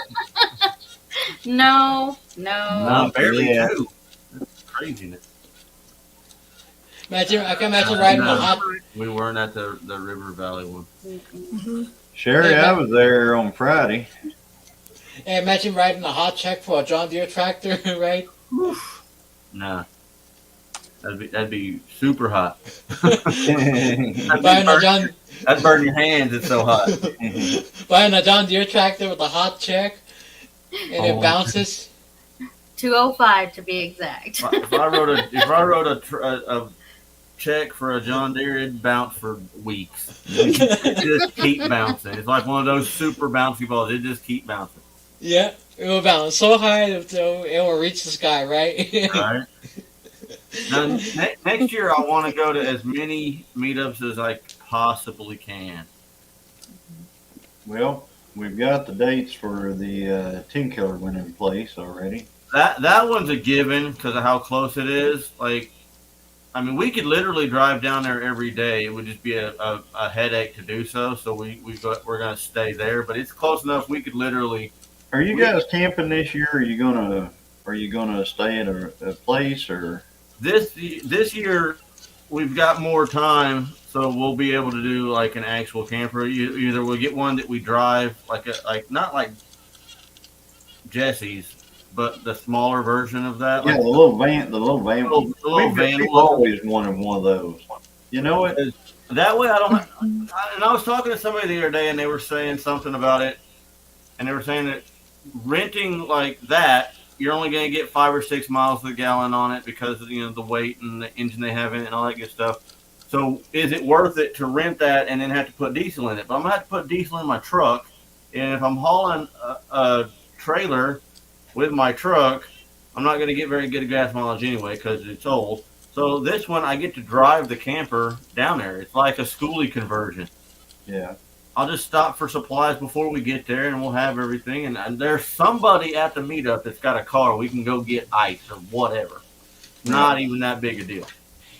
No. Not Barely yet. two. That's craziness. I can imagine riding a No, hot. we weren't at the River Valley one. Sherry, Hey, I man. was there on Friday. Hey, imagine riding a hot check for a John Deere tractor, right? Nah, that'd be super hot. Buying a John That'd burn your hands. It's so hot. buying a John Deere tractor with a hot check, and it Oh. bounces. 205 to be exact. If I wrote a check for a John Deere, it'd bounce for weeks. It just keep bouncing. It's like one of those super bouncy balls. It just keep bouncing. Yeah, it will bounce so high that it will reach the sky, right? Right. Now, next year, I want to go to as many meetups as I possibly can. Well, we've got the dates for the 10 killer one in place already. That one's a given because of how close it is. Like, I mean, we could literally drive down there every day. It would just be a headache to do so. So we're going to stay there, but it's close enough. We could literally. Are you guys camping this year? Are you gonna stay at a place or? This year, we've got more time, so we'll be able to do like an actual camper. Either we'll get one that we drive, not like Jesse's, but the smaller version of that. Yeah, Like the little van. The little van. the little van We've one. always wanted one of those. You know what? That way, I don't. And I was talking to somebody the other day, and they were saying something about it, and they were saying that renting like that, you're only going to get 5 or 6 miles to the gallon on it because of the weight and the engine they have in it and all that good stuff. So is it worth it to rent that and then have to put diesel in it? But I'm going to have to put diesel in my truck, and if I'm hauling a trailer with my truck, I'm not going to get very good gas mileage anyway because it's old. So this one, I get to drive the camper down there. It's like a schoolie conversion. Yeah. I'll just stop for supplies before we get there, and we'll have everything. And there's somebody at the meetup that's got a car. We can go get ice or whatever. Not even that big a deal.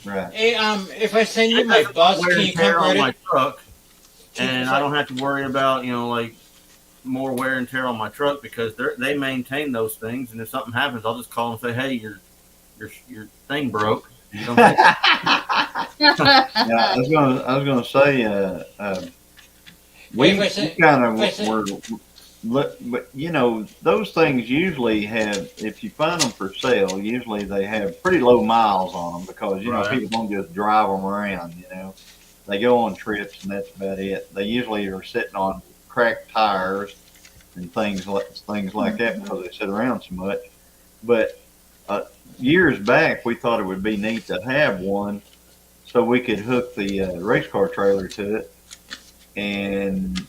Right. Hey, if I send you my bus, Wear can and you tear convert on my it? truck, and I don't have to worry about like more wear and tear on my truck because they maintain those things. And if something happens, I'll just call and say, "Hey, your thing broke." You know, Yeah, I was gonna say, we If I say- kind of if I say- were, but those things usually have, if you find them for sale, usually they have pretty low miles on them because Right. people don't just drive them around. They go on trips and that's about it. They usually are sitting on cracked tires and things like that because they sit around so much. But years back, we thought it would be neat to have one so we could hook the race car trailer to it and,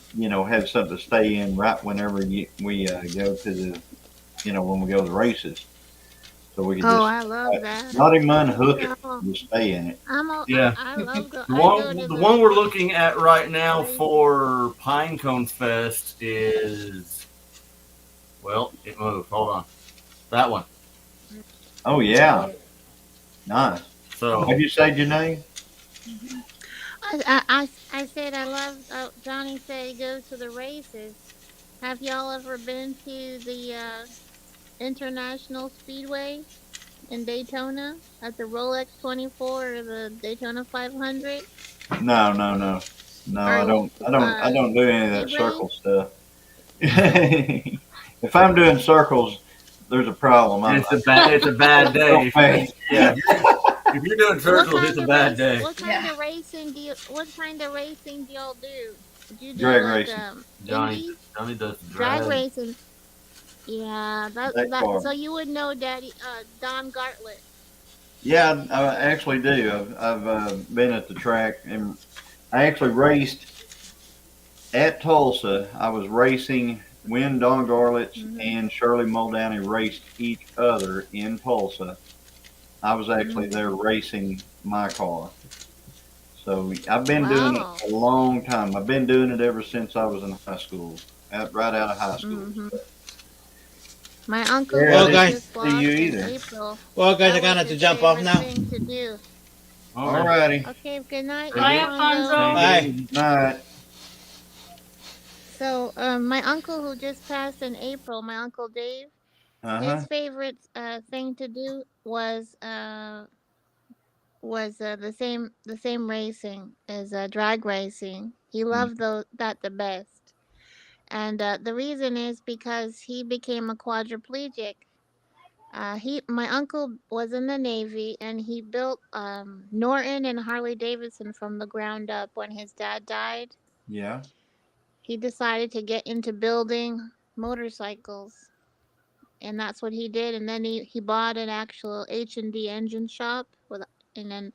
have something to stay in right whenever we go to the, when we go to the races. So we could Oh, just I love that. not even unhook it, Oh, just stay in it. Yeah. I love The one we're looking at right now for Pinecones Fest is, well, it moved. Hold on, that one. Oh, yeah. Nice. So Have you said your name? I said I love. Johnny said he goes to the races. Have y'all ever been to the International Speedway in Daytona at the Rolex 24 or the Daytona 500? No. No, I don't do any of that speed circle stuff. If I'm doing circles, there's a problem. it's a bad day. Okay. Yeah, if you're doing circles, it's a bad day. What kind of racing do y'all do? Did you do Drag like racing. Johnny Indy? does Drag drag. racing? Yeah, That car. so you would know Daddy Don Gartlett. Yeah, I actually do. I've been at the track, and I actually raced at Tulsa. I was racing when Don Garlitz and Shirley Muldowney raced each other in Tulsa. I was actually there racing my car. So I've been doing it Wow. a long time. I've been doing it ever since I was in high school. right out of high school. Hmm. My uncle Yeah, who I Well, was didn't guys. just see you lost in either. April, Well, guys, I that gotta was have to his jump off favorite now. thing to do. All Okay. righty. Okay, good night, Thank Bye, you. Alfonso. Alfonso. Thank Bye. you. Good night. So, my uncle who just passed in April, my uncle Dave, Uh his huh. favorite thing to do was the same racing as drag racing. He loved that the best, and the reason is because he became a quadriplegic. My uncle was in the Navy, and he built Norton and Harley Davidson from the ground up. When his dad died, Yeah. he decided to get into building motorcycles, and that's what he did. And then he bought an actual H&D engine shop and then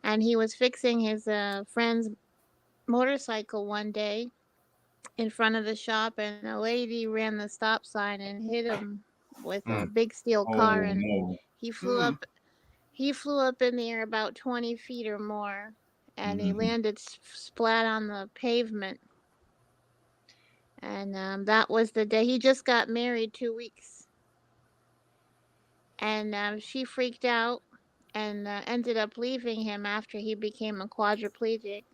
and he was fixing his friend's motorcycle one day in front of the shop, and a lady ran the stop sign and hit him with a Mm. big steel car, Oh and no. he flew Mm. up he flew up in the air about 20 feet or more, and he Mm. landed splat on the pavement. And that was the day. He just got married 2 weeks, and she freaked out and ended up leaving him after he became a quadriplegic.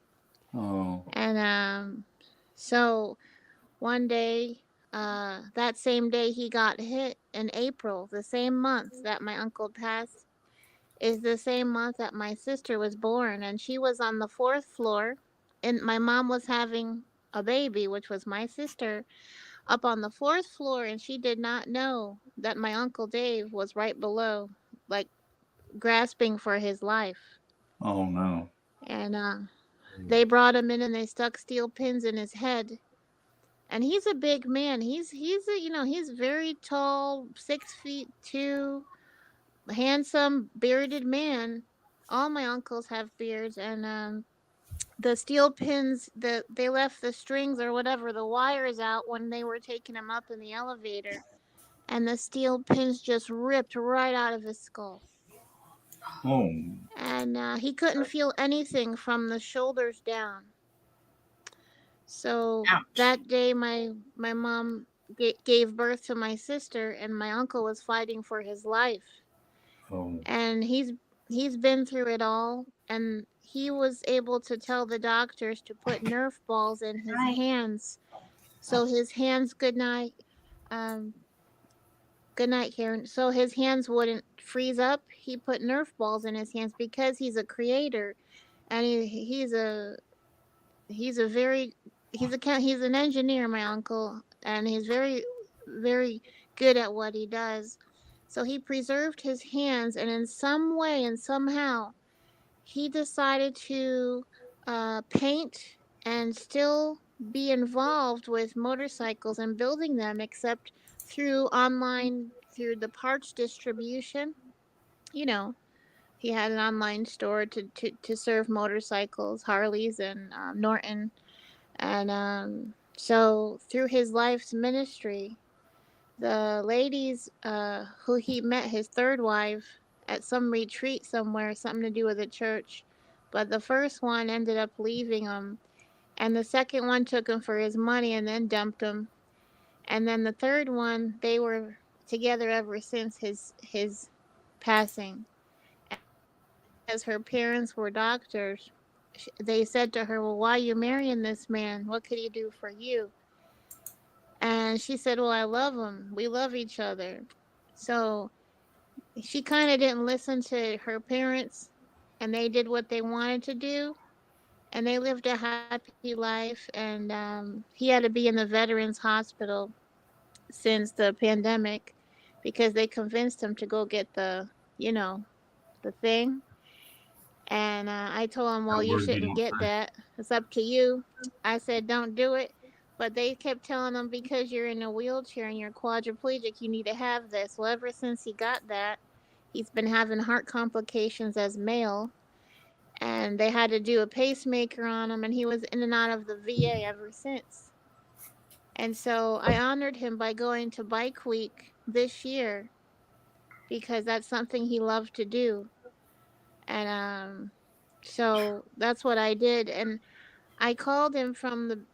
Oh. And so one day, that same day he got hit in April, the same month that my uncle passed, is the same month that my sister was born, and she was on the fourth floor, and my mom was having a baby, which was my sister, up on the fourth floor, and she did not know that my uncle Dave was right below, like grasping for his life. Oh no. And they brought him in, and they stuck steel pins in his head. And he's a big man. He's a, he's very tall, 6 feet two, handsome, bearded man. All my uncles have beards, and the steel pins that they left the strings or whatever, the wires out when they were taking him up in the elevator, and the steel pins just ripped right out of his skull. Oh. And he couldn't feel anything from the shoulders down. So Ouch. that day, my mom gave birth to my sister, and my uncle was fighting for his life. Oh. And he's been through it all, and he was able to tell the doctors to put Nerf balls in his Hi. hands, so his hands um good night, Karen. So his hands wouldn't freeze up. He put Nerf balls in his hands because he's a creator, and he's a very he's an engineer, my uncle, and he's very good at what he does. So he preserved his hands, and in some way and somehow he decided to paint and still be involved with motorcycles and building them, except through the parts distribution. You know, he had an online store to serve motorcycles, Harleys and Norton, and so through his life's ministry, the ladies who he met, his third wife, at some retreat somewhere, something to do with a church. But the first one ended up leaving him, and the second one took him for his money and then dumped him. And then the third one, they were together ever since his passing. And because her parents were doctors, they said to her, "Well, why are you marrying this man? What could he do for you?" And she said, "Well, I love him. We love each other." So she kind of didn't listen to her parents, and they did what they wanted to do, and they lived a happy life. And he had to be in the Veterans Hospital since the pandemic because they convinced him to go get you know, the thing. And I told him, That "Well, you word you shouldn't don't get say. that. It's up to you." I said, "Don't do it." But they kept telling him, because you're in a wheelchair and you're quadriplegic, you need to have this. Well, ever since he got that, he's been having heart complications as male. And they had to do a pacemaker on him, and he was in and out of the VA ever since. And so I honored him by going to Bike Week this year because that's something he loved to do. And so that's what I did. And I called him from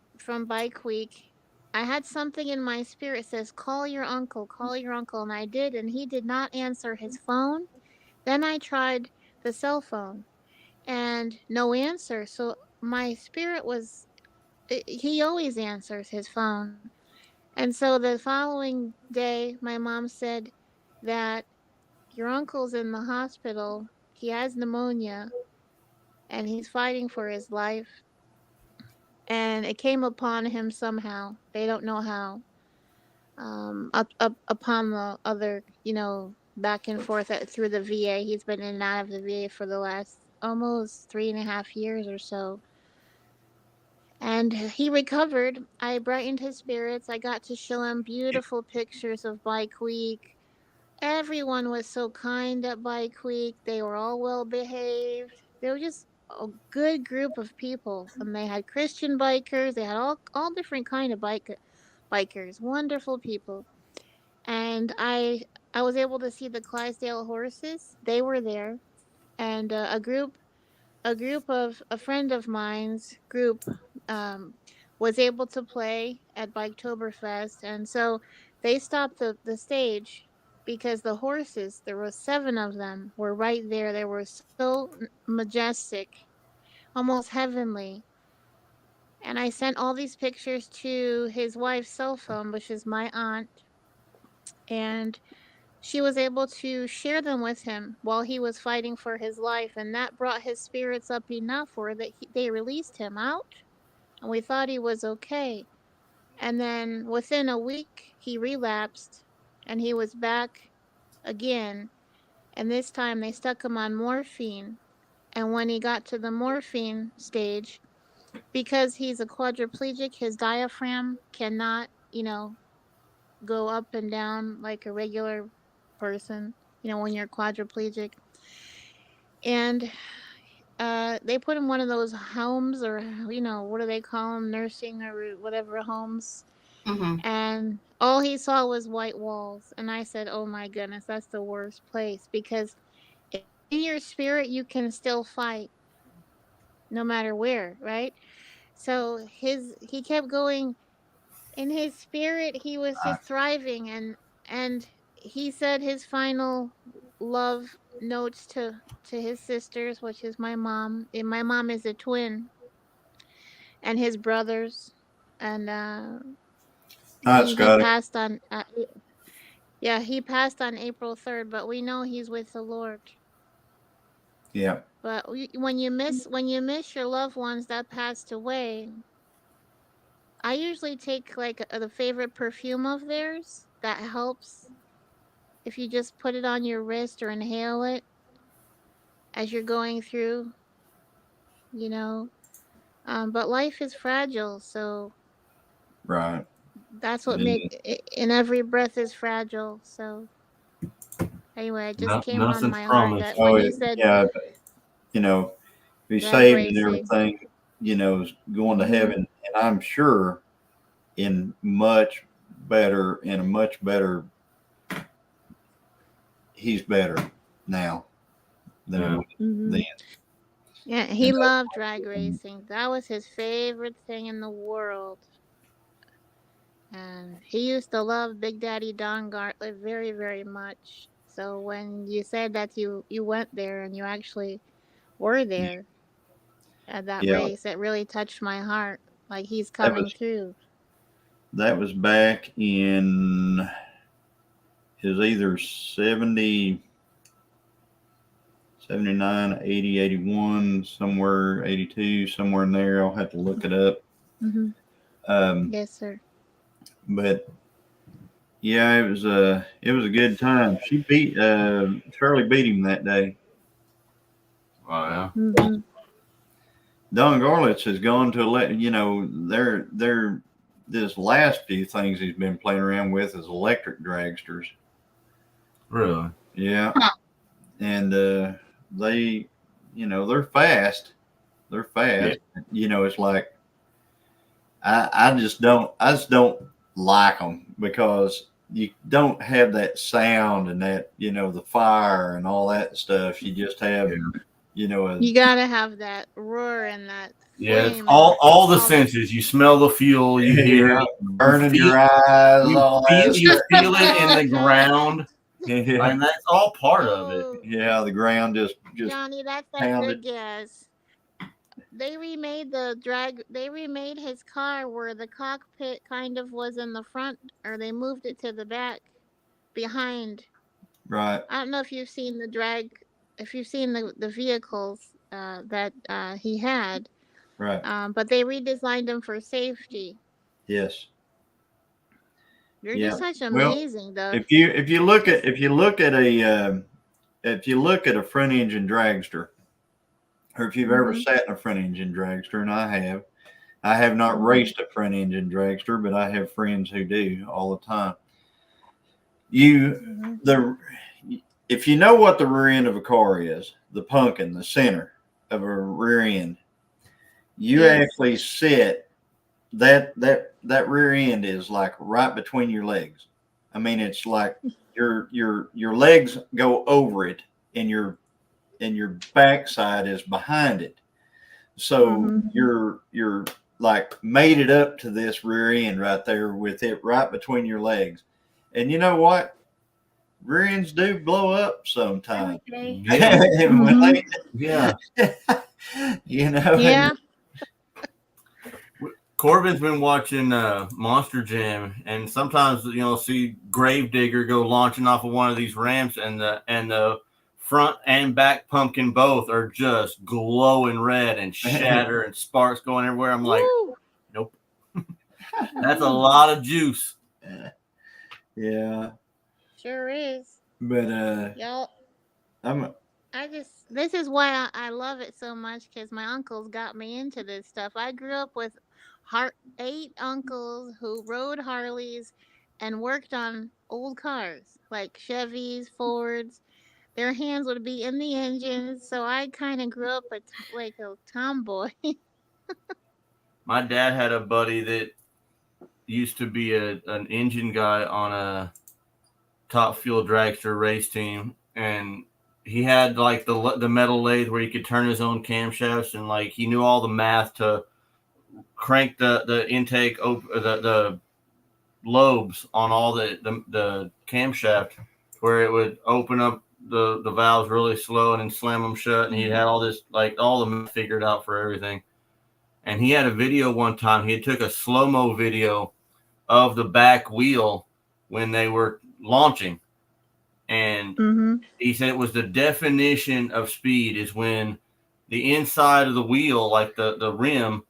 Bike Week, I had something in my spirit says, call your uncle, and I did, and he did not answer his phone. Then I tried the cell phone, and no answer. So my spirit was, he always answers his phone. And so the following day, my mom said that your uncle's in the hospital. He has pneumonia and he's fighting for his life. And it came upon him somehow. They don't know how. Up upon the other, back and forth through the VA. He's been in and out of the VA for the last almost 3.5 years or so. And he recovered. I brightened his spirits. I got to show him beautiful pictures of Bike Week. Everyone was so kind at Bike Week. They were all well behaved. They were just a good group of people. And they had Christian bikers. They had all different kind of bikers. Wonderful people. And I was able to see the Clydesdale horses. They were there. And a group of a friend of mine's group um, was able to play at Biketoberfest, and so they stopped the stage because the horses, there were 7 of them, were right there. They were so majestic, almost heavenly. And I sent all these pictures to his wife's cell phone, which is my aunt, and she was able to share them with him while he was fighting for his life, and that brought his spirits up enough where they released him out, and we thought he was okay. And then within a week, he relapsed, and he was back again. And this time they stuck him on morphine. And when he got to the morphine stage, because he's a quadriplegic, his diaphragm cannot, go up and down like a regular person, when you're quadriplegic. And they put him in one of those homes, or what do they call them, nursing or whatever homes. Mm-hmm. And all he saw was white walls. And I said, oh my goodness, that's the worst place, because in your spirit you can still fight no matter where, right? So he kept going. In his spirit he was just thriving, and he said his final love notes to his sisters, which is my mom, and my mom is a twin, and his brothers. And All right, he Scotty. passed on yeah, he passed on April 3rd, but we know he's with the Lord. Yeah. But when you miss your loved ones that passed away, I usually take like the favorite perfume of theirs that helps. If you just put it on your wrist or inhale it as you're going through, you know. But life is fragile, so Right. that's what And make and every breath is fragile. So anyway, it just came on Nothing's my heart promised. that when you said yeah, you know, be drag saved and racing. everything, is going to Mhm. heaven, and I'm sure in a much better. He's better now than he Yeah. was then. Mhm. Yeah, he And loved drag racing. That was his favorite thing in the world. And he used to love Big Daddy Don Gartlett very, very much. So when you said that you went there and you actually were there at that yeah, race, it really touched my heart. Like he's that coming was through. back in, it was either 70, 79, 80, 81, somewhere 82, somewhere in there. I'll have to look it up. Hmm. Um, Yes, sir. but yeah, it was a good time. Shirley beat him that day. Oh yeah. Hmm. Don Garlitz has gone to they're this last few things he's been playing around with is electric dragsters. Really? Yeah, and they, they're fast. They're Yeah. fast. It's like I just don't like them because you don't have that sound and that the fire and all that stuff. You just have Yeah. you know, You gotta have that roar and that Yeah, it's flame and all the all that. senses. You smell the fuel, you hear yeah, it, burning feel, your eyes, all that you stuff. feel it in the ground, Yeah, and that's all part of it. Oh, yeah, the ground just Johnny, that's a pounded. good guess. They remade his car where the cockpit kind of was in the front, or they moved it to the back behind. Right, I don't know if you've seen if you've seen the vehicles that he had, right. but they redesigned them for safety. Yes. They're Yeah. just such Well, amazing stuff. if you look at a front engine dragster, or if you've ever Mhm. sat in a front engine dragster, and I have not Mhm. raced a front engine dragster, but I have friends who do all the time. You Mhm. the if you know what the rear end of a car is, the pumpkin, the center of a rear end, you Yes. actually sit that rear end is like right between your legs. I mean, it's like your legs go over it, and your backside is behind it. So Mhm. you're like mated up to this rear end right there with it right between your legs. And you know what? Rear ends do blow up sometimes. Okay. Yeah, And when Mhm. yeah. you know, Yeah. Corbin's been watching Monster Jam, and sometimes see Gravedigger go launching off of one of these ramps, and the front and back pumpkin both are just glowing red and shatter and sparks going everywhere. I'm like, Woo. nope, that's a lot of juice. yeah, Sure is. but Y'all, I'm this is why I love it so much because my uncles got me into this stuff. I grew up with 8 uncles who rode Harleys and worked on old cars like Chevys, Fords. Their hands would be in the engines, so I kind of grew up like a tomboy. My dad had a buddy that used to be an engine guy on a top fuel dragster race team, and he had like the metal lathe where he could turn his own camshafts, and like he knew all the math to crank the intake the lobes on all the camshaft where it would open up the valves really slow and then slam them shut, and he had all this like all the math figured out for everything. And he had a video one time. He took a slow-mo video of the back wheel when they were launching, and Mm-hmm. he said it was the definition of speed is when the inside of the wheel, like the rim,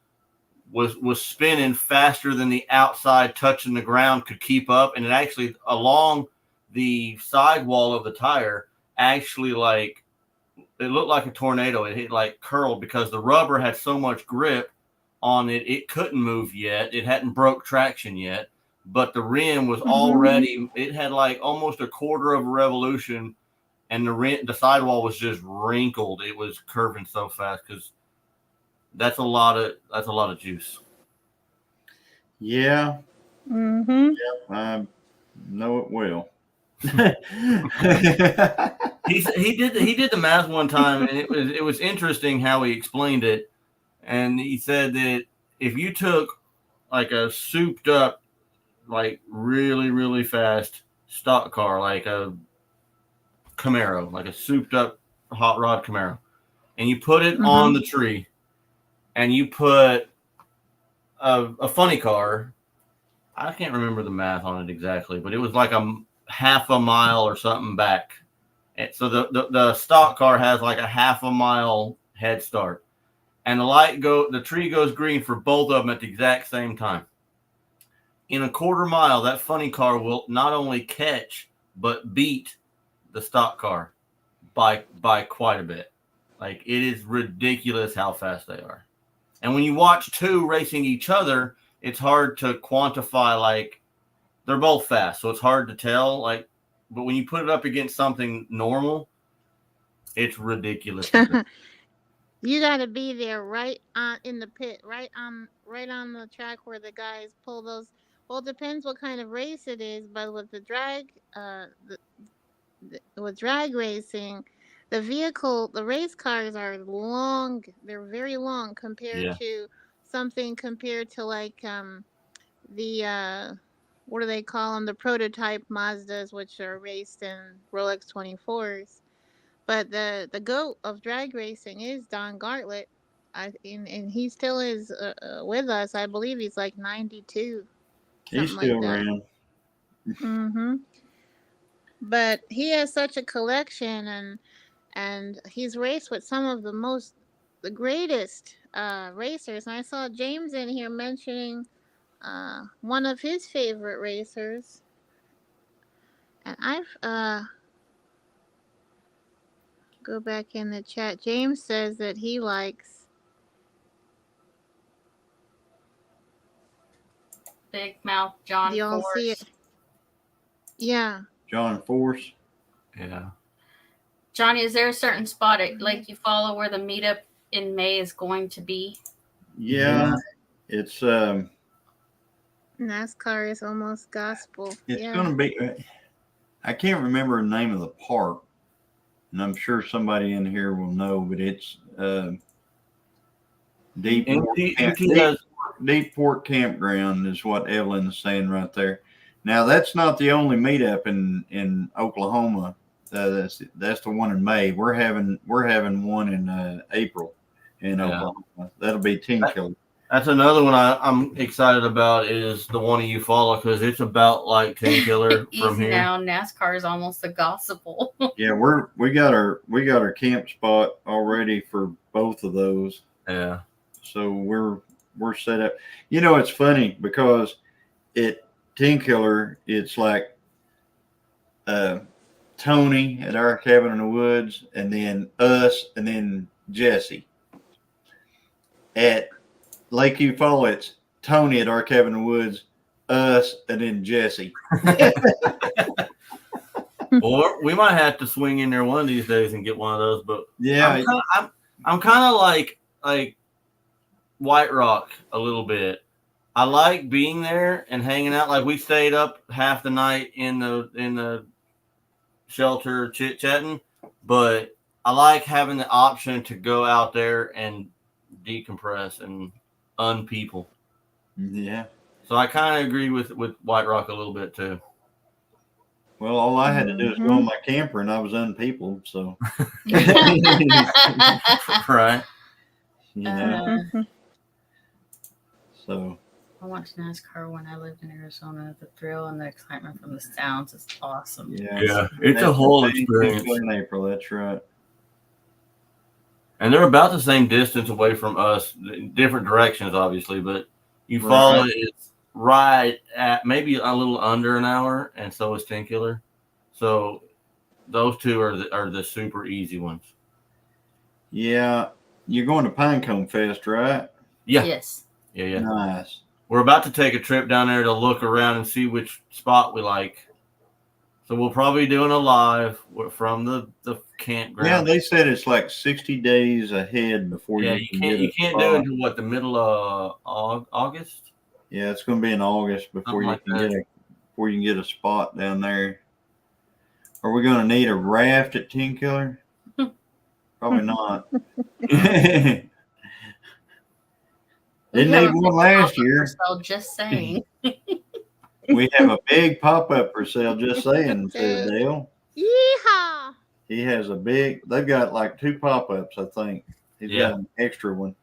was spinning faster than the outside touching the ground could keep up, and it actually along the sidewall of the tire actually like it looked like a tornado. It hit like curled because the rubber had so much grip on it, it couldn't move yet. It hadn't broke traction yet, but the rim was Mm-hmm. already. It had like almost a quarter of a revolution, and the sidewall was just wrinkled. It was curving so fast because that's a lot of juice. yeah, Mm-hmm. I know it will. He did the math one time, and it was interesting how he explained it. And he said that if you took like a souped up, like really really fast stock car, like a Camaro, like a souped up hot rod Camaro, and you put it on Mm-hmm. the tree, and you put a funny car. I can't remember the math on it exactly, but it was like a half a mile or something back. And so the stock car has like a half a mile head start, and the tree goes green for both of them at the exact same time. In a quarter mile, that funny car will not only catch but beat the stock car by quite a bit. Like it is ridiculous how fast they are. And when you watch two racing each other, it's hard to quantify like they're both fast, so it's hard to tell. Like, but when you put it up against something normal, it's ridiculously good. You gotta be there right on in the pit, right on the track where the guys pull those. Well, it depends what kind of race it is, but with the drag, with drag racing, the race cars are long. They're very long compared Yeah. to like the what do they call them? The prototype Mazdas, which are raced in Rolex 24s. But the goat of drag racing is Don Gartlett. And he still is with us. I believe he's like 92, He's something like still that. around. Mm-hmm. But he has such a collection, and he's raced with some of the greatest racers. And I saw James in here mentioning one of his favorite racers, and I've go back in the chat. James says that he likes Big Mouth John the all see it. Force. Yeah. John Force. Yeah. Johnny, is there a certain spot at Lake you follow where the meetup in May is going to be? Yeah, it's NASCAR is almost gospel. it's Yeah. gonna be. I can't remember the name of the park, and I'm sure somebody in here will know, but it's Deep Port Campground is what Evelyn is saying right there. Now that's not the only meetup in Oklahoma. That's the one in May. We're having one in April in Oklahoma. That'll be Tenkiller. That's another one I'm excited about is the one you follow because it's about like Tenkiller from Easy here. now, NASCAR is almost the gospel. Yeah, we got our camp spot already for both of those. Yeah. So we're set up. You know, it's funny because at Tenkiller, it's like Tony at our cabin in the woods, and then us, and then Jesse. At Lake Eufaula, it's Tony at our cabin in the woods, us, and then Jesse. Or we might have to swing in there one of these days and get one of those. But yeah, I'm kind of like White Rock a little bit. I like being there and hanging out. Like we stayed up half the night in the shelter chit chatting, but I like having the option to go out there and decompress and unpeople. Yeah. So I kind of agree with White Rock a little bit too. Well, all I had to do was go on my camper, and I was unpeopled. So, right? You know. So. I watched NASCAR when I lived in Arizona. The thrill and the excitement from the sounds is awesome. Yeah, it's a whole experience. In April, that's right. And they're about the same distance away from us, different directions, obviously, but Eufaula is right at maybe a little under an hour, and so is Tenkiller. So those two are the super easy ones. Yeah, you're going to Pinecone Fest, right? Yeah. Yes. Yeah. Nice. We're about to take a trip down there to look around and see which spot we like. So we'll probably be doing a live from the campground. Yeah, they said it's like 60 days ahead before you can't do it until what, the middle of August? Yeah, it's going to be in August before you can get a spot down there. Are we going to need a raft at Tenkiller? Probably not. Didn't need one last year. Just saying. We have a big pop-up for sale, just saying, said Dale. Yeehaw! He has they've got like 2 pop-ups, I think. He's got an extra one.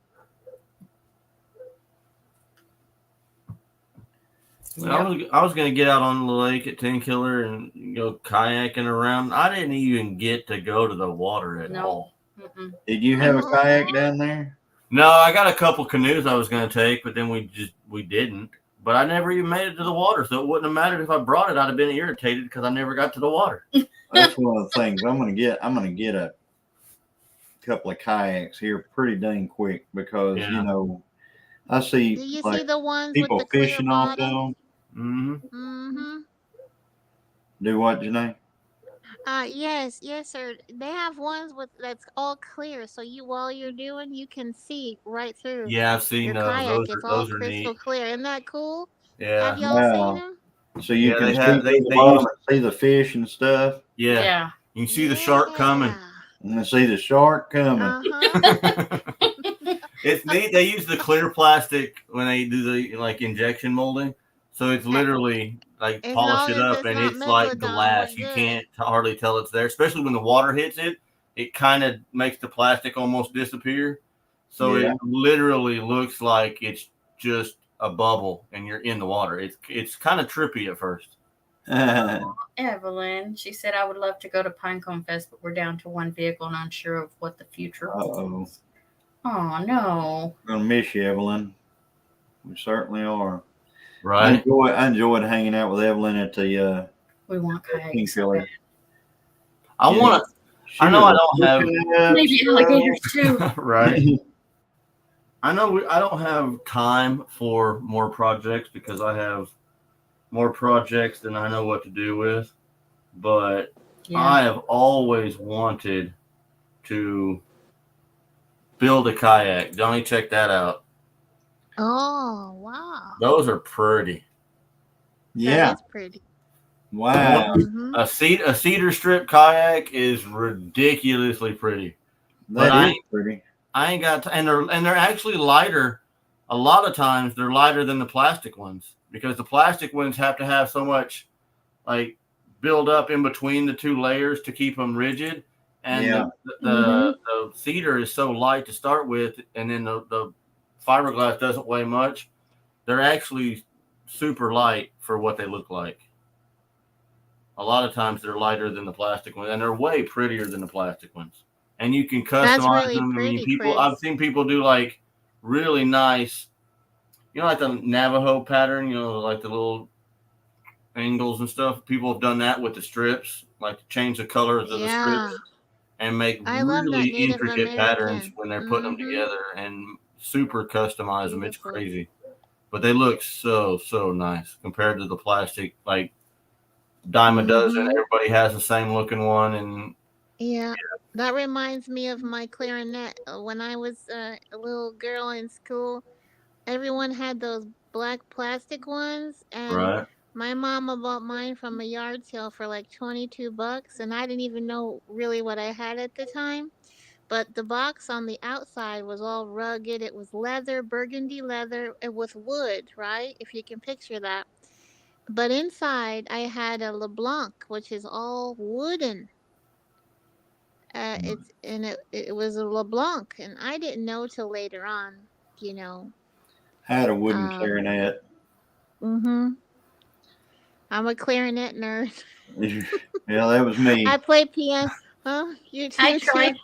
Well, I was going to get out on the lake at Tenkiller and go kayaking around. I didn't even get to go to the water at all. Mm-mm. Did you have a kayak down there? No, I got a couple canoes I was going to take, but then we didn't. But I never even made it to the water, so it wouldn't have mattered if I brought it. I'd have been irritated because I never got to the water. That's one of the things I'm going to get a couple of kayaks here pretty dang quick because you know I see. Do you like, see the ones people with the clear fishing off bottom? them? Mm-hmm. Do what, Janae? Yes, sir. They have ones that's all clear, so while you're doing, you can see right through. Yeah, I've seen your those. kayak. It's all Those are crystal neat. clear. Isn't that cool? Yeah. Have y'all seen them? So you can see the see the fish and stuff. Yeah. You can see the shark coming. And I see the shark coming. Uh-huh. It's neat. They use the clear plastic when they do the like injection molding. So it's literally like As polish long it as up it's and not it's like megalodon, we're glass. You good. can't hardly tell it's there, especially when the water hits it. It kind of makes the plastic almost disappear. So Yeah. it literally looks like it's just a bubble and you're in the water. It's kind of trippy at first. Evelyn, she said, I would love to go to Pinecone Fest, but we're down to one vehicle and unsure of what the future holds. Oh, no. Gonna miss you, Evelyn. We certainly are. Right. I enjoyed hanging out with Evelyn at the We want kayaks. King So Killer. bad. I want to. I know I don't have. Maybe alligators too. Right. I know I don't have time for more projects because I have more projects than I know what to do with. But I have always wanted to build a kayak. Johnny, check that out. Oh, wow. Those are pretty. Yeah. That is pretty. Wow. Mhm. A cedar strip kayak is ridiculously pretty. That But is pretty. I ain't got and they're actually lighter. A lot of times they're lighter than the plastic ones because the plastic ones have to have so much like build up in between the two layers to keep them rigid. And Yeah. the cedar is so light to start with, and then the fiberglass doesn't weigh much. They're actually super light for what they look like. A lot of times they're lighter than the plastic ones, and they're way prettier than the plastic ones. And you can That's customize really them. I mean, pretty, people I've Chris. seen people do like really nice, like the Navajo pattern, like the little angles and stuff. People have done that with the strips, like change the colors of the Yeah. strips and make I love that really Native intricate patterns American. when they're putting them Mhm. together and super customize them. It's Beautiful. crazy. But they look so nice compared to the plastic, like dime a dozen. Mhm. Everybody has the same looking one, and Yeah. That reminds me of my clarinet. When I was a little girl in school, everyone had those black plastic ones, and right, my mama bought mine from a yard sale for like $22, and I didn't even know really what I had at the time. But the box on the outside was all rugged. It was leather, burgundy leather, with wood, right? If you can picture that. But inside, I had a LeBlanc, which is all wooden. It was a LeBlanc, and I didn't know till later on, you know. Had a wooden Um, clarinet. mhm. I'm a clarinet nerd. Yeah, that was me. I play piano. Huh? You I too, too. tried.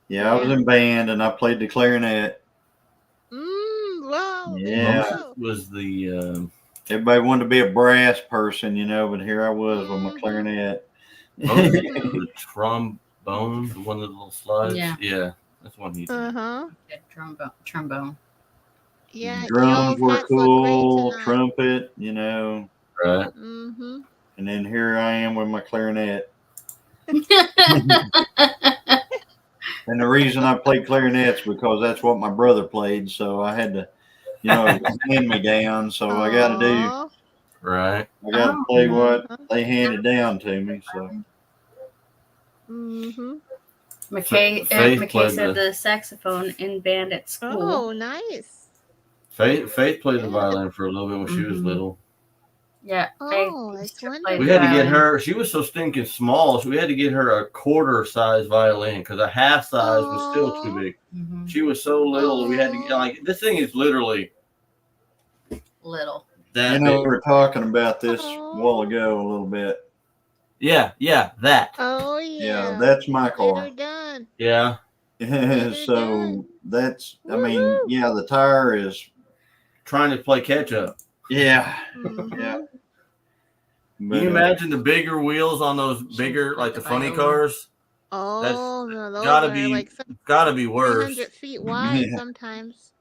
Yeah, I was Yeah. in band and I played the clarinet. Wow. There you Yeah. most go. was the Everybody wanted to be a brass person, but here I was with my Mhm. clarinet. most was Mhm. the trombone, the one of the little slides. Yeah. Yeah, that's one he did. Uh-huh. Okay, trombone. Yeah, Drums y'all's were hats look great cool, tonight. trumpet, Right. Mhm. and then here I am with my clarinet. And the reason I played clarinet's because that's what my brother played, so I had to, it was hand me down, so I got to Right. Oh, play what Uh-huh. they handed down to me. So Mhm. Faith McKay played said the the saxophone in band at school. Oh, nice. Faith played the Yeah. violin for a little bit when she was Mhm. little. Yeah, Faith Oh, used that's to play We the had to get wonderful. violin. her. She was so stinking small, so we had to get her a quarter size violin because a half size was still too Oh. big. Mhm. She was so little, we had to get Oh. this thing is literally Little. that we big. were talking about this a while Oh. ago a little bit. Yeah, that. Oh Yeah, yeah. that's my Get her car. done. Yeah, Get her done. So that's, Woohoo. yeah, the tire is, trying to play catch up. yeah, yeah. Mhm. Can But you imagine the bigger wheels on those bigger, like the funny cars? That's Oh no, those gotta are be like some gotta be 300 worse. feet wide yeah, sometimes.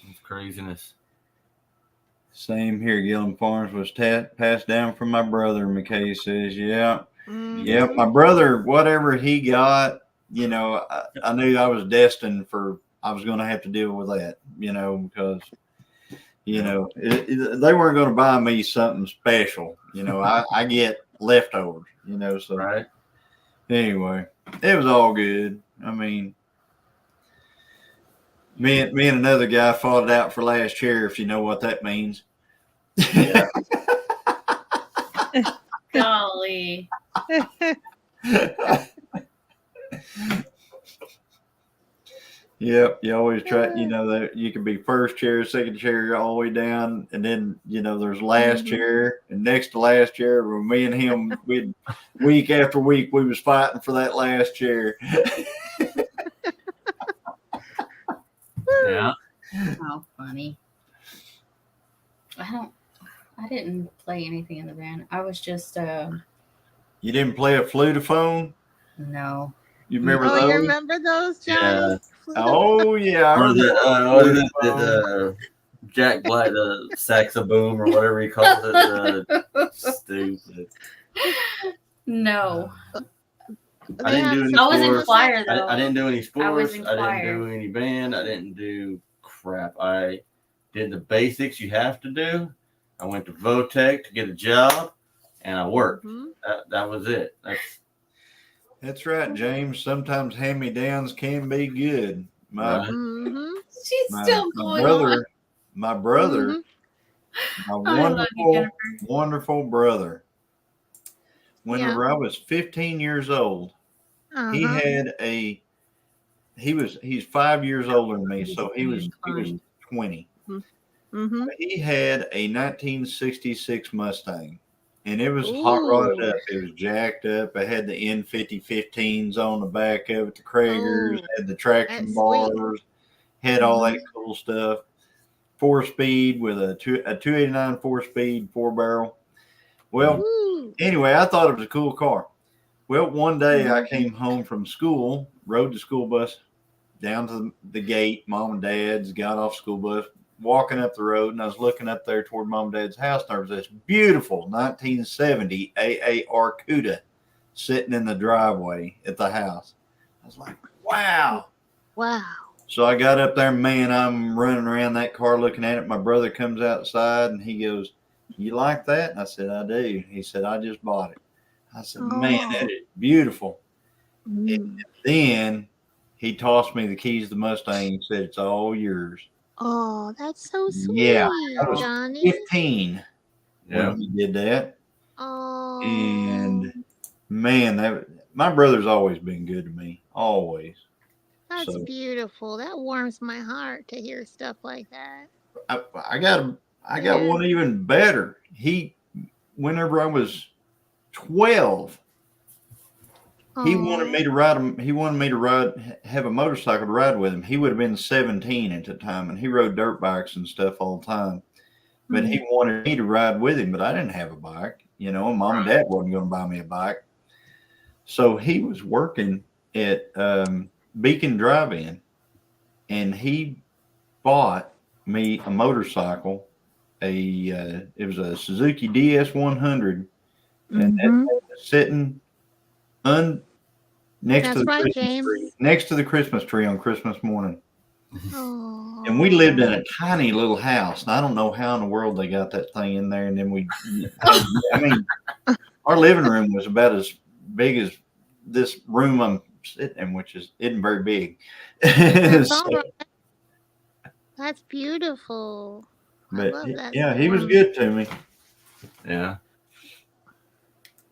It's craziness. same here. Gillen Farms was passed down from my brother. McKay says, yeah. Yep, Mhm. my brother, whatever he got, I knew I was destined I was going to have to deal with that, because, they weren't going to buy me something special. I get leftovers, so. Right. Anyway, it was all good. I mean, me and another guy fought it out for last chair, if you know what that means. Yeah. Golly. Yep, you always try. You know that you can be first chair, second chair, all the way down, and then there's last chair and next to last chair. Where me and him, we week after week we was fighting for that last chair. Yeah. How funny. I didn't play anything in the band. I was just You didn't play a flutophone? no. You remember Oh, you those? remember those, Yeah. Johnny? Oh yeah, I Or remember what is it? flutophone. Jack Black, the saxoboom or whatever he calls it. Stupid. No. I didn't do any I was in sports. choir though. I didn't do any sports. I was in I didn't choir. do any band. I didn't do crap. I did the basics you have to do. I went to Votech to get a job, and I worked. That was it. That's right, James. Sometimes hand-me-downs can be good. My She's still going on. My brother, my I love you, Jennifer. wonderful brother. Whenever I was 15 years old, he had he's 5 years older than me, so he was 20. He had a 1966 Mustang, and it was hot rodded up. It was jacked up. It had the N5015s on the back of it, the Kragers, had the traction bars, had all that cool stuff. 4-speed with a 289 4-speed 4-barrel. Well, anyway, I thought it was a cool car. Well, one day I came home from school, rode the school bus down to the gate. Mom and Dad's got off school bus, walking up the road, and I was looking up there toward Mom and Dad's house. And there was this beautiful 1970 AA Arcuda sitting in the driveway at the house. I was like, wow. Wow. So I got up there, man, I'm running around that car looking at it. My brother comes outside and he goes, "You like that?" And I said, "I do." He said, "I just bought it." I said, "Man, that is beautiful." And then he tossed me the keys to the Mustang and said, "It's all yours." Oh, that's so sweet, Yeah, I was Johnny. 15 when he did that. Oh. And man, my brother's always been good to me, always. That's beautiful. That warms my heart to hear stuff like that. I got one even better. Whenever I was 12, he wanted me to ride. He wanted me to have a motorcycle to ride with him. He would have been 17 at the time, and he rode dirt bikes and stuff all the time. But he wanted me to ride with him, but I didn't have a bike, and Mom and Dad wasn't going to buy me a bike. So he was working at Beacon Drive-In, and he bought me a motorcycle. It was a Suzuki DS100, and that was sitting next to the Christmas tree, next to the Christmas tree on Christmas morning. And we lived in a tiny little house, and I don't know how in the world they got that thing in there. And then I mean, our living room was about as big as this room I'm sitting in, which isn't very big. That's beautiful. But I love that. yeah, he was good to me. Yeah.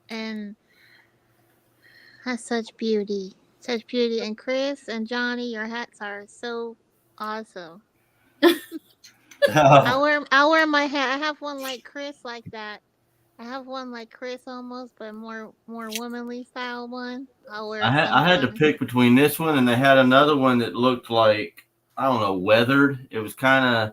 And that's such beauty. Such beauty. And Chris and Johnny, your hats are so awesome. I'll wear my hat. I have one like Chris like that. I have one like Chris almost, but more womanly style one. I'll wear I had to pick between this one and they had another one that looked like, I don't know, weathered. It was kind of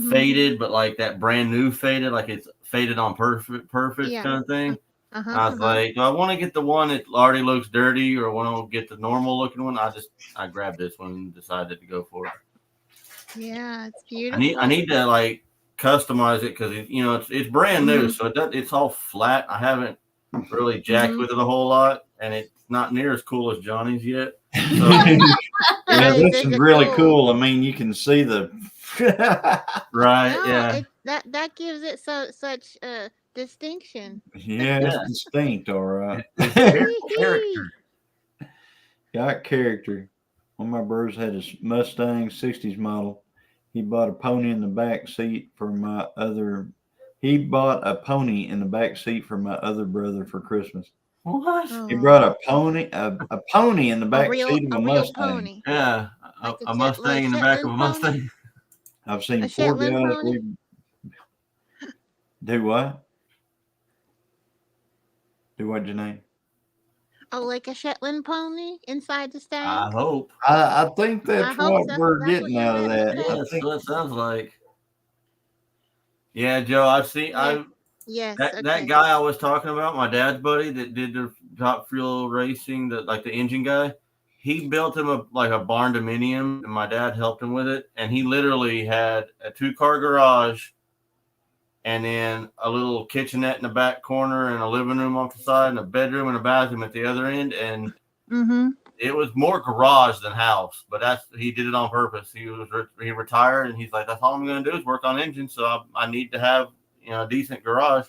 faded, but like that brand new faded, like it's faded on perfect kind of thing. I was like, do I want to get the one that already looks dirty or want to get the normal looking one? I grabbed this one and decided to go for it. Yeah, it's beautiful. I need to like customize it because it's brand new, so it's all flat. I haven't really jacked with it a whole lot, and it's not near as cool as Johnny's yet. So. Yeah, this is really cool. I mean, you can see the right. No, yeah, that gives it such distinction. Yeah, it's distinct. All right. Character. Got character. One of my brothers had a Mustang '60s model. He bought a pony in the back seat for my other. He bought a pony in the back seat for my other brother for Christmas. What? He brought Oh, a pony, a pony in the back seat of a a real Mustang. pony, Yeah, like a Mustang in the back of a Shetland pony. Mustang. I've seen A poor Shetland guys. pony. Do what? Do what, Janae? Oh, like a Shetland pony inside the I stand. hope. I think I that's hope what so. we're That's what getting you out of meant to that. say. I Yes, think that sounds like. Yeah, Joe, I've seen. Yes. Yes. That Okay. guy I was talking about, my dad's buddy that did the Top Fuel Racing, like the engine guy. He built him a barn dominium, and my dad helped him with it. And he literally had a 2-car garage, and then a little kitchenette in the back corner, and a living room off the side, and a bedroom and a bathroom at the other end. And Mm-hmm. it was more garage than house, but he did it on purpose. He retired, and he's like, that's all I'm going to do is work on engines. So I need to have a decent garage.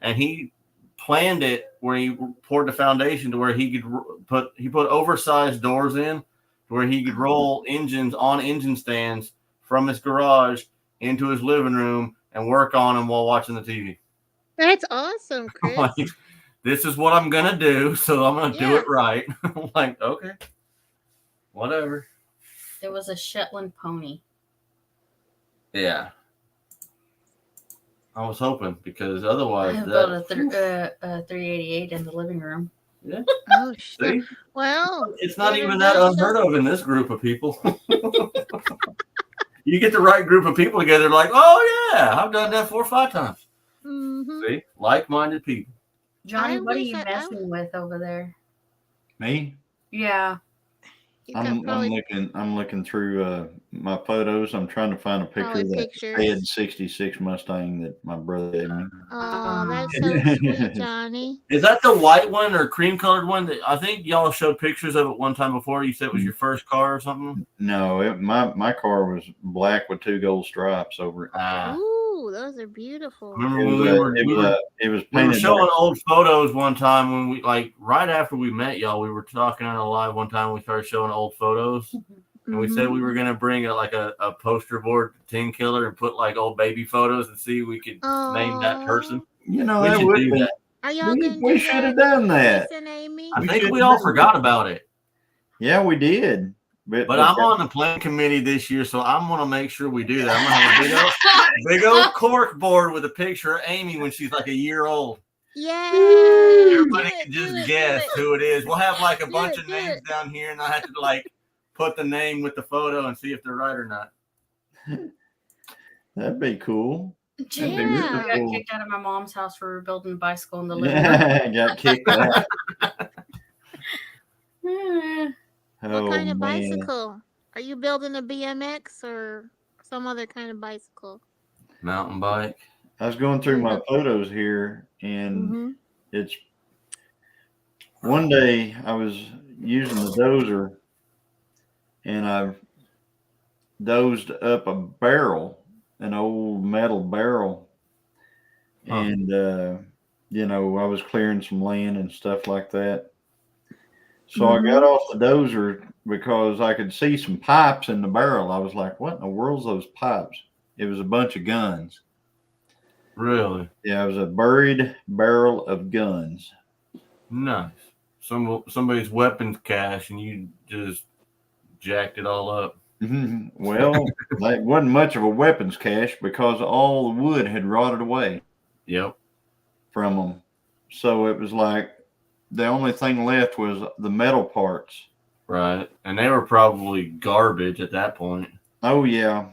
And he planned it where he poured the foundation to where he could put oversized doors in, to where he could roll engines on engine stands from his garage into his living room and work on them while watching the TV. That's awesome, Chris. Like, this is what I'm gonna do, so I'm gonna do it right. I'm like, okay, whatever. It was a Shetland pony. Yeah. I was hoping, because otherwise I built a 388 in the living room. Yeah. Oh, See? well. It's not better even that done unheard of in this group of people. You get the right group of people together, like, oh yeah, I've done that 4 or 5 times. Mm-hmm. See? Like-minded people. Johnny, what are wish you I- messing with over there? me. Yeah. I'm looking through my photos. I'm trying to find a picture Probably of that pictures. red '66 Mustang that my brother gave me. Oh, that's so sweet, Johnny. Is that the white one or cream-colored one? That I think y'all showed pictures of it one time before. You said it was your first car or something? No, my car was black with 2 gold stripes over it. Ooh, those are beautiful. Remember It when was we were painted showing dark. old photos one time when we, like, right after we met y'all, we were talking on a live one time. We started showing old photos, and we said we were gonna bring a poster board to Tin Killer and put like old baby photos and see if we could name that person. You know, We that should would do be. that. Are y'all gonna do We should that? have done that. Chris and Amy? I We think should we have all done forgot that. about it. Yeah, we did. But I'm on the planning committee this year, so I'm gonna make sure we do that. I'm gonna have a big old cork board with a picture of Amy when she's like a year old. Yeah. Everybody can just guess who it is. We'll have like a bunch of names down here, and I have to like put the name with the photo and see if they're right or not. That'd be cool. That'd be I really got cool. kicked out of my mom's house for building a bicycle in the living room. Got kicked out. What kind of man. bicycle? Are you building a BMX or some other kind of bicycle? Mountain bike. I was going through my photos here, and Mm-hmm. it's one day I was using the dozer, and I dozed up a barrel, an old metal barrel, and I was clearing some land and stuff like that. So I got off the dozer because I could see some pipes in the barrel. I was like, "What in the world's those pipes?" It was a bunch of guns. Really? Yeah, it was a buried barrel of guns. Nice. Somebody's weapons cache, and you just jacked it all up. Well, that wasn't much of a weapons cache because all the wood had rotted away. Yep. From them. So it was like the only thing left was the metal parts. Right. And they were probably garbage at that point. Oh, yeah.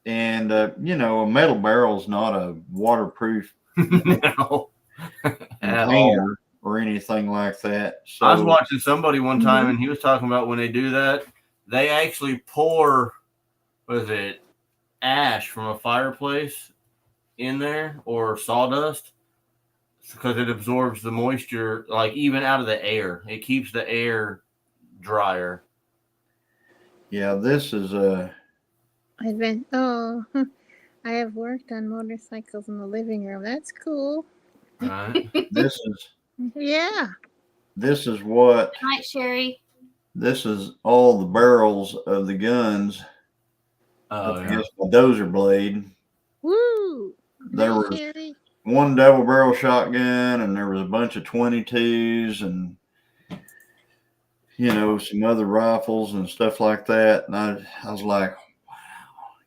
And, a metal barrel is not a waterproof No. container or anything like that. So I was watching somebody one time, and he was talking about when they do that, they actually pour, ash from a fireplace in there, or sawdust, because it absorbs the moisture, like even out of the air. It keeps the air drier. Yeah, this is I have worked on motorcycles in the living room. That's cool. Right. this is Yeah. this is what Night, Sherry. this is all the barrels of the guns Oh up yeah. against my dozer blade. Woo! There Nice, was Sherry. one double barrel shotgun, and there was a bunch of 22s, and some other rifles and stuff like that. And I was like, wow,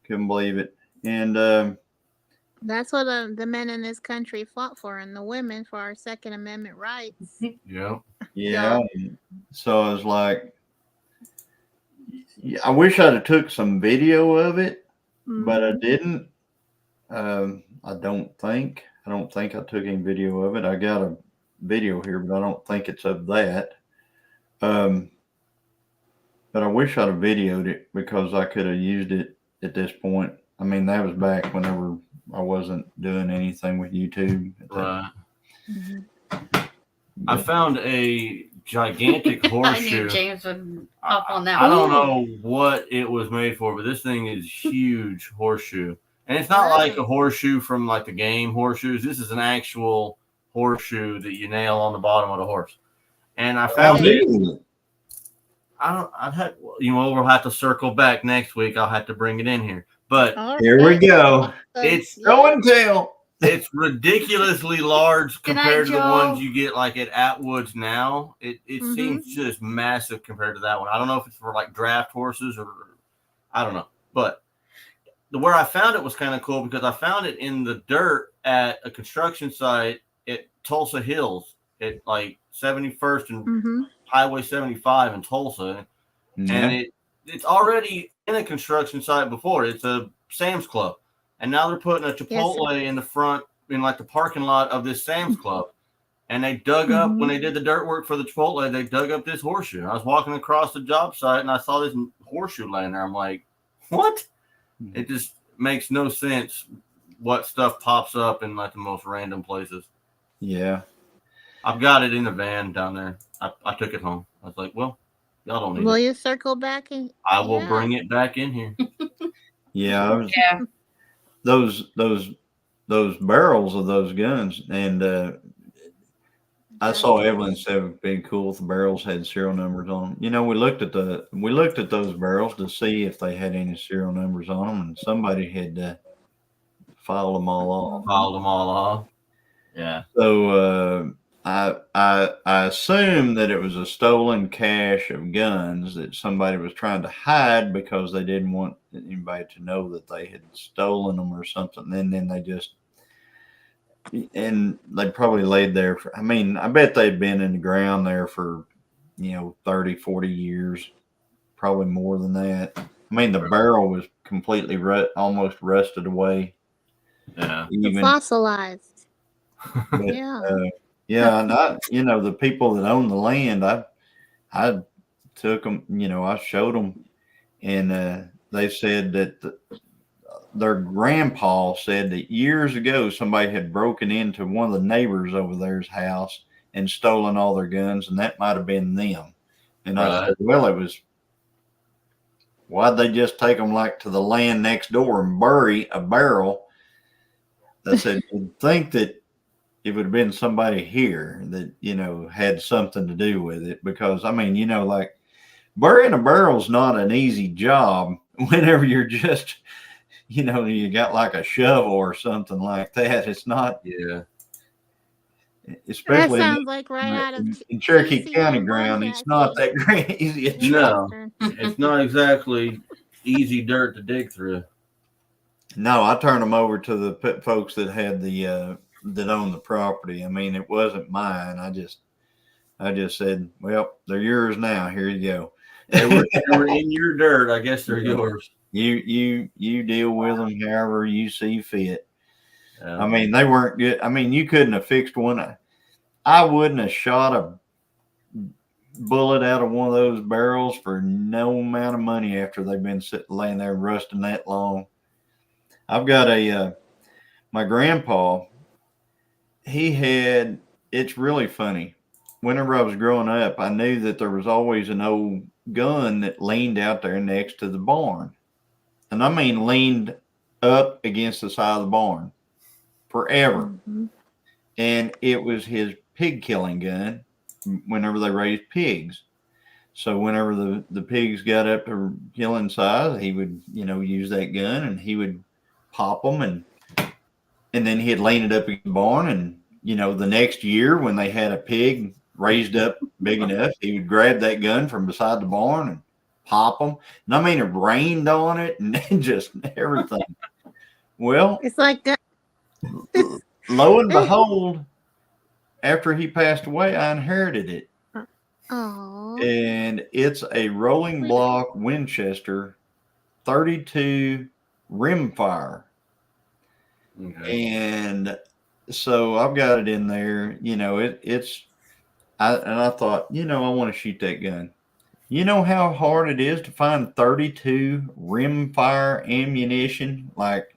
couldn't believe it. And That's what the men in this country fought for, and the women for our Second Amendment rights. Yeah. yeah, so I was like, I wish I'd have took some video of it, but I didn't. I don't think I took any video of it. I got a video here, but I don't think it's of that. But I wish I'd have videoed it because I could have used it at this point. I mean, that was back whenever I wasn't doing anything with YouTube. Right. I But found a gigantic I horseshoe. knew James would hop on that I one. don't know what it was made for, but this thing is huge horseshoe. And it's not like a horseshoe from like the game horseshoes. This is an actual horseshoe that you nail on the bottom of the horse. And I found it. We'll have to circle back next week. I'll have to bring it in here. But here we go. It's show and tell. It's ridiculously large compared to the Joe. ones you get like at Atwood's now. It seems just massive compared to that one. I don't know if it's for like draft horses or I don't know. But where I found it was kind of cool because I found it in the dirt at a construction site at Tulsa Hills at like 71st and Highway 75 in Tulsa. And it's already in a construction site before. It's a Sam's Club. And now they're putting a Chipotle in the front, in like the parking lot of this Sam's Club. And they dug up, when they did the dirt work for the Chipotle, they dug up this horseshoe. I was walking across the job site and I saw this horseshoe laying there. I'm like, what? It just makes no sense what stuff pops up in like the most random places. Yeah. I've got it in the van down there. I took it home. I was like, well, y'all don't need Will it. you circle back? I will bring it back in here. Yeah. Those barrels of those guns, and I saw Evelyn said it would be cool if the barrels had serial numbers on them. We looked at those barrels to see if they had any serial numbers on them, and somebody had filed them all off. Yeah. So I assume that it was a stolen cache of guns that somebody was trying to hide because they didn't want anybody to know that they had stolen them or something. And then they probably laid there I bet they'd been in the ground there for 30, 40 years, probably more than that. The barrel was completely almost rusted away. Yeah. Fossilized. But, yeah, and the people that own the land, I took them, I showed them, and they said that their grandpa said that years ago somebody had broken into one of the neighbors over there's house and stolen all their guns, and that might have been them. And I said, well, why'd they just take them like to the land next door and bury a barrel? I said, you'd think that it would have been somebody here that, had something to do with it, because like burying a barrel is not an easy job whenever you're just, you got like a shovel or something like that. It's not. Yeah. Especially that sounds like right out of in Cherokee County ground, it's not that great easy. No, it's not exactly easy dirt to dig through. No, I turned them over to the folks that had that owned the property. It wasn't mine. I just said, well, they're yours now. Here you go. They were in your dirt. I guess they're yours. You deal with them however you see fit. Yeah. They weren't good. You couldn't have fixed one. I wouldn't have shot a bullet out of one of those barrels for no amount of money after they've been laying there rusting that long. I've got my grandpa, it's really funny. Whenever I was growing up, I knew that there was always an old gun that leaned out there next to the barn. And leaned up against the side of the barn forever. And it was his pig killing gun whenever they raised pigs. So whenever the pigs got up to killing size, he would, use that gun and he would pop them and then he'd lean it up against the barn and, the next year when they had a pig raised up big enough, he would grab that gun from beside the barn and pop them. And I mean, it rained on it and just everything. Well, It's like lo and behold, after he passed away, I inherited it. oh, And it's a rolling block Winchester 32 rimfire. Okay. And so I've got it in there, I thought, I want to shoot that gun. You know how hard it is to find 32 rimfire ammunition? Like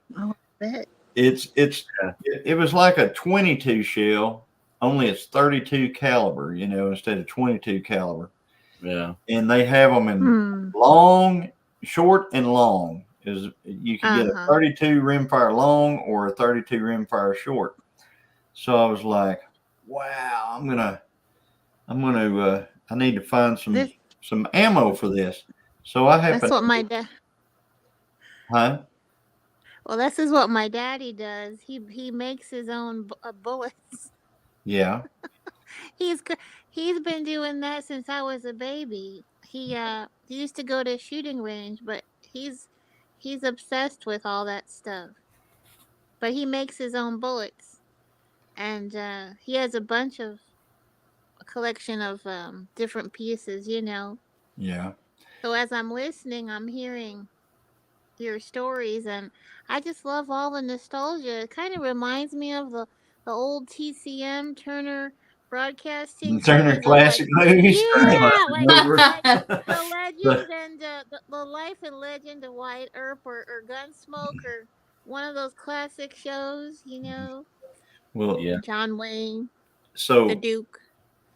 bet. it was like a 22 shell, only it's 32 caliber, instead of 22 caliber. Yeah. And they have them in long, short, and long. Is you can get a 32 rimfire long or a 32 rimfire short. So I was like, wow, I need to find some ammo for this. So I have. That's what my dad. Huh? Well, this is what my daddy does. He makes his own bullets. Yeah. He's been doing that since I was a baby. He used to go to a shooting range, but he's obsessed with all that stuff. But he makes his own bullets, and he has a collection of different pieces. Yeah. So as I'm listening, I'm hearing your stories, and I just love all the nostalgia. It kind of reminds me of the old TCM Turner Broadcasting Turner series of Classic Movies. yeah, like Over. the legend and the life and legend of Wyatt Earp or Gunsmoke or one of those classic shows, Well, Yeah. John Wayne, the so Duke.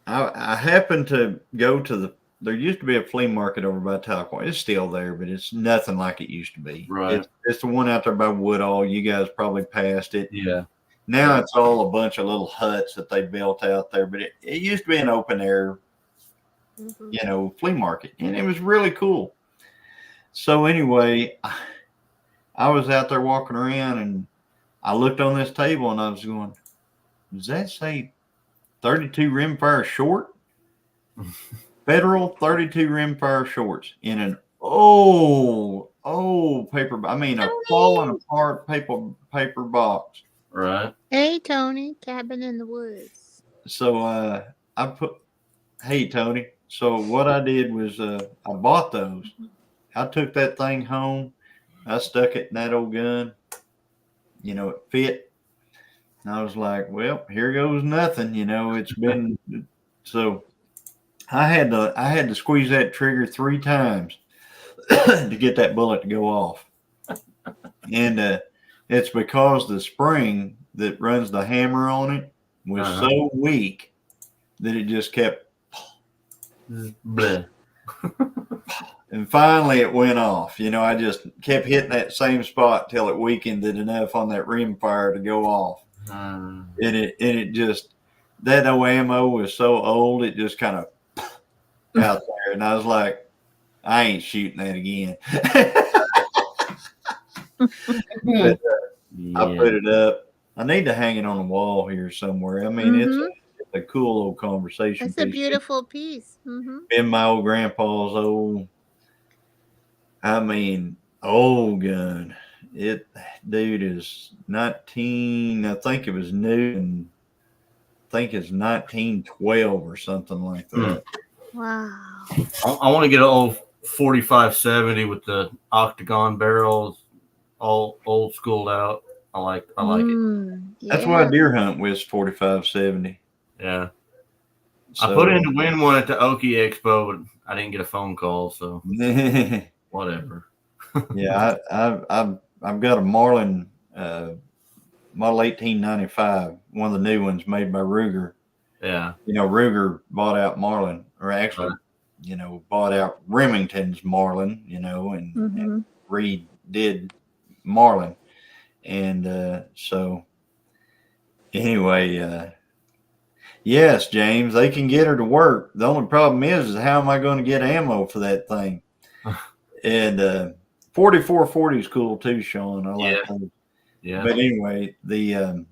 I happened to go to there used to be a flea market over by Tahlequah. It's still there, but it's nothing like it used to be. Right. It's the one out there by Woodall. You guys probably passed it. Yeah. Now it's all a bunch of little huts that they built out there, but it used to be an open air, flea market, and it was really cool. So anyway, I was out there walking around, and I looked on this table, and I was going, "Does that say 32 rimfire short?" Federal 32 rimfire shorts in an old paper. I mean, a falling apart paper box. Right. Hey Tony, Cabin in the Woods. So I put, hey Tony. So what I did was I bought those. I took that thing home. I stuck it in that old gun. It fit. And I was like, well, here goes nothing. It's been so. I had to squeeze that trigger 3 times to get that bullet to go off, and it's because the spring that runs the hammer on it was so weak that it just kept. Bleh. And finally it went off. I just kept hitting that same spot till it weakened it enough on that rimfire to go off. And it just, that old ammo was so old, it just kind of out there. And I was like, I ain't shooting that again. But I put it up. I need to hang it on the wall here somewhere. I mean, it's a cool old conversation. It's a beautiful piece. In my old grandpa's old old gun. Dude is 19. I think it was new, and I think it's 1912 or something like that. Wow. I want to get an old 4570 with the octagon barrels, all old schooled out. I like it. That's why I deer hunt with 4570. Yeah. So, I put in to win one at the Okie Expo, but I didn't get a phone call, so whatever. Yeah, I've got a Marlin model 1895, one of the new ones made by Ruger. Yeah. Ruger bought out Marlin, or actually, bought out Remington's Marlin, and Reed did Marlin. And so anyway, Yes, James, they can get her to work. The only problem is how am I going to get ammo for that thing? And 4440 is cool too, Sean. I like those. Yeah. But anyway, the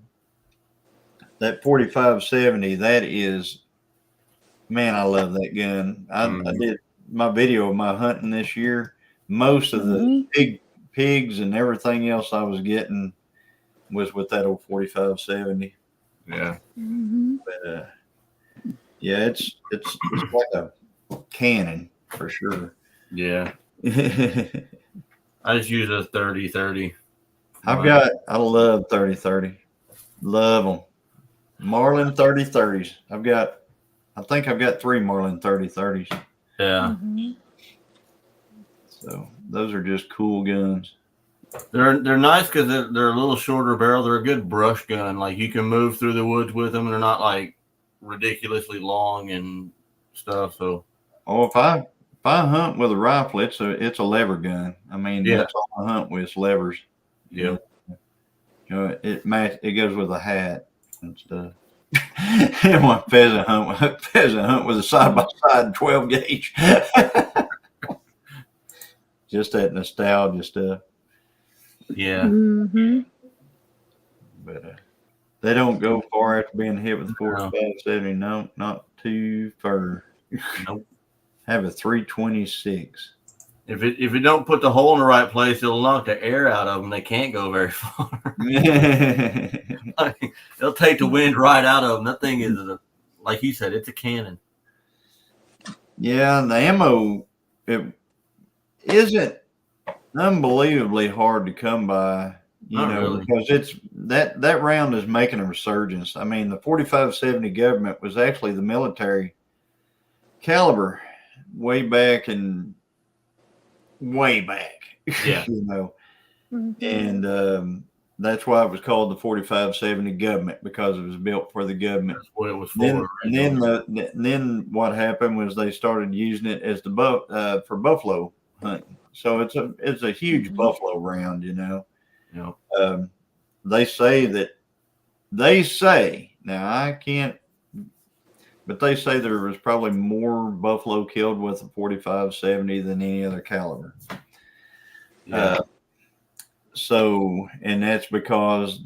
that 4570, that is, man, I love that gun. I did my video of my hunting this year. Most of the big pigs and everything else I was getting was with that old 4570. Yeah. But yeah, it's like a cannon for sure. Yeah. I I just use a 30-30. I love 30-30. Love them. Marlin 30-30s. I think I've got 3 Marlin 30-30s. Yeah. So those are just cool guns. They're nice because they're a little shorter barrel. They're a good brush gun. Like you can move through the woods with them. And they're not like ridiculously long and stuff. So, if I hunt with a rifle, it's a lever gun. I mean, that's all I hunt with is levers. Yeah. It goes with a hat and stuff. And one pheasant hunt with a side by side 12 gauge. Just that nostalgia stuff. Yeah. But they don't go far after being hit with 4570. No, not too far. Nope. Have a 326. If it don't put the hole in the right place, it'll knock the air out of them. They can't go very far. It'll take the wind right out of them. That thing is, like you said, it's a cannon. Yeah, and the ammo, it isn't unbelievably hard to come by, because it's that round is making a resurgence. I mean, the 4570 government was actually the military caliber way back. Yeah. And that's why it was called the 4570 government, because it was built for the government. That's what it was for. Then what happened was they started using it as for buffalo hunting. So it's a huge buffalo round, Yeah. They say now I can't, but they say there was probably more buffalo killed with a 4570 than any other caliber. Yeah. And that's because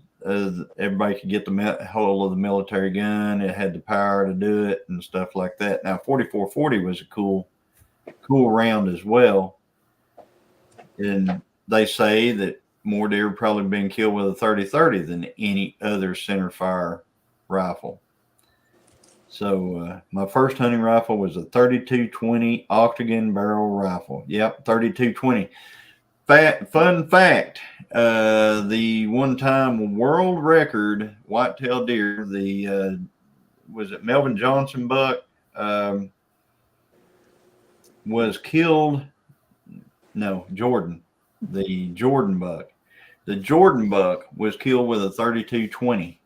everybody could get the hold of the military gun. It had the power to do it and stuff like that. Now, 4440 was a cool round as well. And they say that more deer probably been killed with a 30-30 than any other center fire rifle. So my first hunting rifle was a 32-20 octagon barrel rifle. Yep, 32-20. Fun fact, the one-time world record whitetail deer, was it Melvin Johnson buck, was killed. No, Jordan, the Jordan buck. The Jordan buck was killed with a 32-20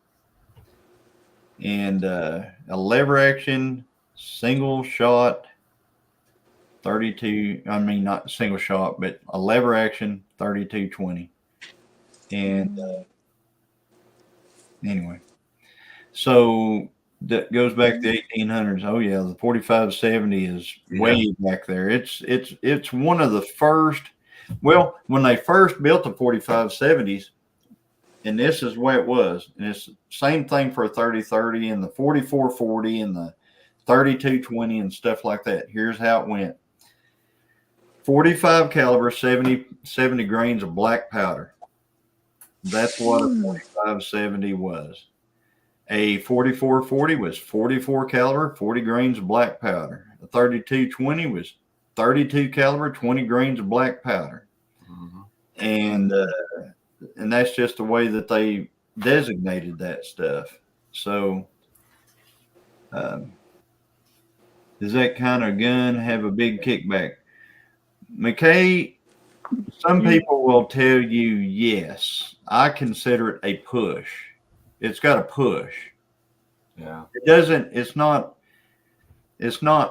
and a lever action single shot 32. I mean, not single shot, but a lever action 32-20. And anyway, so that goes back to the 1800s. Oh yeah, the 4570 is way back there. It's one of the first. Well, when they first built the 4570s, and this is the way it was, and it's the same thing for a 30-30 and the 4440 and the 32-20 and stuff like that. Here's how it went: 45 caliber, 70 grains of black powder. That's what a 4570 was. A 4440 was 44 caliber, 40 grains of black powder. A 32-20 was 32 caliber, 20 grains of black powder. And that's just the way that they designated that stuff. So does that kind of gun have a big kickback? McKay, some people will tell you, yes, I consider it a push. It's got a push. Yeah. It's not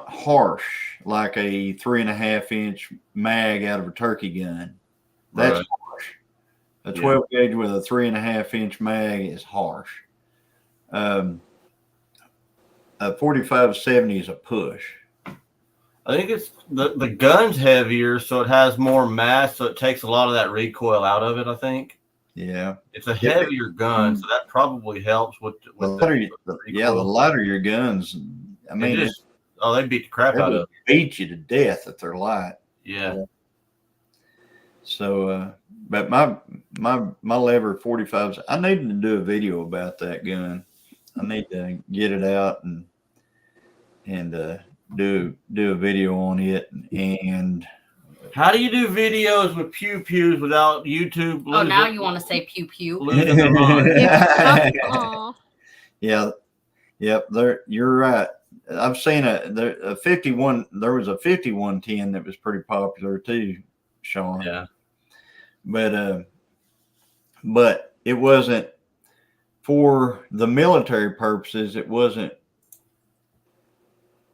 harsh like a 3.5-inch mag out of a turkey gun. That's harsh. A 12 gauge with a 3.5-inch mag is harsh. a 45-70 is a push. I think it's the gun's heavier, so it has more mass, so it takes a lot of that recoil out of it. I think. Yeah, It's a heavier gun, so that probably helps with the the lighter, recoil. yeah, the lighter your guns. I mean, they beat the crap out of it. Beat you to death if they're light. Yeah. So, but my lever 45s. I need to do a video about that gun. I need to get it out and do a video on it. And how do you do videos with pew pews without YouTube? Oh, now you want to say pew pew? Losing their mind. Aw. Yeah, yep. You're right. I've seen a 51. There was a 5110 that was pretty popular too, Sean. Yeah. But it wasn't for the military purposes. It wasn't.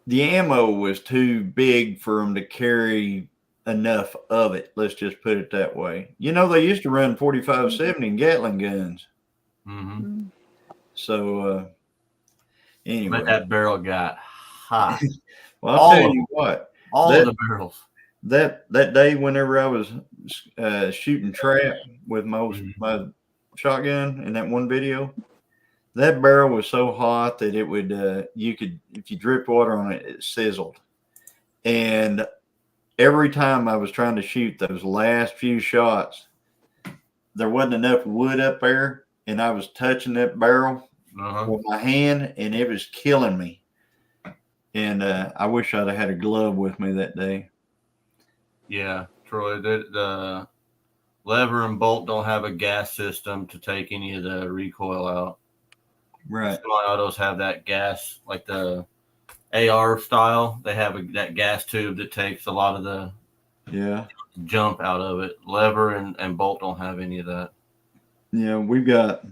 The ammo was too big for them to carry enough of it. Let's just put it that way. You know, they used to run 45-70 Gatling guns. Mm-hmm. So anyway, But that barrel got hot. well, I'll tell you what. All of the barrels. That day, whenever I was shooting trap with my shotgun in that one video, that barrel was so hot that it would you could, if you dripped water on it, it sizzled. And every time I was trying to shoot those last few shots, there wasn't enough wood up there, and I was touching that barrel with my hand, and it was killing me. And I wish I'd have had a glove with me that day. Yeah, Troy, the lever and bolt don't have a gas system to take any of the recoil out. Right. Semi-autos have that gas, like the AR style. They have that gas tube that takes a lot of the jump out of it. Lever and bolt don't have any of that. Yeah, we've got.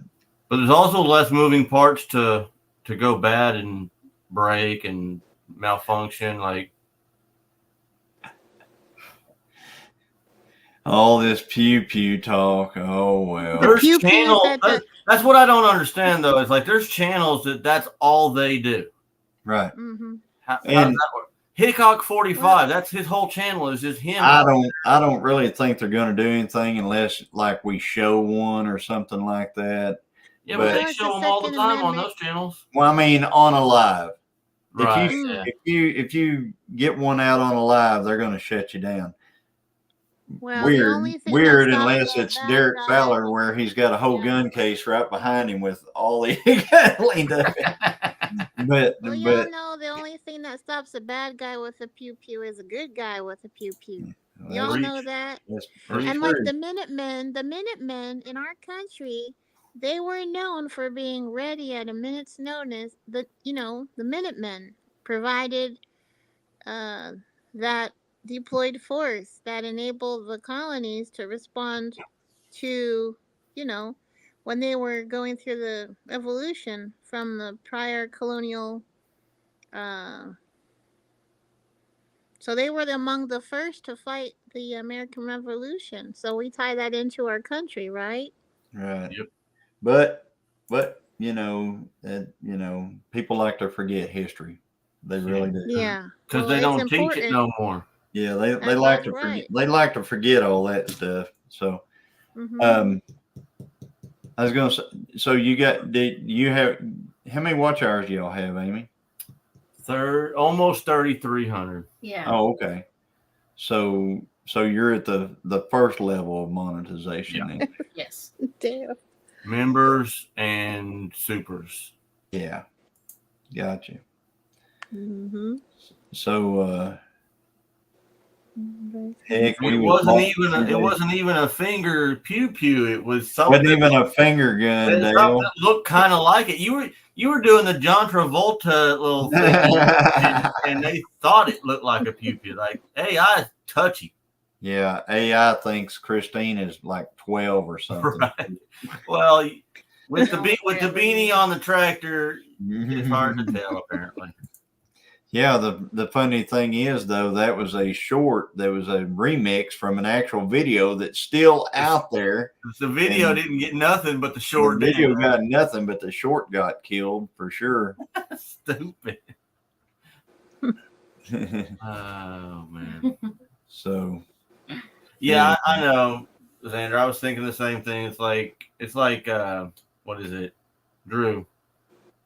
But there's also less moving parts to go bad and break and malfunction. Like all this pew pew talk. Oh well. There's channels. That's what I don't understand though. It's like there's channels that's all they do. Right. Mm-hmm. How does that work? Hickok 45. That's his whole channel. Is just him. I don't really think they're going to do anything unless like we show one or something like that. Yeah, but they show them all the time on those channels. Well, I mean, on a live. Right. If you get one out on a live, they're going to shut you down. Well, weird unless it's Derek Fowler where he's got a whole gun case right behind him with all the leaned up. But y'all know the only thing that stops a bad guy with a pew pew is a good guy with a pew pew. Y'all know that. And like the Minutemen in our country, they were known for being ready at a minute's notice. The Minutemen provided that deployed force that enabled the colonies to respond to, when they were going through the evolution from the prior colonial. So they were among the first to fight the American Revolution. So we tie that into our country, right? Right. Yep. But people like to forget history. They really do. Yeah. Because they don't teach it no more. Yeah, they like to forget. They like to forget all that stuff. So, I was gonna say. So you have how many watch hours do y'all have, Amy? Almost 3,300. Yeah. Oh, okay. So you're at the first level of monetization. Yeah. Then. Yes. Damn. Members and supers. Yeah. Gotcha. Mm-hmm. So heck, it wasn't even a finger pew pew. It was something. Wasn't even a finger gun. That looked kind of like it. You were doing the John Travolta little thing, and they thought it looked like a pew pew. Like AI is touchy. Yeah, AI thinks Christine is like 12 or something. Right. Well, with the beanie on the tractor, it's hard to tell apparently. Yeah, the funny thing is though, that was a short, that was a remix from an actual video that's still out there. The video And didn't get nothing, but the the short video did. got nothing, but the short got killed for sure. Stupid. Oh man. So Yeah, I know, Xander. I was thinking the same thing. It's like what is it? Drew.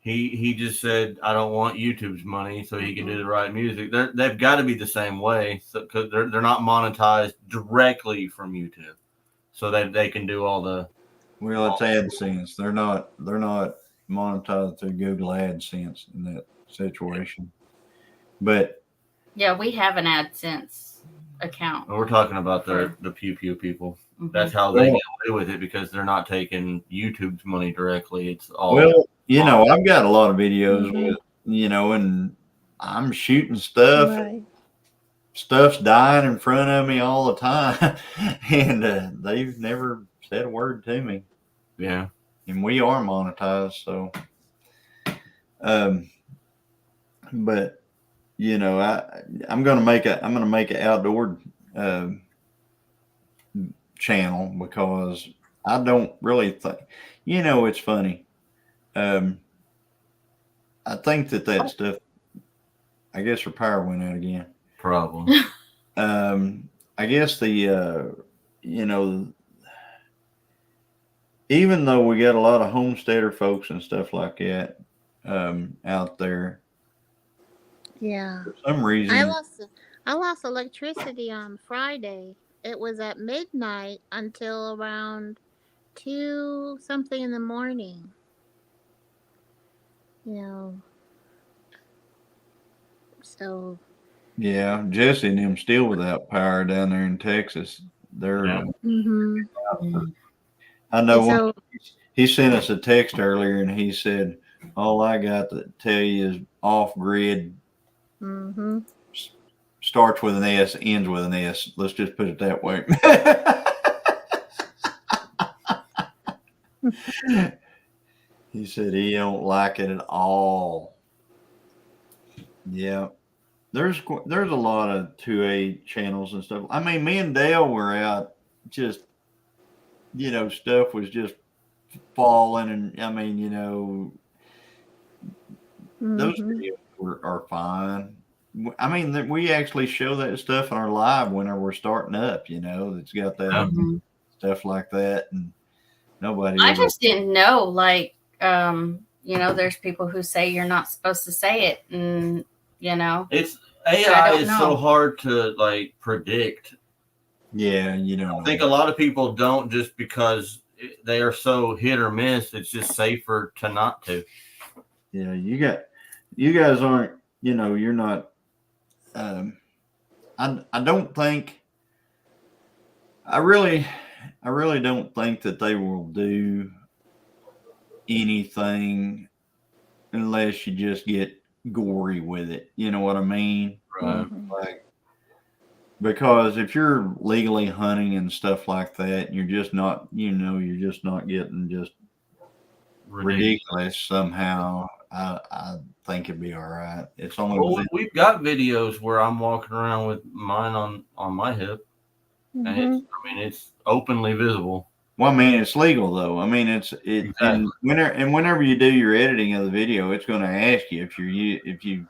He just said, I don't want YouTube's money so he can do the right music. They've got to be the same way, so because they're not monetized directly from YouTube, so they can do all the. well, it's AdSense. They're not monetized through Google AdSense in that situation. But Yeah, we have an AdSense account. We're talking about the Pew Pew people. Mhm. That's how they get away with it because they're not taking YouTube's money directly. It's all well, I've got a lot of videos with and I'm shooting stuff. Right. Stuff's dying in front of me all the time, and they've never said a word to me. Yeah, and we are monetized, so. But I'm gonna make an outdoor channel because I don't really think. It's funny. I think that stuff. I guess her power went out again. probably. I guess the even though we got a lot of homesteader folks and stuff like that out there, Yeah. for some reason, I lost electricity on Friday. It was at midnight until around 2 something in the morning. You know. So yeah, Jesse and them still without power down there in Texas. They're Yeah. mhm. I know And one. so He sent us a text earlier, and he said, "All I got to tell you is off grid mhm. starts with an S, ends with an S. Let's just put it that way." He said he don't like it at all. Yeah, there's a lot of 2A channels and stuff. I mean, me and Dale were out, just stuff was just falling, and I mean, those Mhm. videos are fine. I mean, we actually show that stuff in our live whenever we're starting up. That's got that Mhm. stuff like that, and nobody I ever. just didn't know, like, there's people who say you're not supposed to say it, and It's I AI don't is so know. hard to like predict. Yeah, you don't I know. think a lot of people don't just because they are so hit or miss. It's just safer to not to. Yeah, you guys aren't. You're not. I don't think. I really don't think that they will do anything unless you just get gory with it. You know what I mean? Right. Like, because if you're legally hunting and stuff like that, you're just not, you're just not getting just ridiculous somehow. I think it'd be all right. It's only Well, within. we've got videos where I'm walking around with mine on my hip, and Mhm. it's openly visible. Well, I mean, it's legal though. I mean, Exactly. and whenever you do your editing of the video, it's going to ask you if you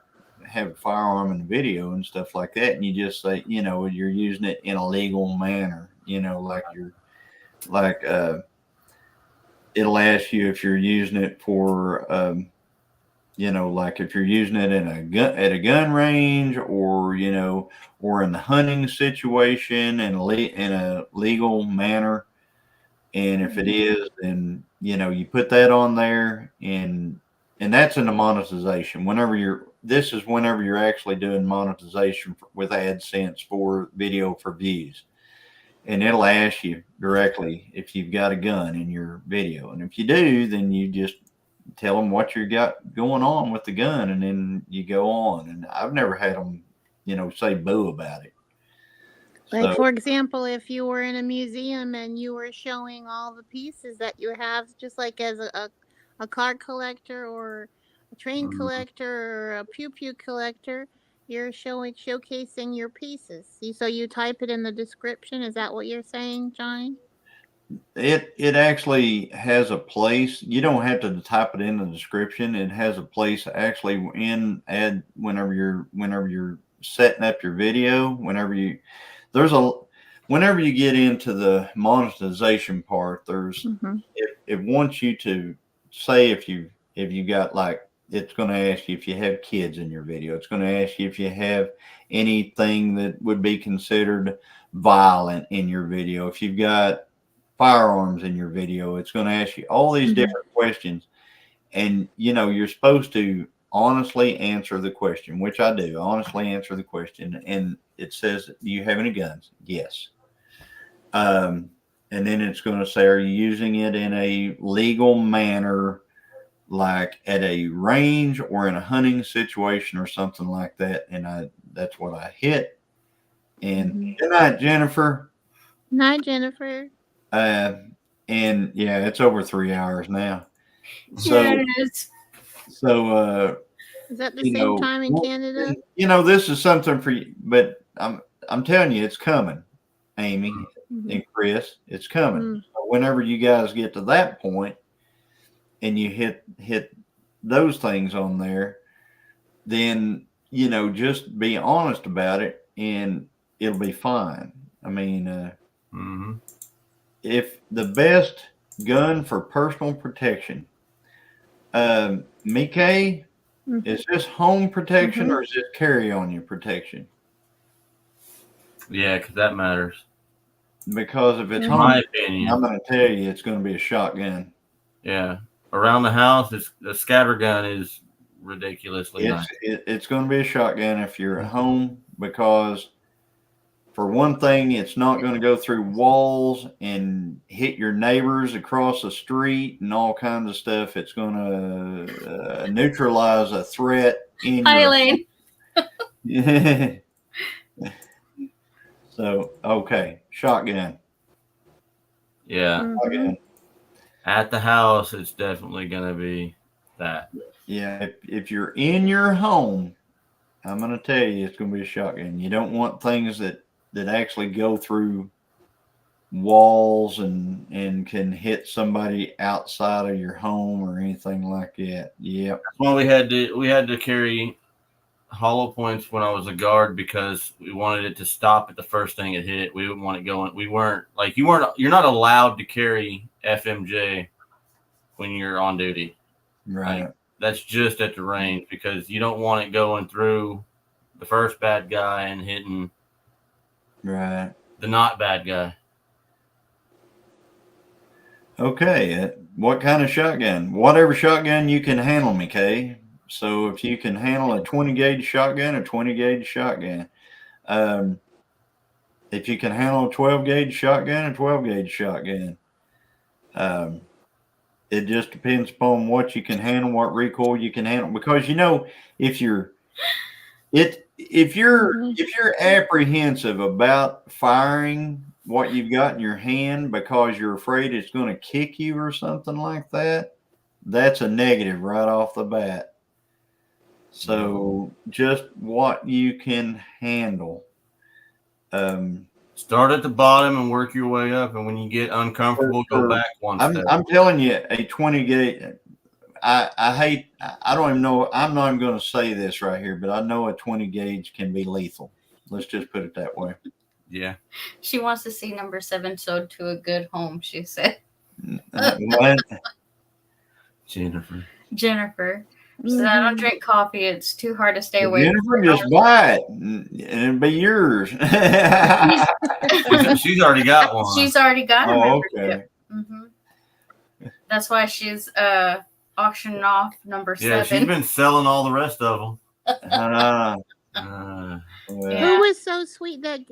have a firearm in the video and stuff like that, and you just say, you're using it in a legal manner. Like it'll ask you if you're using it for, like if you're using it in a gun at a gun range, or or in the hunting situation in a legal manner. And if it is, then you put that on there, and that's in the monetization. This is whenever you're actually doing monetization with AdSense for video for views, and it'll ask you directly if you've got a gun in your video, and if you do, then you just tell them what you got going on with the gun, and then you go on. And I've never had them, say boo about it. Like, So for example, if you were in a museum and you were showing all the pieces that you have, just like as a card collector or a train collector or a pew pew collector, you're showcasing your pieces. So you type it in the description. Is that what you're saying, Johnny? It actually has a place. You don't have to type it in the description. It has a place actually in add whenever you're setting up your video. There's a whenever you get into the monetization part, there's Mm-hmm. it wants you to say if you got like it's going to ask you if you have kids in your video. It's going to ask you if you have anything that would be considered violent in your video. If you've got firearms in your video, it's going to ask you all these different questions, and you're supposed to honestly answer the question, which I do. Honestly answer the question, and it says, do you have any guns? Yes. And then it's going to say, are you using it in a legal manner, like at a range or in a hunting situation or something like that? And that's what I hit. And good night, Jennifer. Night, Jennifer. And yeah, it's over 3 hours now. So, Yes. so Is that the same time in Canada? This is something for you, but I'm telling you, it's coming, Amy and Chris. It's coming. So whenever you guys get to that point, and you hit those things on there, then just be honest about it, and it'll be fine. I mean, if the best gun for personal protection, Mike, is this home protection or is this carry on your protection? Yeah, because that matters. Because if it's In home, my opinion, I'm going to tell you, it's going to be a shotgun. Yeah, around the house, the scatter gun is ridiculously nice. It's going to be a shotgun if you're at home, because for one thing, it's not going to go through walls and hit your neighbors across the street and all kinds of stuff. It's going to neutralize a threat in Hi, your Elaine. Yeah. So, okay, shotgun. Yeah. Shotgun. At the house, it's definitely going to be that. Yeah, if you're in your home, I'm going to tell you, it's going to be a shotgun. You don't want things that actually go through walls and can hit somebody outside of your home or anything like that. Yep. Well, we had to carry hollow points when I was a guard because we wanted it to stop at the first thing it hit. We didn't want it going. We weren't like you're not allowed to carry FMJ when you're on duty. Right. Like, that's just at the range because you don't want it going through the first bad guy and hitting right the not bad guy. Okay. What kind of shotgun? Whatever shotgun you can handle, McKay. So if you can handle a 20 gauge shotgun, a 20 gauge shotgun. If you can handle a 12 gauge shotgun, a 12 gauge shotgun. It just depends upon what you can handle, what recoil you can handle. Because if you're apprehensive about firing what you've got in your hand because you're afraid it's going to kick you or something like that, that's a negative right off the bat. So just what you can handle. Start at the bottom and work your way up, and when you get uncomfortable, go back one step. I'm telling you, a 20 gauge. I don't even know. I'm not even going to say this right here, but I know a 20 gauge can be lethal. Let's just put it that way. Yeah. She wants to see number 7 sewed to a good home, she said. What? Jennifer. Said, I don't drink coffee. It's too hard to stay awake. Jennifer, just buy it and it'll be yours. She's already got one. She's already got a membership. Okay. Mm-hmm. That's why she's auctioning off number 7. Yeah, she's been selling all the rest of them. Well. Who was so sweet that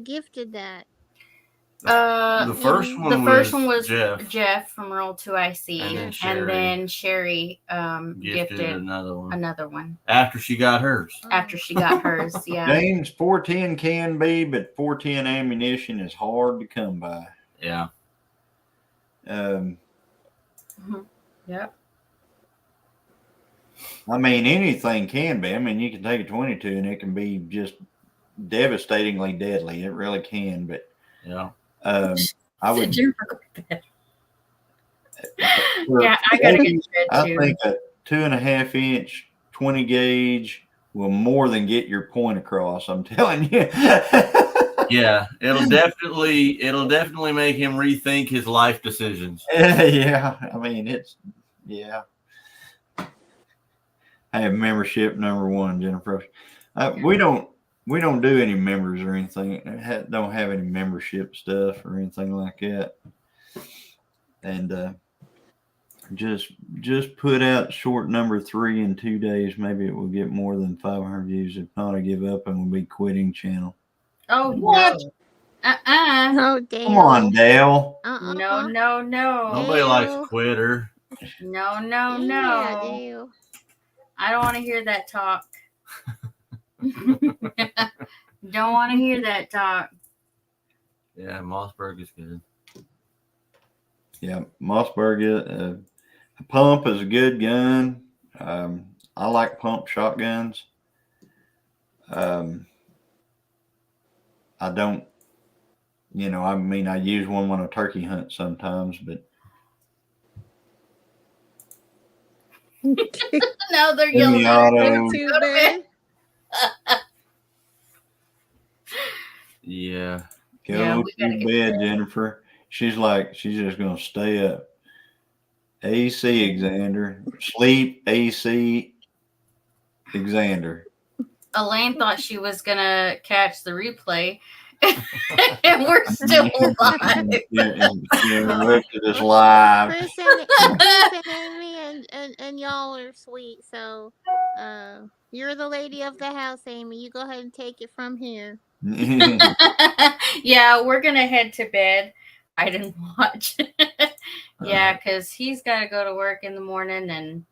gifted that? The first one was Jeff from Roll 2IC, and then Sherry gifted another one after she got hers. Yeah. James, 410 can be, but 410 ammunition is hard to come by. Yeah. Yep. I mean, anything can be. I mean, you can take a 22 and it can be just devastatingly deadly. It really can. But Yeah. I would. Yeah, I gotta get fed I too. think a 2.5-inch 20 gauge will more than get your point across. I'm telling you. Yeah, it'll definitely make him rethink his life decisions. Yeah, I mean yeah. I have membership number one, Jennifer. We don't do any members or anything. Don't have any membership stuff or anything like that. And just put out short number 3 in 2 days. Maybe it will get more than 500 views. If not, I give up and we'll be quitting channel. Oh What? no. Oh, Dale. Come on, Dale. No, no, no. Nobody likes Ew. quitter. No, no, Yeah, no. Dale. I don't want to hear that talk. Don't want to hear that talk. Yeah, Mossberg is good. Yeah, Mossberg. Pump is a good gun. I like pump shotguns. I don't, I mean, I use one on a turkey hunt sometimes, but No, they're yelling at her. semi-auto. Too bad. Yeah. Go we gotta to get bed, to bed. Jennifer. She's like, she's just going to stay up. AC Xander. Sleep AC Xander. Elaine thought she was gonna catch the replay, and we're still alive. Look at this live. Chris and Amy and y'all are sweet. So you're the lady of the house, Amy. You go ahead and take it from here. Yeah, we're gonna head to bed. I didn't watch. Yeah, because he's got to go to work in the morning, and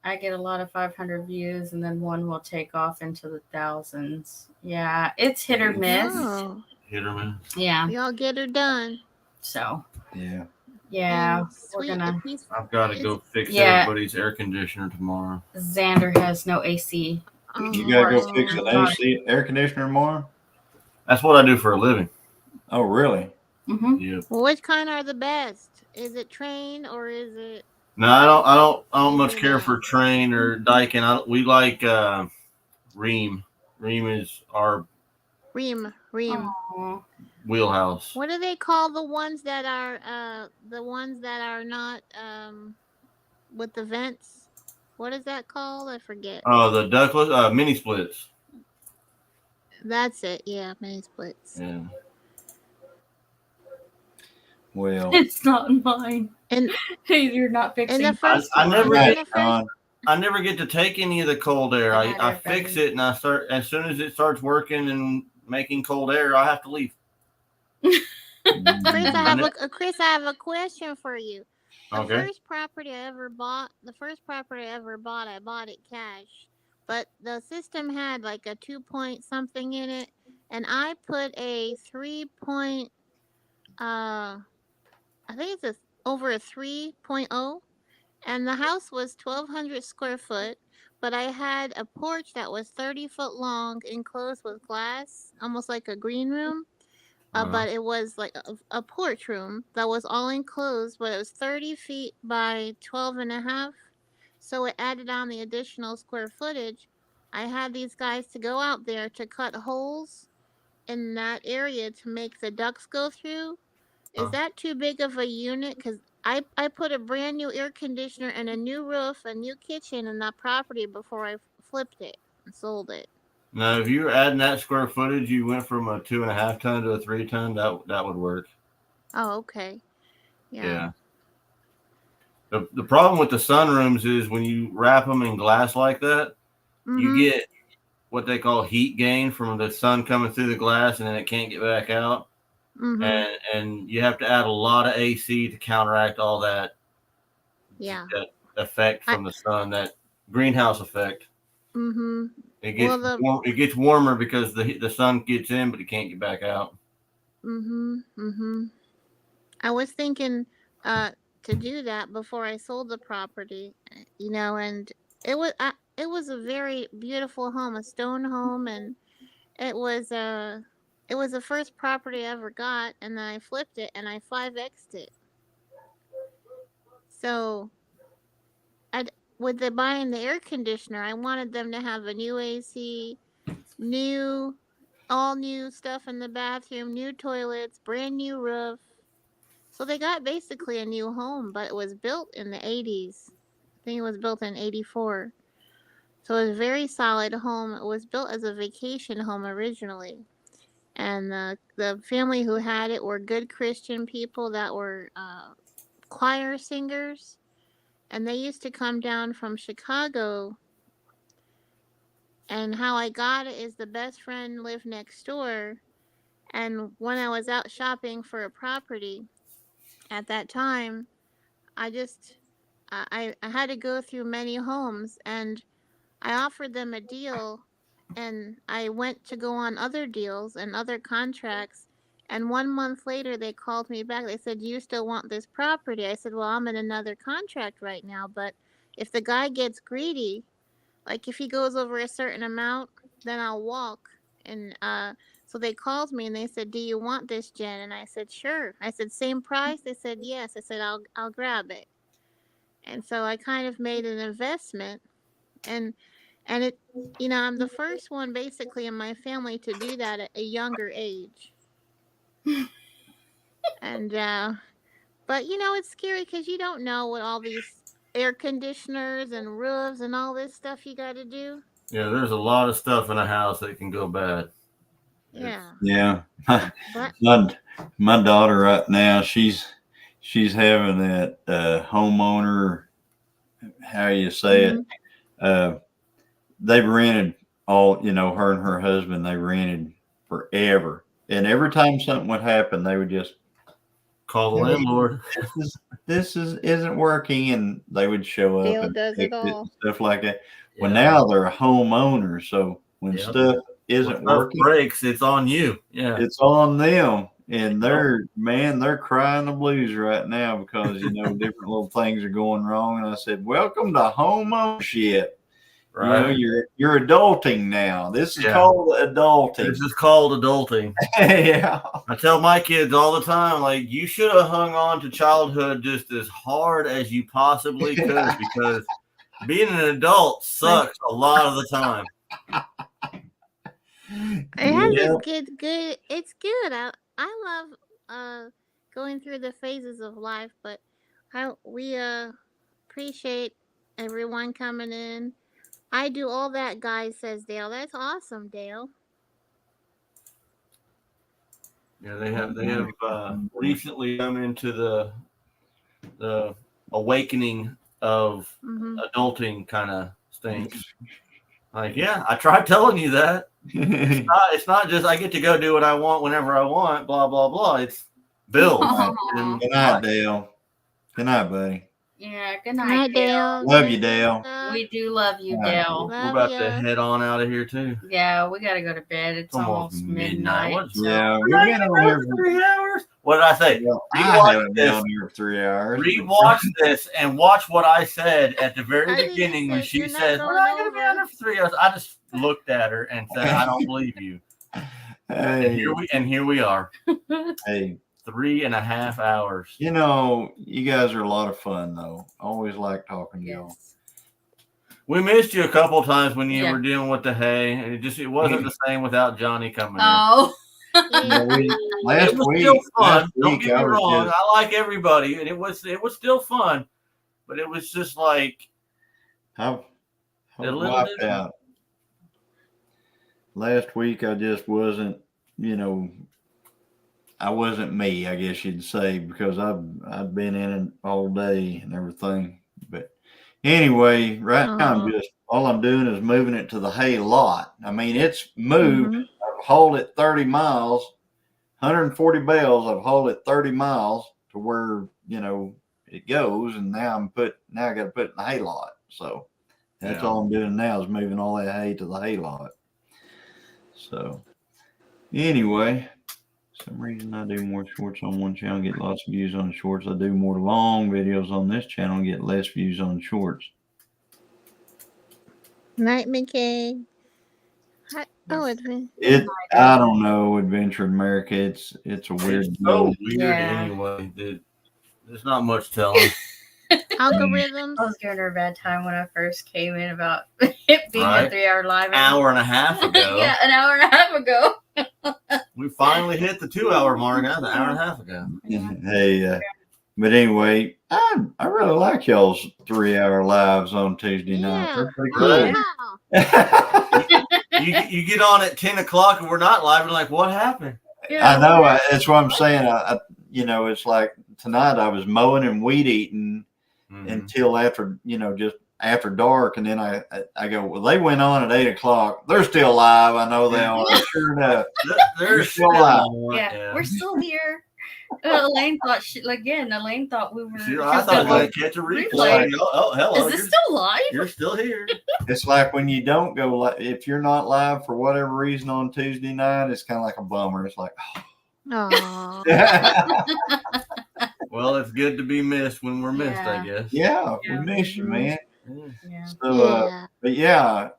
I get a lot of 500 views, and then one will take off into the thousands. Yeah, it's hit or miss. Oh, Hit or miss. Yeah, y'all get her done. so Yeah. yeah, And we're sweet, gonna. I've got to go fix Yeah. everybody's air conditioner tomorrow. Xander has no AC. You got to go fix Oh. an AC air conditioner tomorrow? That's what I do for a living. Oh, really? Mm-hmm. Yeah. Well, which kind are the best? Is it Train or is it No, I don't Is much it, care for Train or Daikin. We like Ream. Ream is our Ream? Aw. wheelhouse. What do they call the ones that are not with the vents? What is that called? I forget. Oh, the ductless mini splits. That's it. Yeah, mini splits. Yeah. Well, It's not mine. And You're not fixing. the first I never in get the first I never get to take any of the cold air. Good night, I fix everybody. it and I start as soon as it starts working and making cold air, I have to leave. Chris, I Chris, I have a question for you. The Okay. first property I ever bought, I bought it cash. But the system had like a 2 point something in it, and I put a 3 point, I think it's over a 3.0, and the house was 1,200 square foot. But I had a porch that was 30 foot long, enclosed with glass, almost like a green room. But it was like a porch room that was all enclosed, but it was 30 feet by 12 and a half. So it added on the additional square footage. I had these guys to go out there to cut holes in that area to make the ducts go through. Is that too big of a unit? Because I put a brand new air conditioner and a new roof, a new kitchen in that property before I flipped it and sold it. Now, if you were adding that square footage, you went from a 2.5 ton to a 3 ton. That would work. Oh, okay. Yeah. The problem with the sunrooms is when you wrap them in glass like that, you get what they call heat gain from the sun coming through the glass, and then it can't get back out. And you have to add a lot of AC to counteract all that. Yeah. That effect from the sun, that greenhouse effect. It gets it gets warmer because the sun gets in, but it can't get back out. I was thinking to do that before I sold the property, and it was a very beautiful home, a stone home, and it was it was the first property I ever got, and then I flipped it and I 5x'd it. So I with the buying the air conditioner, I wanted them to have a new AC, new all new stuff in the bathroom, new toilets, brand new roof. So they got basically a new home, but it was built in the 80s. I think it was built in 84. So it was a very solid home. It was built as a vacation home originally. And the family who had it were good Christian people that were choir singers. And they used to come down from Chicago. And how I got it is the best friend lived next door. And when I was out shopping for a property at that time, I just I had to go through many homes, and I offered them a deal, and I went to go on other deals and other contracts, and 1 month later they called me back. They said, "Do you still want this property?" I said, "Well, I'm in another contract right now, but if the guy gets greedy, like if he goes over a certain amount, then I'll walk." And so they called me and they said, "Do you want this, Jen?" And I said, "Sure." I said, "Same price?" They said, "Yes." I said, "I'll grab it." And so I kind of made an investment, and it, I'm the first one basically in my family to do that at a younger age. And but it's scary because you don't know what all these air conditioners and roofs and all this stuff you got to do. Yeah, there's a lot of stuff in a house that can go bad. Yeah. Yeah. But My daughter right now, she's having that homeowner, how you say it. mhm. They've rented all, her and her husband, they rented forever. And every time something would happen, they would just, Call the "Hey, landlord. this isn't working," and they would show up Dale and does it fix it and all. stuff like that. Well, Yeah. now they're a homeowner, so when Yep. stuff When isn't stuff working, breaks, it's on you. Yeah. it's on them. And Yep. they're crying the blues right now because different little things are going wrong. And I said, "Welcome to home ownership. Right. You're adulting now. This is Yeah. called This adulting." is called adulting. Yeah. I tell my kids all the time, like, you should have hung on to childhood just as hard as you possibly could because being an adult sucks a lot of the time. It has Yeah. its good. It's good. I love going through the phases of life, but we appreciate everyone coming in. I do all that, guys, says Dale. That's awesome, Dale. Yeah, they have recently come into the awakening of Mhm. adulting kind of stinks. Like, yeah, I tried telling you that. It's not just I get to go do what I want whenever I want, blah blah blah. It's bills. And Good night, Dale. Good night, buddy. Yeah, good Night, night, Dale. Dale. Love you, Good Dale. stuff. We do love you, All right. Dale. we're Love about to ya. head on out of here too. Yeah, we gotta go to bed. It's Almost almost midnight. midnight. What's So Yeah, We're we've not been even on here on for 3 hours. What did I say? Well, I Rewatch haven't been this. on here for 3 hours. Rewatch this and watch what I said at the very I think he beginning when said, she "You're not says, "We're going not going to be on over." there for 3 hours." I just looked at her and said, "I don't believe you." And Hey, here we are, hey, 3.5 hours. you guys are a lot of fun, though. Always like talking to y'all. yes. We missed you a couple times when you Yeah. were dealing with the hay, and it wasn't the same without Johnny coming Oh. Yeah, Yeah. last in. It was week, still fun. last Don't week get me I was wrong. just, I like everybody, and it was still fun, but it was just like I a was little wiped different. out. Last week I just wasn't, I wasn't me, I guess you'd say, because I'd been in it all day and everything. But anyway, right now Uh-huh. all I'm doing is moving it to the hay lot. I mean, it's moved. Mhm. I've hauled it 30 miles, 140 bales. I've hauled it 30 miles to where, it goes. And now I got to put it in the hay lot. So that's Yeah. all I'm doing now is moving all that hay to the hay lot. So anyway, some reason I do more shorts on one channel, get lots of views on shorts. I do more long videos on this channel, get less views on shorts. Night, McKay. Hi. Oh, Edwin. I don't know, Adventure in America. It's a weird It's so deal. weird Yeah. anyway. That there's not much telling. Algorithms. I was giving her a bad time when I first came in about it being a Right. 3-hour live. Hour and a half ago. Yeah, an hour and a half ago. We finally hit the 2-hour mark. That was an hour and a half ago. Hey, but anyway, I really like y'all's 3-hour lives on Tuesday night. Yeah. They're pretty Right. cool. You get on at 10 o'clock and we're not live. And like, what happened? I know. That's what I'm saying. It's like tonight I was mowing and weed eating until after, just after dark. And then I go, well, they went on at 8 o'clock. They're still live. I know they are. Sure enough. They're still live. Yeah, we're still here. Elaine thought Elaine thought we were. I thought we might catch a replay. Oh, hello. Is this still live? You're still here. It's like when you don't go if you're not live for whatever reason on Tuesday night, it's kind of like a bummer. It's like, Aww. Well, it's good to be missed when we're missed, Yeah. I guess. yeah, we miss you, man. Yeah. So, but yeah,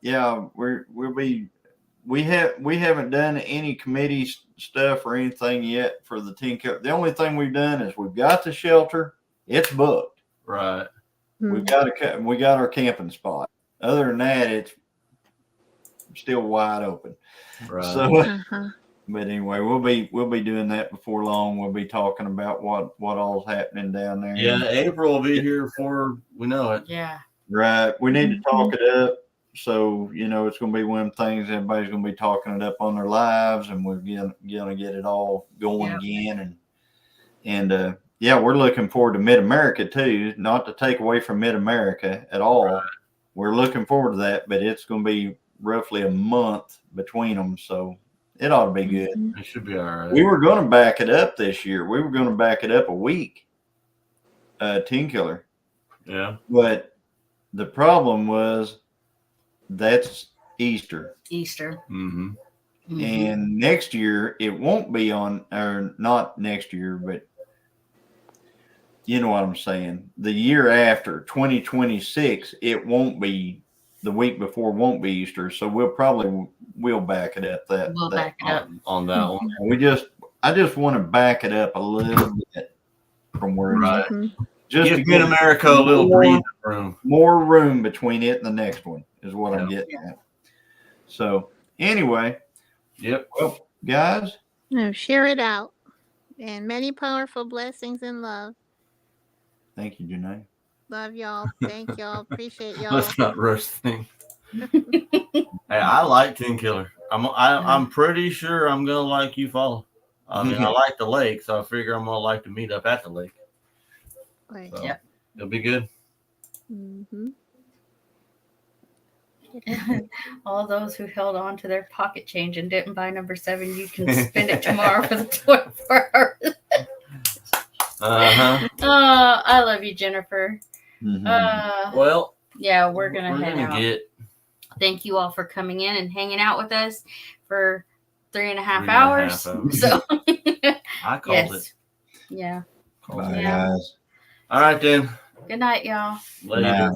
we haven't done any committee stuff or anything yet for the 10. The only thing we've done is we've got the shelter. It's booked. Right. We got our camping spot. Other than that, it's still wide open. Right. So, but anyway, we'll be doing that before long. We'll be talking about what all's happening down there. Yeah, April will be here before we know it. Yeah. Right. We need to talk it up. So, it's going to be one of the things everybody's going to be talking it up on their lives, and we're going to get it all going again. And we're looking forward to Mid-America too, not to take away from Mid-America at all. Right. We're looking forward to that, but it's going to be roughly a month between them. So it ought to be good. It should be all right. We were going to back it up this year. We were going to back it up a week, 10 killer. Yeah. But the problem was that's Easter. Mm-hmm. And next year it won't be on, or not next year, but you know what I'm saying. The year after 2026, it won't be, the week before won't be Easter. So we'll back it up. Back it up on that one. I just want to back it up a little bit from where it's at. Just give Mid-America a little breathing room. More room between it and the next one is what I'm getting at. So anyway. Yep. Well, guys. No, share it out. And many powerful blessings and love. Thank you, Janae. Love y'all. Thank y'all. Appreciate y'all. Let's not rush things. Hey, I like 10 Killer. I'm pretty sure I'm gonna like you follow. I mean, I like the lake, so I figure I'm gonna like to meet up at the lake. Right. So, it'll be good. Mm-hmm. All those who held on to their pocket change and didn't buy number 7, you can spend it tomorrow for the 24 hours. I love you, Jennifer. Well, yeah, we're gonna head out. Thank you all for coming in and hanging out with us for 3.5 hours. So I called it. Yeah. Bye, guys. All right then. Good night, y'all. Later.